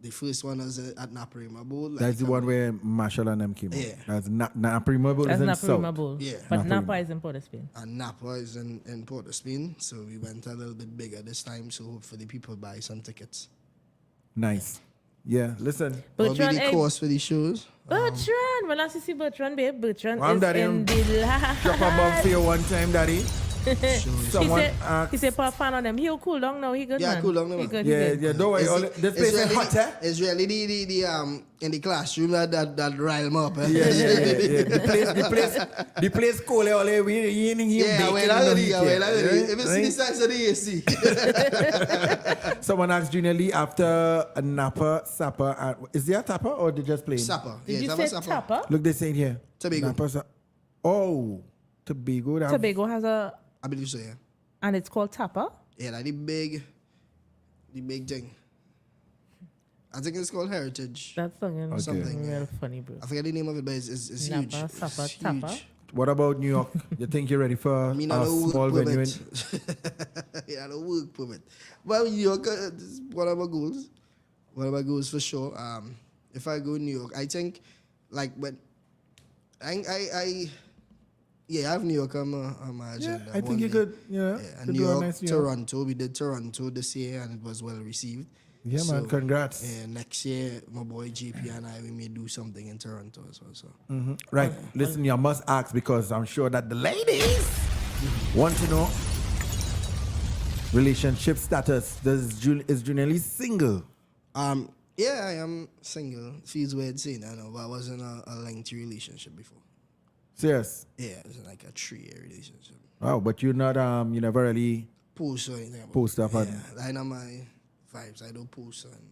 the first one was at Naparima Bowl. Like That's the one where Marshall and them came out. Yeah. That's Naparima Bowl. That's in Naparima South. Bowl. Yeah. But Naparima. Napa is in Port of Spain. And Napa is in Port of Spain. So we went a little bit bigger this time. So hopefully people buy some tickets. Nice. Yeah, listen. What will be Bertrand, the cost for these shows? Bertrand, when I see Bertrand, babe, Bertrand I'm is daddy, in the Drop a bomb for you one time, daddy. Someone he said, "Pop fan on them. He'll cool down now. He good, Yeah, man. cool down now, He man. good, Yeah, he good. yeah, don't worry. This place is hot, eh? It's really the in the classroom that rile me up. Eh? Yeah. The place cold, all the way. Yeah, well, if it's the size of the AC. Someone asked JR.LEE after a Napa, Sapa. Is there a Tapa or they just playing? Supper. Did you it's say a supper. Tapa? Look, they saying here. Tobago. Napa, oh, Tobago. Tobago has a, I believe so, yeah. and it's called Tapa. Yeah, like the big thing. I think it's called Heritage. That's something, Something, real funny, bro. I forget the name of it, but it's Napa, huge. Supper, It's Tapa. huge. What about New York? You think you're ready for I mean, a I don't small work venue? permit. Yeah, I don't work permit. But New York is one of my goals. One of my goals for sure. If I go New York, I think, like, when I have New York on my agenda. I think you could, Yeah, could New do a York, nice New York. Toronto. We did Toronto this year and it was well received. Yeah, man, congrats. Yeah, next year, my boy JP and I, we may do something in Toronto as well. So. Right. Listen, you must ask because I'm sure that the ladies want to know relationship status. Is JR.LEE single? Yeah, I am single. Feels weird saying that, but I was in a lengthy relationship before. Serious? Yeah, it was like a 3-year relationship. Wow, but you're not, you never really Post or anything. About post up on. Yeah, I know my vibes. I don't post. And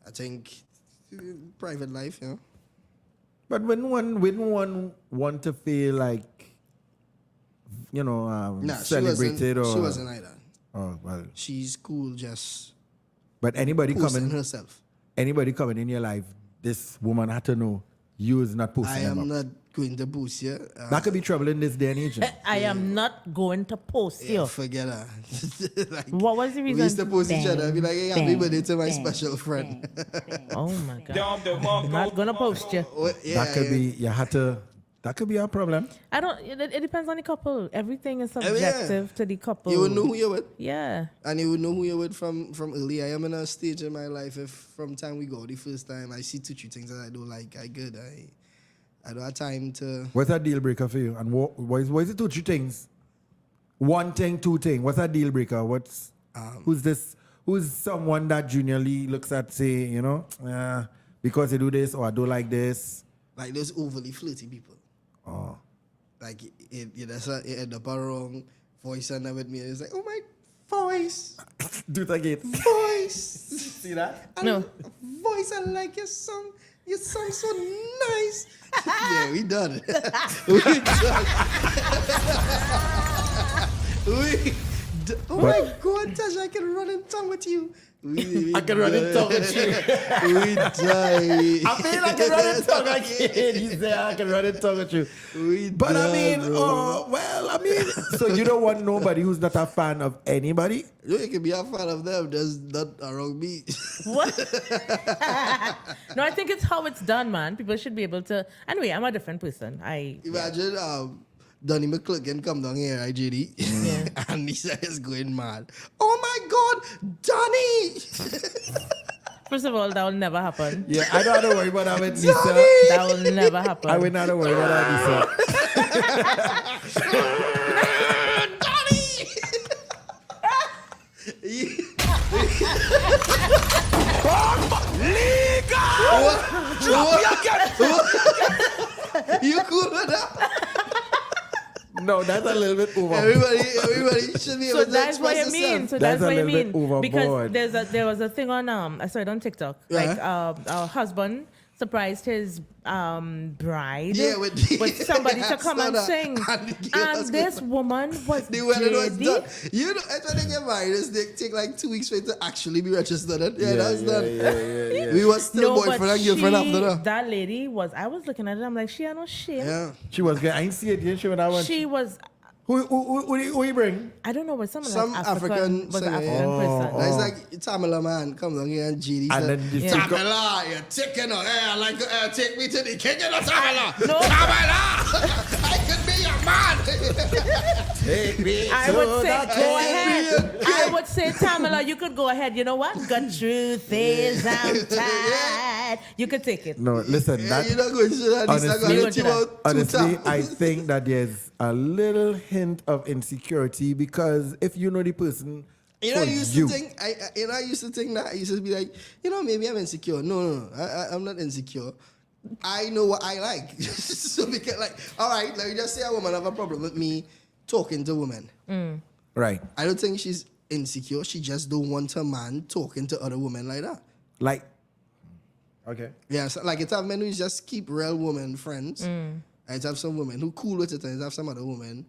I think private life, you know. But when one want to feel like, Nah, celebrated she or. wasn't like that. Oh, well. She's cool, just But anybody posting coming, herself. anybody coming in your life, this woman had to know you is not posting I them am up. not going to post you. That could be trouble in this day and age. I am not going to post Yeah, you. forget her. Like, What was the we reason? used to post each other. I'd be like, hey, happy bang, birthday to my bang, special friend. Oh my God. I'm not going to post you. Oh, yeah, That could be, you had to, that could be a problem. I don't, it depends on the couple. Everything is yeah. subjective to the couple. You would know who you're with. Yeah. And you would know who you're with from early. I am in a stage in my life, if from time we go, the first time I see 2-3 things that I don't like, I don't have time to... What's a deal breaker for you? And what is it 2-3 things? 1 thing, 2 things. What's a deal breaker? Who's this? Who's someone that Junior.LEE looks at, say, you know, because they do this or I don't like this? Like those overly flirty people. Oh. Like, it end up a wrong voice and with me. It's like, oh my voice. Do it again. Voice. See that? No. Voice, I like your song. You sound so nice. Yeah, we done. We done. Oh my God, Tasha, I can run and tongue with you. I can run and talk with you. We die. I mean, I can run and talk again. He said, I can run and talk with you. But I mean, so you don't want nobody who's not a fan of anybody? You can be a fan of them, just not around me. What? No, I think it's how it's done, man. People should be able to. Anyway, I'm a different person. Imagine Donnie McClurkin come down here, right, JD? Yeah. And Lisa is going mad. Oh my God, Donnie! First of all, that will never happen. Yeah, I don't have to worry about that with Lisa. That will never happen. I would not have to worry about that, You cool with that? No, that's a little bit over. Everybody should be able So to that's what express you mean. themselves. So That's that's a what you little mean. bit overboard. Because there was a thing on I saw it on TikTok. Yeah. Like our husband surprised his bride Yeah, with somebody to I come saw and that. sing. And the girl was And this woman was The wedding was jaded. done. You know, when they get married, they take like 2 weeks for it to actually be registered. Yeah, that's done. Yeah. We was still No, boyfriend but and girlfriend after that. that lady was. I was looking at it. I'm like, she had no shame. Yeah. She was good. I ain't see it yet. She when I went. She was. Who you bring? I don't know, but Some like African was an singer, African yeah. person. It's like Tamala man comes on here and GD And said, then you Yeah. took Tamala, you're taking her. Hey, I like to take me to the king of Tamala. No. Tamala, I could be your man. Take me I to would say, the go king. ahead. I would say, Tamala, you could go ahead. You know what? The truth is, I'm tired. You could take it. No, listen. Yeah, That, you're not going to that. He's not honestly, going to let you out 2 honestly, times. I think that there's a little hint of insecurity because if you know the person, You know, for I used you, to think. I used to think that. I used to be like, maybe I'm insecure. No. I'm not insecure. I know what I like. So because, like, all right, let me just say a woman have a problem with me talking to women. right? I don't think she's insecure. She just don't want her man talking to other women like that. Like, okay, Yeah, so like it's have men who just keep real women friends. And it's have some women who cool with it, and it's have some other women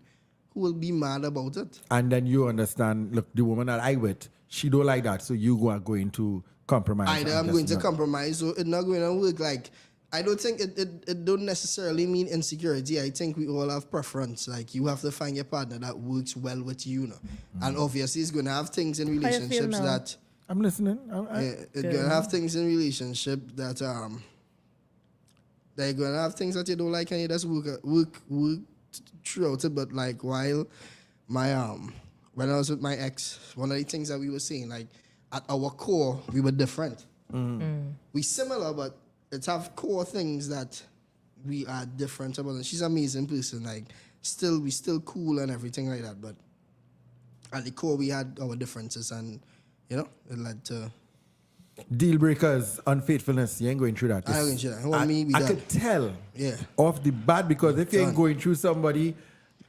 who will be mad about it. and then you understand. Look, the woman that I with, she don't like that, so you are going to compromise. Either and I'm just going to not- compromise, so it's not going to work. Like, I don't think it don't necessarily mean insecurity. I think we all have preference. Like, you have to find your partner that works well with you, know? And obviously, it's going to have things in you feel relationships now? that I'm listening. it's going to have things in relationship that they're going to have things that you don't like, and you just work throughout it. But like while my when I was with my ex, one of the things that we were saying, like at our core, we were different. We similar, but it's have core things that we are different about. And she's an amazing person. Like we still cool and everything like that. But at the core, we had our differences, and it led to. Deal breakers, unfaithfulness. You ain't going through that. I ain't going through that. Well, me, we I done. could tell. Yeah. Off the bat, because if you ain't Done. going through somebody,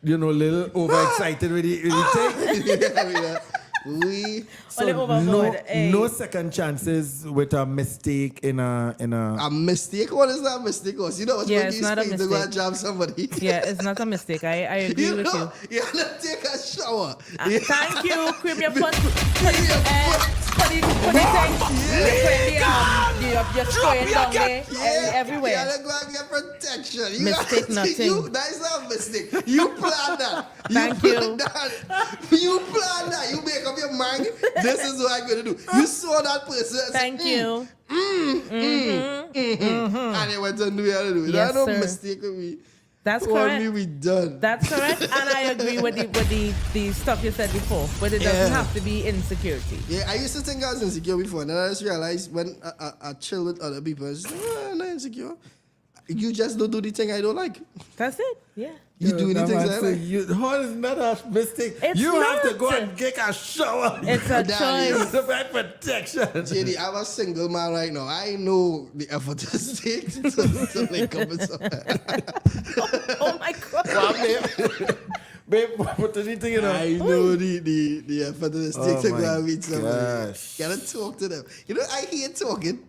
little overexcited with the thing. Yeah. We So overboard, no second chances with a mistake in a. a mistake. What is that mistake? Was you know what's Yeah, when it's you not a speak to go and mistake. jab somebody. Yeah, it's not a mistake. I agree You with know, you. you have to take a shower. Thank you. Cream your foot. Put Cream your foot. You're throwing down there everywhere. You gotta go and get protection. You Mistake gotta- nothing. That's not a mistake. You plan that. Thank plan you. That. You plan that. You make up your mind. This is what I'm gonna do. You saw that person. And Thank said, you. And they went and do it. Yes, That's no sir. mistake with me. That's For correct. me, we done. That's correct, and I agree with the stuff you said before, but it doesn't have to be insecurity. Yeah, I used to think I was insecure before, and then I just realized when I chill with other people, I just I'm not insecure. You just don't do the thing I don't like. That's it. Yeah. You do anything I like. How is not a mistake? It's you have to not. go and get a shower. It's a That choice. to provide protection. JD, I'm a single man right now. I know the effort it takes to link up with someone. Oh my God. Babe, what do you think you know? I know the effort it takes to my go and meet somebody. gosh. Gotta talk to them. You know, I hate talking.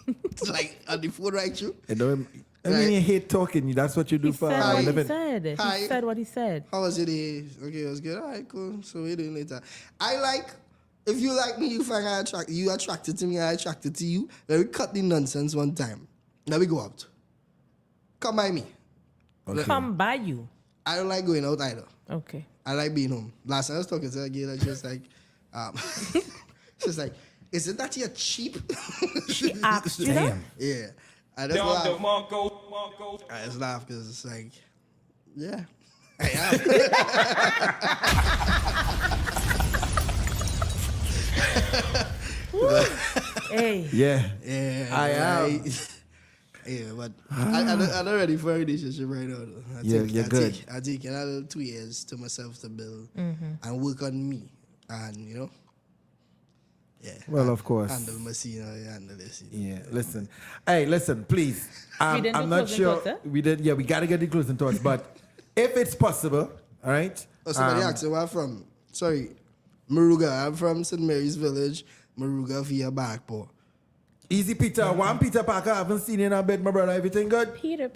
It's like on the phone right through. You know, I mean, you hate talking. That's what you do He for said a what he living. said. Hi. He said what he said. How was your day? Okay, it was good. All right, cool. So we're doing later. I like, if you like me, you find you attracted to me, I attracted to you. Then we cut the nonsense one time. Now we go out. Come by me. Okay. Come by you. I don't like going out either. Okay. I like being home. Last time I was talking to a girl, and she was like, she's like, is it that you're cheap? She asked you that? Damn. Yeah. I just laugh. I just laugh because it's like, yeah, I am. Hey. Yeah. Yeah, I am. Yeah, but I'm not ready for a relationship right now. Though. You're good. I take another 2 years to myself to build and work on me, and you know. Yeah. Well, of course. Handle machine, handle this. Yeah, listen. Hey, listen, please. We didn't I'm do not closing sure. thoughts, eh? We did. Yeah, we got to get the closing thoughts. But if it's possible, all right? Oh, somebody asked me where I'm from. Sorry, Maruga. I'm from St. Mary's Village, Maruga via Backport. Easy, Peter. One Peter Parker. I haven't seen you in a bit, my brother. Everything good? Peter.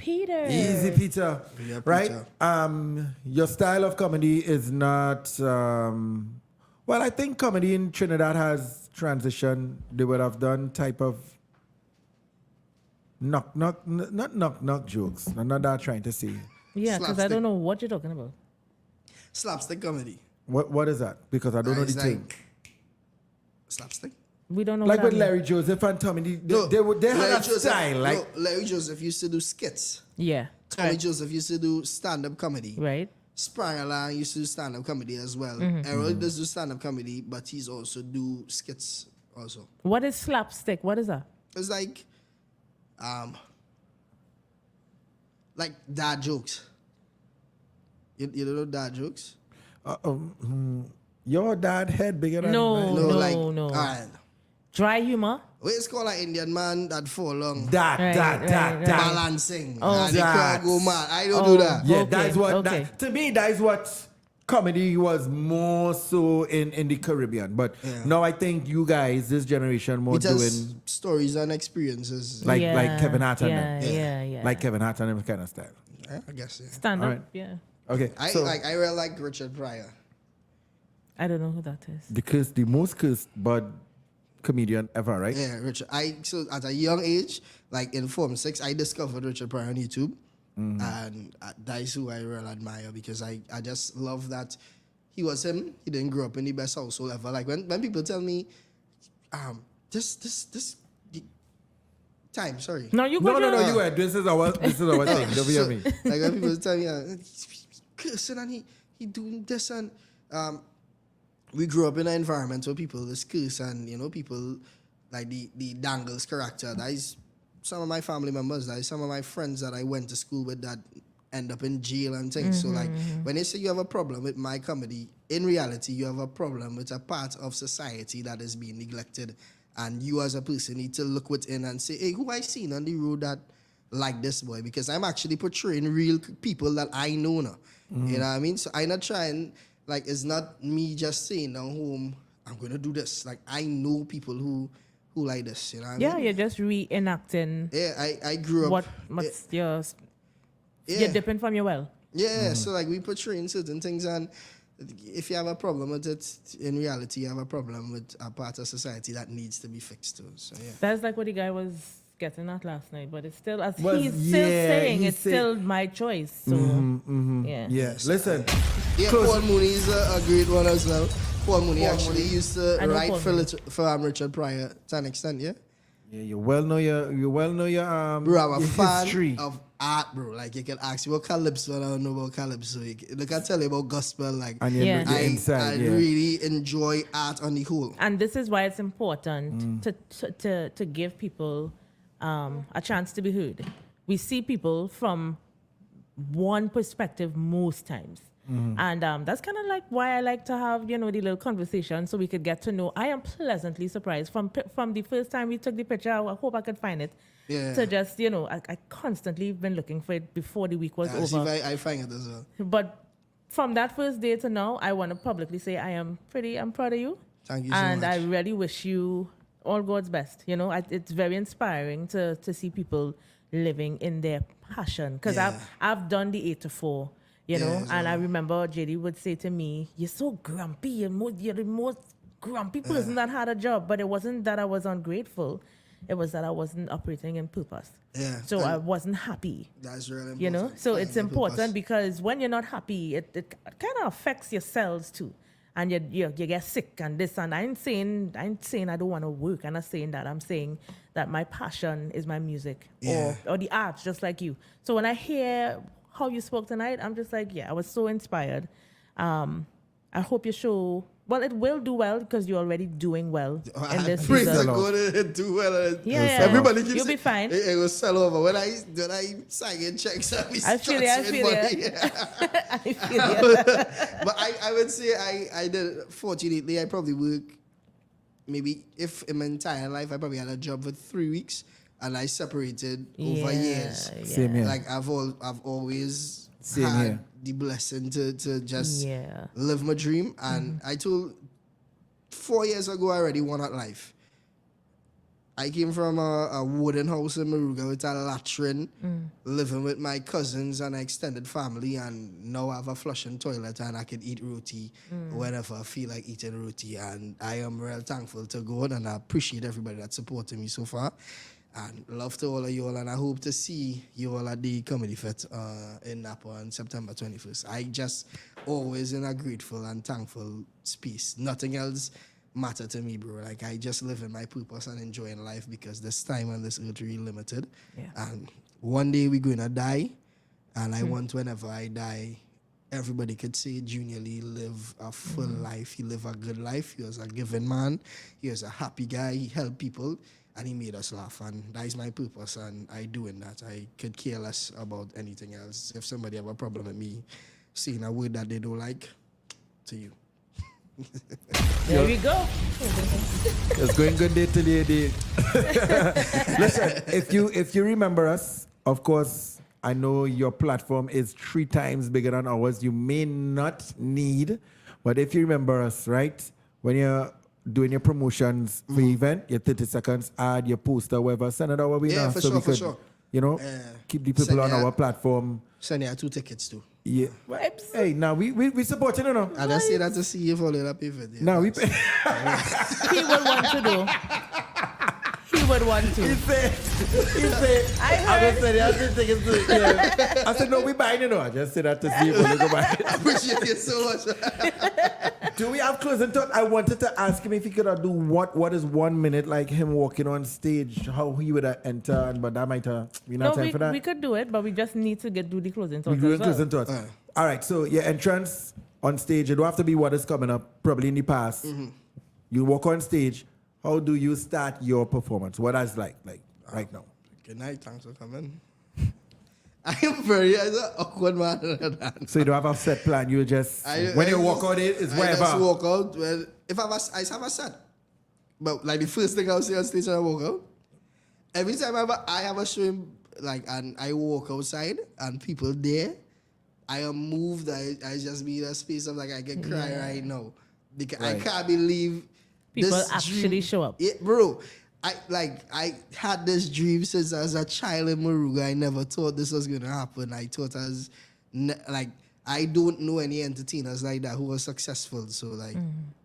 Easy, Peter. Yeah, Right? Peter. Your style of comedy is not. Well, I think comedy in Trinidad has transitioned. They would have done type of not knock jokes. I'm not that trying to say. Yeah, because I Slapstick. don't know what you're talking about. Slapstick comedy. What is that? Because I don't know It's the like- thing. Slapstick? We don't know Like what with that Larry Joseph and Tommy, they had Larry a style. Like Larry Joseph used to do skits. means. Yeah. Tommy Joseph used to do stand-up comedy. Right. Sprang used to do stand-up comedy as well. Mm-hmm. Errol does do stand-up comedy, but he's also do skits also. What is slapstick? What is that? It's like dad jokes. You don't know dad jokes? your dad head bigger than No. mine. No. Alright. Dry humor? What is called an Indian man that fall long? Right. Balancing. Oh, and the that. crowd go mad. I don't do that. Yeah, Okay, that's what. okay. To me, that is what comedy was more so in the Caribbean. But Yeah. now I think you guys, this generation, more It has doing stories and experiences. like Yeah, Kevin Hart and yeah, them. yeah. Like Kevin Hart and them kind of style. I guess, yeah. Stand up. Alright. Yeah. Okay, I so really like Richard Pryor. I don't know who that is. the most cursed bud comedian ever, right? Yeah, Richard. So at a young age, like in Form 6, I discovered Richard Pryor on YouTube. And that is who I really admire because I just love that he was him. He didn't grow up in the best household ever. Like when people tell me, this time, sorry. No, you No, go. you were. This is our thing. Don't hear me. Like when people tell me, he's cursing and he doing this and we grew up in an environment where people just curse and people like the Dangles character. That is some of my family members. That is some of my friends that I went to school with that end up in jail and things. So like when they say you have a problem with my comedy, in reality you have a problem with a part of society that is being neglected. And you as a person need to look within and say, hey, who I seen on the road that like this boy? Because I'm actually portraying real people that I know now. You know what I mean? So I'm not trying, like, it's not me just saying down home I'm going to do this. Like, I know people who like this, you know what I Yeah, mean? you're just reenacting. Yeah, I grew up. What's your... Yeah. You're dipping from your well. Yeah, so like we portray certain things, and if you have a problem with it, in reality, you have a problem with a part of society that needs to be fixed too. So yeah. That's like what the guy was getting at last night, but it's still, as Well, he's still saying, he's it's still my choice. So, yeah. Yeah. Listen. Yeah, Paul Mooney is a great one as well. Paul Mooney actually used to I know write Paul for Richard Pryor to an extent, yeah? Yeah, you well know your Bro, I'm a your fan history. of art, bro. Like, you can ask me about Calypso, I don't know about Calypso. Look, I tell you about gospel, like, And you Yeah. know the I inside, yeah. really enjoy art on the whole. And this is why it's important to give people a chance to be heard. We see people from one perspective most times. And that's kind of like why I like to have, the little conversation so we could get to know. I am pleasantly surprised from the first time we took the picture. I hope I could find it. Yeah. To just, I constantly been looking for it before the week was See over. if I find it as well. But from that first day to now, I want to publicly say I'm proud of you. Thank you so And much. I really wish you all God's best. It's very inspiring to see people living in their passion. Because Yeah. I've done the 8 to 4, and so- I remember JD would say to me, "You're so grumpy. You're the most grumpy person that had a job." But it wasn't that I was ungrateful. It was that I wasn't operating in purpose. Yeah. So and I wasn't happy. that's really important. So Finding it's the important purpose. because when you're not happy, it kind of affects your cells too. And you get sick and this, and I ain't saying I don't want to work. I'm not saying that. I'm saying that my passion is my music Yeah. or the arts, just like you. So when I hear how you spoke tonight, I'm just like, yeah, I was so inspired. I hope your show, well, it will do well because you're already doing well in this Praise season. the God, it do well. Yeah, Everybody keeps you'll be fine. It will sell over. When I sang in checks, I feel you. I feel you. I feel you. But I would say I did, fortunately, I probably work, maybe if in my entire life, I probably had a job for 3 weeks and I separated over years. Same here. Like I've always Same had here. the blessing to just Yeah. live my dream. And I told 4 years ago I already wanted life. I came from a wooden house in Maruga with a latrine, living with my cousins and extended family, and now I have a flushing toilet and I can eat roti whenever I feel like eating roti. And I am real thankful to God, and I appreciate everybody that supported me so far. And love to all of you all, and I hope to see you all at the Comedy Fest in Napa on September 21st. I just always in a grateful and thankful space. Nothing else matter to me, bro. Like, I just live in my purpose and enjoying life because this time on this earth really limited. Yeah. And one day we're gonna die, and I want whenever I die, everybody could say Junior Lee live a full life. He live a good life. He was a giving man. He was a happy guy. He helped people, and he made us laugh. And that is my purpose, and I doing that. I could care less about anything else. If somebody have a problem with me saying a word that they don't like, to you. There we go. It's going good day till the day. Listen, if you remember us, of course, I know your platform is 3 times bigger than ours. You may not need, but if you remember us, right, when you're doing your promotions for event, your 30 seconds ad, your poster, whatever, send it our way Yeah, now for so sure, we for could, sure. keep the people Send on your- our platform. Send you 2 tickets too. Yeah. Vibes. Hey, now we supporting you know. I just say that to see if all of that pay for it. Now we He would want to do. He would want He to. said, I I heard. just said, I just think it's yeah. I said, no, we buying it. No, I just said that to see if we go buy I appreciate you so much. Do we have closing thought? I wanted to ask him if he could do what is 1 minute like him walking on stage, how he would enter, but that might we not time for that. We could do it, but we just need to do the closing We thoughts do as well. closing thoughts. All right, so your entrance on stage, it don't have to be what is coming up, probably in the past. You walk on stage. How do you start your performance? What is like right now? Good night, thanks for coming. I am very awkward man. So you don't have a set plan. You just when you walk out, it's I wherever. just walk out. Well, if I have a set, but like the first thing I'll say on stage when I walk out, every time I have a show, like, and I walk outside and people there, I am moved. I just be in a space of like I can cry right now. Because I can't believe People this actually dream- show up. Yeah, bro. I had this dream since I was a child in Moruga. I never thought this was gonna happen. I thought I don't know any entertainers like that who were successful. So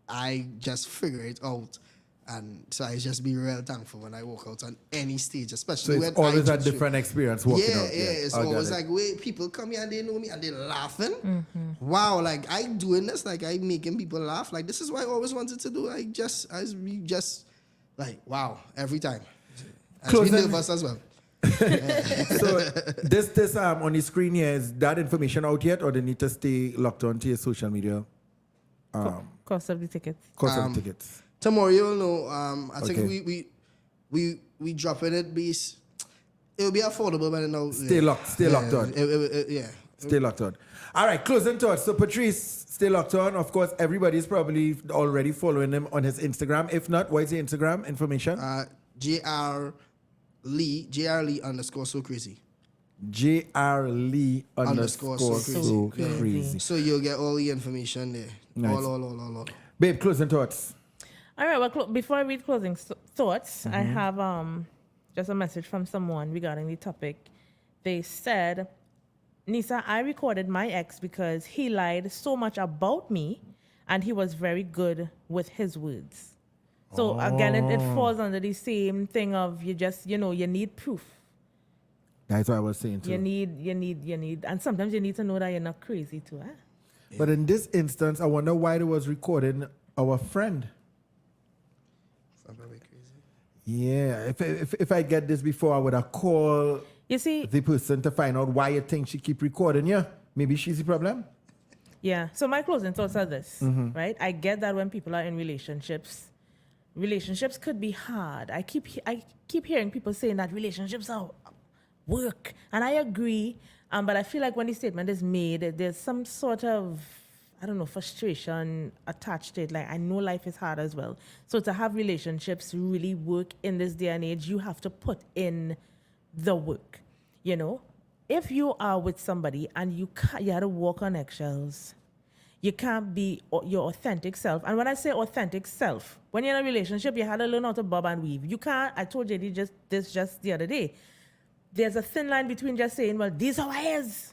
I just figure it out. And so I just be real thankful when I walk out on any stage, So especially when it's always I a different experience walking yeah, out. it's I got always it. like, wait, people come here and they know me and they laughing. Wow, like I doing this, like I making people laugh. Like this is what I always wanted to do. I be just like, wow, every time. I be Closing- nervous as well. So this on the screen here, is that information out yet, or they need to stay locked on to your social media? Cost of the tickets. Cost of the tickets. Tomorrow you'll know. I Okay. think we dropping it base. It'll be affordable, but now Stay locked on. Yeah. Stay locked on. All right, closing thoughts. So Patrice, stay locked on. Of course, everybody's probably already following him on his Instagram. If not, what is the Instagram information? JR.LEE _ so crazy. JR.LEE _ so crazy. So you'll get all the information there. Nice. All. Babe, closing thoughts. All right. Well, before I read closing thoughts, I have just a message from someone regarding the topic. They said, Nisa, I recorded my ex because he lied so much about me, and he was very good with his words. So again, it falls under the same thing of you need proof. That's what I was saying too. You need, and sometimes you need to know that you're not crazy too. But in this instance, I wonder why they was recording our friend. Yeah, if I get this before, I would have called You see, the person to find out why you think she keep recording. Yeah, maybe she's the problem. yeah. So my closing thoughts are this, right? I get that when people are in relationships could be hard. I keep hearing people saying that relationships are work, and I agree. But I feel like when the statement is made, there's some sort of, I don't know, frustration attached to it. Like, I know life is hard as well. So to have relationships really work in this day and age, you have to put in the work. You know, if you are with somebody and you had to walk on eggshells, you can't be your authentic self. And when I say authentic self, when you're in a relationship, you had to learn how to bob and weave. You can't, I told JD just the other day, there's a thin line between just saying, well, this is how I is.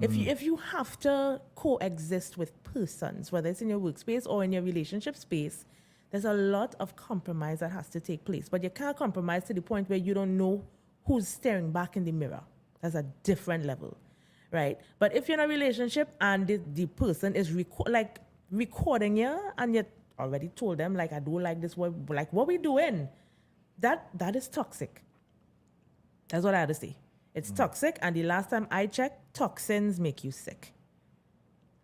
If you have to coexist with persons, whether it's in your workspace or in your relationship space, there's a lot of compromise that has to take place. But you can't compromise to the point where you don't know who's staring back in the mirror. That's a different level, right? But if you're in a relationship and the person is recording you and you already told them, like, I don't like this, what we doing? That is toxic. That's what I had to say. It's toxic, and the last time I checked, toxins make you sick,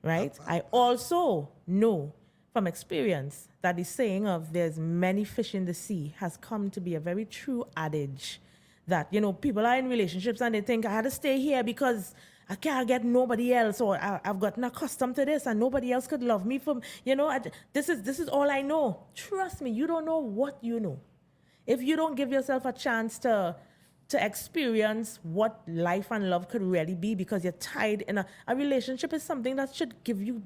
right? I also know from experience that the saying of there's many fish in the sea has come to be a very true adage that, people are in relationships and they think I had to stay here because I can't get nobody else, or I've gotten accustomed to this and nobody else could love me from, this is all I know. Trust me, you don't know what you know. If you don't give yourself a chance to experience what life and love could really be, because you're tied in a relationship is something that should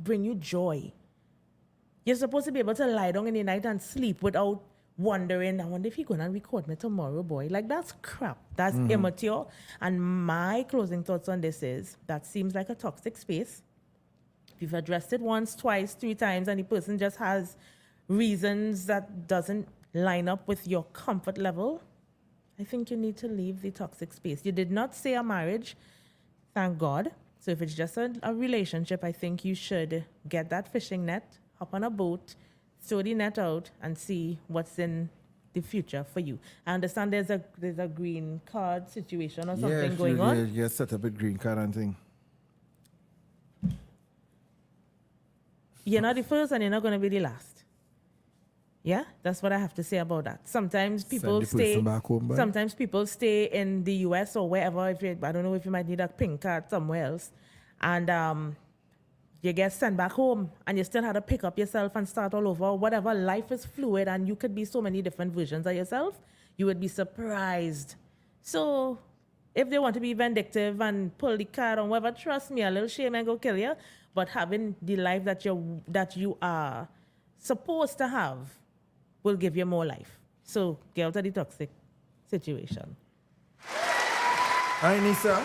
bring you joy. You're supposed to be able to lie down in the night and sleep without wondering, I wonder if he's going to record me tomorrow, boy. Like, that's crap. That's immature. And my closing thoughts on this is, that seems like a toxic space. If you've addressed it once, twice, 3 times, and the person just has reasons that doesn't line up with your comfort level, I think you need to leave the toxic space. You did not say a marriage, thank God. So if it's just a relationship, I think you should get that fishing net, hop on a boat, throw the net out, and see what's in the future for you. I understand there's a green card situation or something going on. Yeah, set up a green card and thing. You're not the first and you're not going to be the last. Yeah, that's what I have to say about that. Sometimes people stay. Sometimes people stay in the US or wherever. I don't know if you might need a pink card somewhere else, and you get sent back home, and you still have to pick up yourself and start all over. Whatever, life is fluid, and you could be so many different versions of yourself. You would be surprised. So, if they want to be vindictive and pull the card on whatever, trust me, a little shame and go kill you. But having the life that you are supposed to have, will give you more life. So get out of the toxic situation. Hi, Nisa.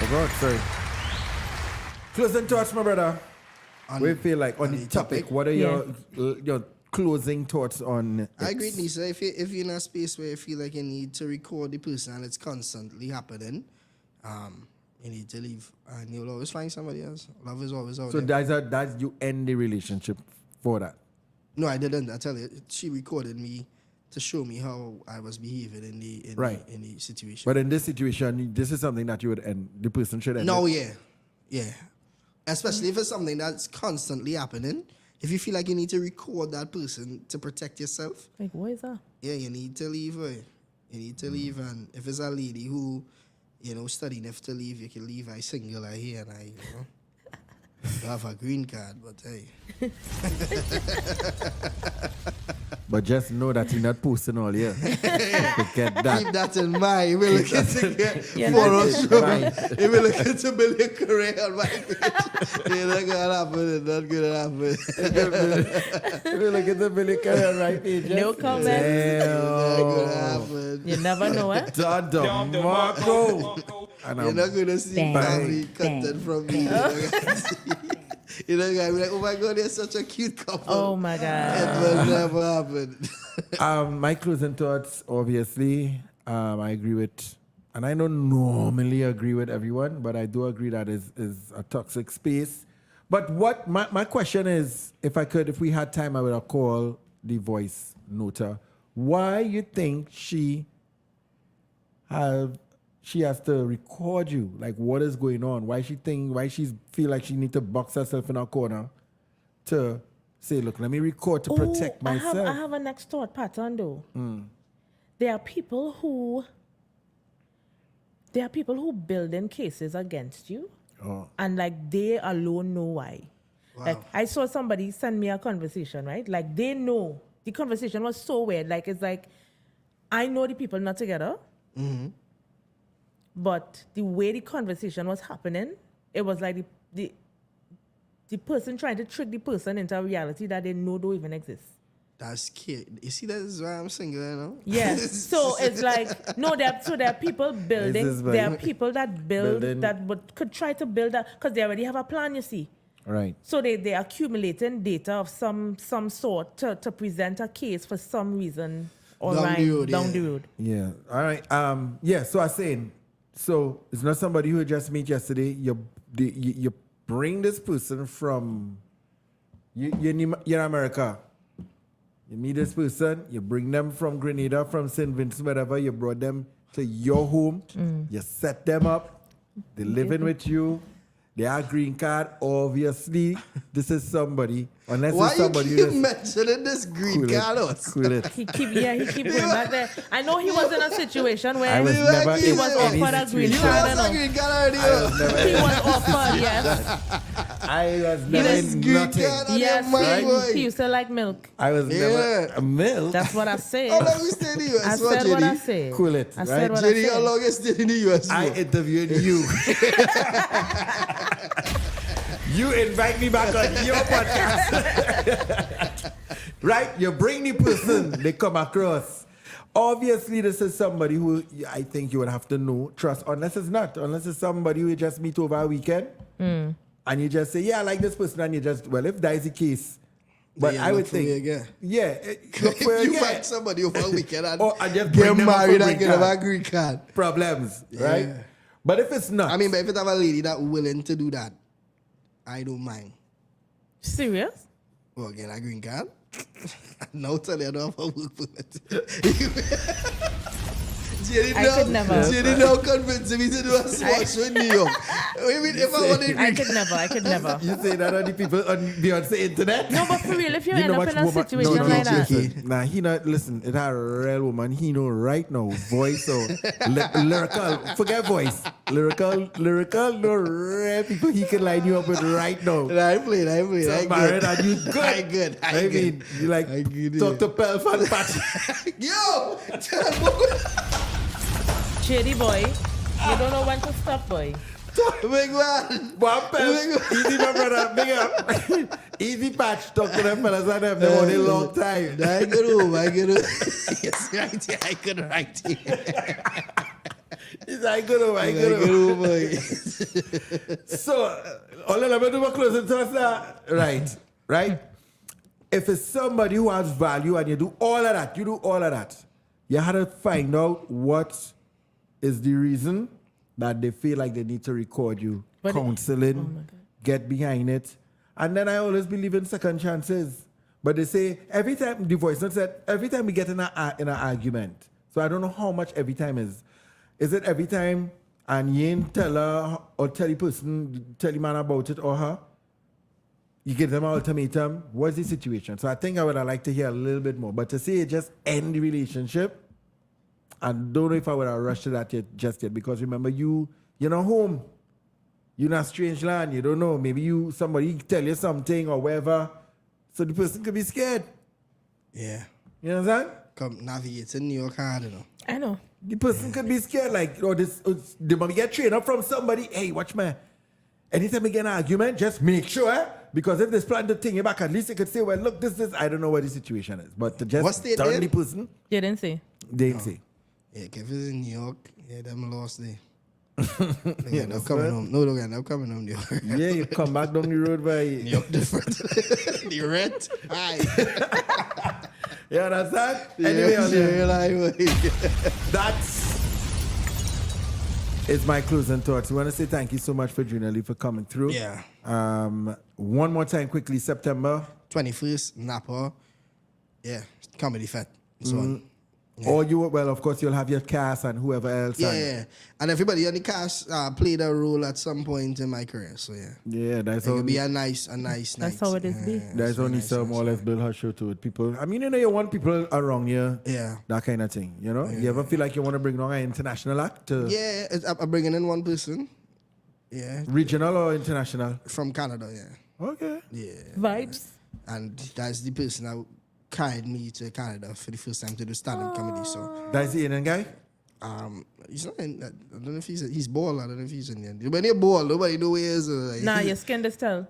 Oh God, sorry. Closing thoughts, my brother. What do you feel like on the topic? What are your closing thoughts on I agree, Nisa. If you're in a space where you feel like you need to record the person and it's constantly happening, you need to leave, and you'll always find somebody else. Love is always out So there. that's you end the relationship for that. No, I didn't. I tell you, she recorded me to show me how I was behaving in the situation. But in this situation, this is something that you would end. The person should end. No, it. yeah. Especially if it's something that's constantly happening. If you feel like you need to record that person to protect yourself, Like, what is that? yeah, you need to leave her. You need to leave, and if it's a lady who, studying if to leave, you can leave. I single, I here, and I, you have a green card, but hey. But just know that you're not posting all year. Forget that. Keep that in mind. We're looking to get photos from me. We're looking to build a career on my page. It's not gonna happen. It's not gonna happen. We're looking to build a career on my page. No comments. It's not gonna happen. You never know it. Dom Marco. You're not gonna see family content from me. You're not gonna be like, oh my God, they're such a cute couple. Oh my God. It will never happen. My closing thoughts, obviously, I agree with, and I don't normally agree with everyone, but I do agree that is a toxic space. But what my question is, if we had time, I would have called the voice noter. Why you think she has to record you? Like, what is going on? Why she feel like she need to box herself in a corner to say, look, let me record to protect myself. I have a next thought pattern though. There are people who build in cases against you, and like they alone know why. Wow. Like I saw somebody send me a conversation, right? Like they know the conversation was so weird. Like it's like I know the people not together. Mm-hmm. But the way the conversation was happening, it was like the person trying to trick the person into a reality that they know don't even exist. That's cute. You see, that's why I'm single, you know? Yes. So it's like, no, there are people building, there are people that could try to build that, because they already have a plan, you see. Right. So they're accumulating data of some sort to present a case for some reason or down the road. Yeah. All right. So I was saying, so it's not somebody who just met yesterday. You bring this person from you're in America. You meet this person, you bring them from Grenada, from St. Vincent, wherever. You brought them to your home. You set them up. They're living with you. They are green card. Obviously, this is somebody. Unless why it's somebody you keep mentioning this green card? Cool it. He keep going back there. I know he was in a situation where I was never he in was any offered a green situation. card. You was a green card already. He was offered, yes. I was never in green nothing. card on Yes, your mind, boy. he used to like milk. I was never a milk. That's what I said. How long you stay in the US? I said what I said. Cool it. I said what JD, I how said. long you stayed in the US? I interviewed you. You invite me back on your podcast. Right? You bring the person, they come across. Obviously, this is somebody who I think you would have to know, trust, unless it's somebody who you just meet over a weekend, and you just say, yeah, I like this person, and you just, well, if that is the case, but I would think, look for if you again. find somebody over a weekend and just get bring them married up for and get green a green card. Problems, right? But if it's not, I mean, but if it have a lady that willing to do that, I don't mind. Serious? Well, get a green card? No, tell you I don't have a work permit. JD now convincing me to do a swatch show in New York. I mean, if I want I could never. You say that on the people on Beyonce internet? No, but for real, if you You end know up in much a woman- situation no, like that. listen. Nah, he not listen. It's a real woman. He know right now. Voice or lyrical. Forget voice. Lyrical. No rare people he can line you up with right now. I played. So married and you good. I mean, you like talk to Pelf and Pat. Yo, Shady boy, you don't know when to stop, boy. Big man. One easy, my brother. Big up. Easy patch. Talk to them fellas and them. They want a long time. I get over. Yes, right here. I could right here. I get over. So, let me do my closing thoughts now. Right. If it's somebody who has value and you do all of that, you have to find out what is the reason that they feel like they need to record you. Counseling, get behind it. And then I always believe in second chances. But they say every time, the voice note said, every time we get in an argument. So I don't know how much every time is. Is it every time and you ain't tell her or tell the man about it or her? You give them an ultimatum. What's the situation? So I think I would have liked to hear a little bit more. But to say just end the relationship, I don't know if I would have rushed to that just yet. Because remember, you're not home. You're in a strange land. You don't know. Maybe somebody tell you something or whatever. So the person could be scared. Yeah. You know what I'm saying? Come navigate in New York hard, you know. I know. The person could be scared. Like, they might get trained up from somebody. Hey, watch me. Anytime we get an argument, just make sure. Because if they plan to take you back, at least you could say, well, look, this. I don't know what the situation is. But to just tell the person. They didn't say. They didn't say. Yeah, if it's in New York, them lost there. They're coming home. No, they're coming home. Yeah, you come back down the road by New York different. The rent high. You understand? Anyway, it's my closing thoughts. We want to say thank you so much for JR.LEE for coming through. Yeah. One more time quickly, September 21st, Napa. Yeah, Comedy Fest. So on. Yeah. Or of course, you'll have your cast and whoever else. Yeah. And everybody on the cast played a role at some point in my career. So yeah. Yeah, that's it. It'll be a nice night. That's how it is. There's only some or let's build her show to it. People, I mean, you want people around you. Yeah. That kind of thing. You know. You ever feel like you want to bring on an international act? Yeah, I'm bringing in one person. Yeah. Regional or international? From Canada. Yeah. Okay. Yeah. Vibes. And that's the person that carried me to Canada for the first time to do stand-up comedy. So that's the Indian guy. He's not. I don't know if he's bald. I don't know if he's Indian. When you're bald, nobody knows where he is. Nah, your skin is tell.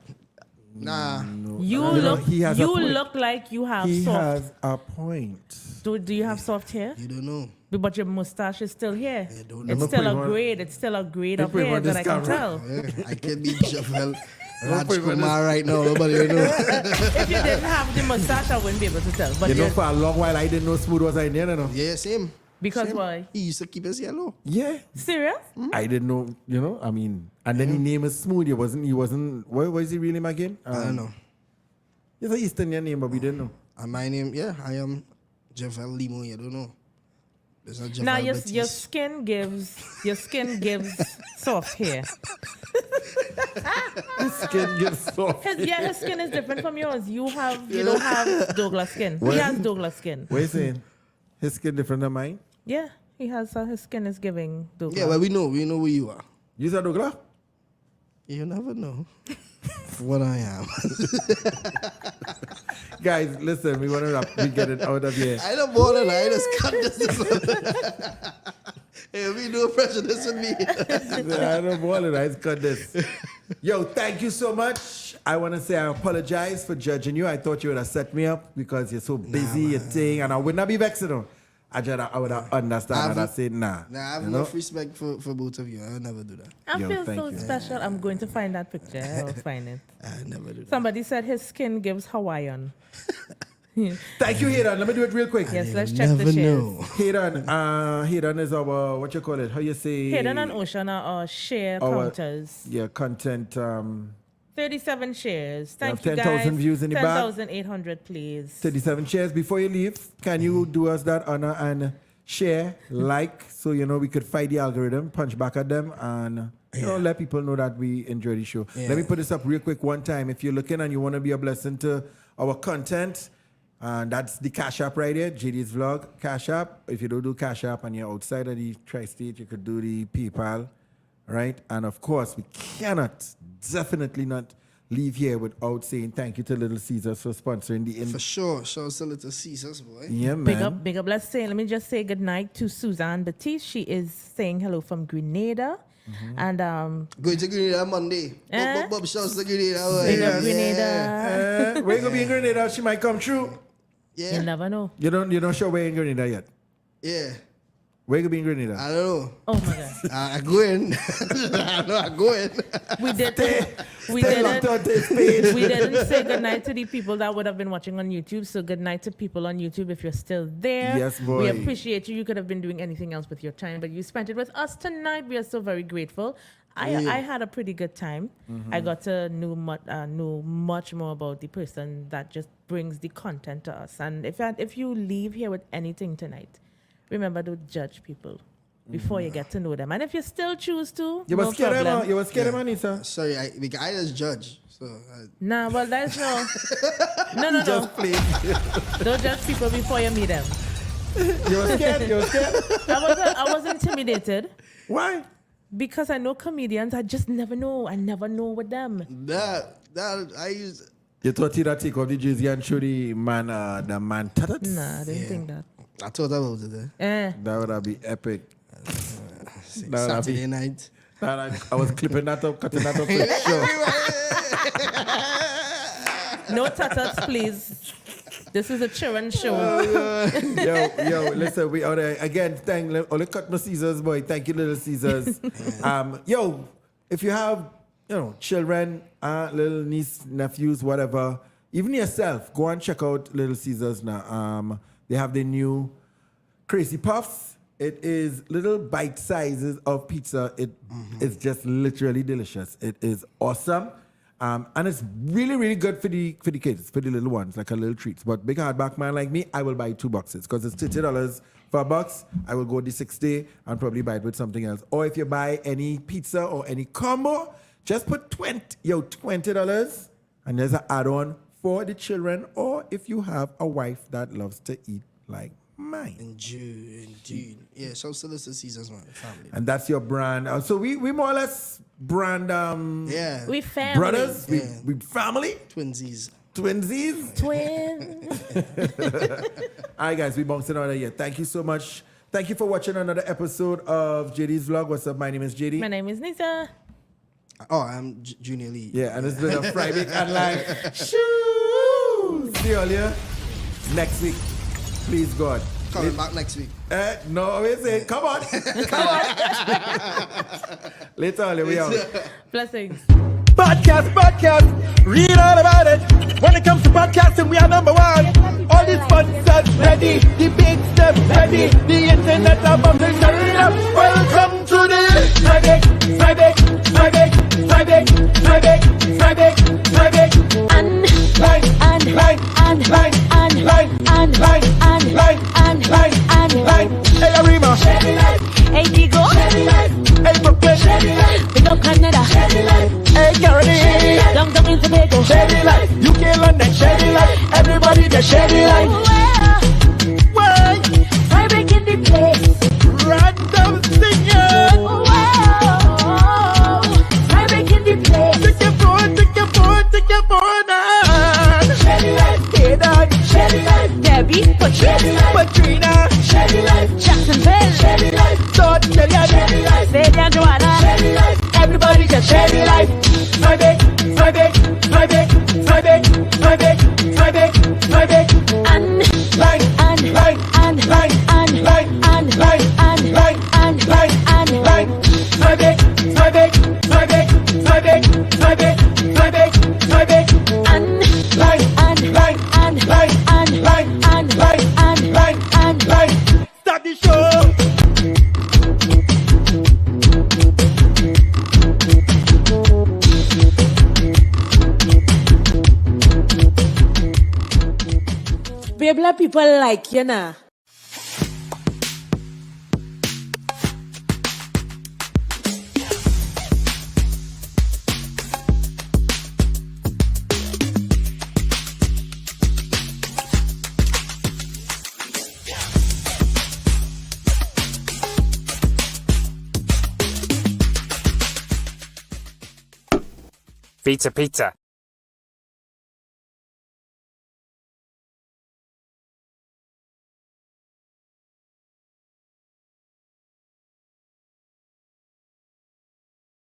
Nah. You look like you have he soft. He has a point. Do you have soft hair? You don't know. But your mustache is still here. I don't know. It's still a grade. It's still a grade of hair that I can tell. Yeah, I can be Javel Rajkumar right now. Nobody will know. If you didn't have the mustache, I wouldn't be able to tell. But for a long while, I didn't know Smooth was Indian, you know? Yeah, same. Because same. why? He used to keep his yellow. Yeah. Serious? I didn't know, I mean, and then his name is Smooth. He wasn't, what was he really again? I don't know. It's an Eastern name, but we didn't know. And my name, I am JR.LEE. I don't know. Now your skin gives soft hair. His skin gives soft. His skin is different from yours. You don't have Douglas skin. He has Douglas skin. What are you saying? His skin different than mine? Yeah, he has. His skin is giving Douglas. Yeah, well we know who you are. You said Douglas? You never know what I am. Guys, listen, we want to wrap. We get it out of here. I don't bother. I just cut this. Hey, we no pressure. This with me. I don't bother. I just cut this. Yo, thank you so much. I want to say I apologize for judging you. I thought you would have set me up because you're so busy, your thing, and I would not be vexed. I would have understand and I said nah. Nah, I have enough respect for both of you. I would never do that. I feel so special. I'm going to find that picture. I'll find it. I never do that. Somebody said his skin gives Hawaiian. Thank you, Hayden. Let me do it real quick. Yes, let's check the shares. Hayden is our, what you call it? How you say? Hayden and Ocean are our share counters. Yeah, content. 37 shares. Thank you, 10,000 views in the back. 10,800, please. 37 shares. Before you leave, can you do us that honor and share, like, so we could fight the algorithm, punch back at them, and let people know that we enjoy the show. Let me put this up real quick one time. If you're looking and you want to be a blessing to our content, and that's the Cash App right here, JD's Vlog, Cash App. If you don't do Cash App and you're outside of the tri-state, you could do the PayPal, right? And of course, we cannot, definitely not leave here without saying thank you to Little Caesars for sponsoring the For sure. Shout out to Little Caesars, boy. Yeah, man. Big up. Let me just say good night to Suzanne Batiste. She is saying hello from Grenada. And Going to Grenada Monday. Bob shouts to Grenada. big up Grenada. We're gonna be in Grenada. She might come through. Yeah. You never know. You're not sure we're in Grenada yet. Yeah. We're gonna be in Grenada. I don't know. Oh my God. I go in. I know I go in. We didn't say goodnight to the people that would have been watching on YouTube. So good night to people on YouTube if you're still there. Yes, boy. We appreciate you. You could have been doing anything else with your time, but you spent it with us tonight. We are so very grateful. I had a pretty good time. I got to know much more about the person that just brings the content to us. And if you leave here with anything tonight, remember to judge people before you get to know them. And if you still choose to, You were scared of Anissa. Sorry, I just judge. So Nah, well, that's no. No. Just please. Don't judge people before you meet them. You were scared? I was intimidated Why? because I know comedians. I just never know. I never know with them. that I use. You thought you'd take off the jersey and show the man tatters? Nah, I didn't think that. I thought about it. That would have been epic. Saturday night. I was clipping that up, cutting that up for the show. No tatas, please. This is a children show. Yo, listen, we are there. Again, only cut no Caesars, boy. Thank you, Little Caesars. Yo, if you have, children, little niece, nephews, whatever, even yourself, go and check out Little Caesars now. They have the new Crazy Puffs. It is little bite sizes of pizza. It is just literally delicious. It is awesome. And it's really, really good for the kids, for the little ones, like a little treats. But big hardback man like me, I will buy 2 boxes because it's $30 for a box. I will go the 6th day and probably buy it with something else. Or if you buy any pizza or any combo, just put $20 and there's an add-on for the children, or if you have a wife that loves to eat like mine. Indeed. Yeah, so Solicitor Caesars, man, family. And that's your brand. So we more or less brand We family. brothers, we family. Twinsies. Twinsies. Twin. All right, guys, we bouncing out of here. Thank you so much. Thank you for watching another episode of JD's Vlog. What's up? My name is JD. My name is Nisa. Oh, I'm Junior.LEE. Yeah, and it's been a Friday and live. See you all here next week. Please, God. Coming back next week. No, we say, come on. Come on. Later on, we out. Blessings. Podcast, read all about it. When it comes to podcasting, we are number 1. All these sponsors ready, the big steps ready, the internet above the up. Welcome to the segue. Hey, Arima. Hey, Digo. Hey, Brooklyn. Big up Canada. Hey, Caroline. Down in Tobago. Shady life. UK, London. Shady life. Everybody just shady life. Why? I'm breaking the place. Random singing. I'm breaking the place. Take your phone on. Shady life. Hey, dog. Shady life. Debbie. Patrina. Shady life. Jacksonville. Shady life. Todd Killian. Shady life. Sadie and Joanna. Shady life. Everybody just shady life. Friday. And Line. Start the show. Black people like you now. Pizza.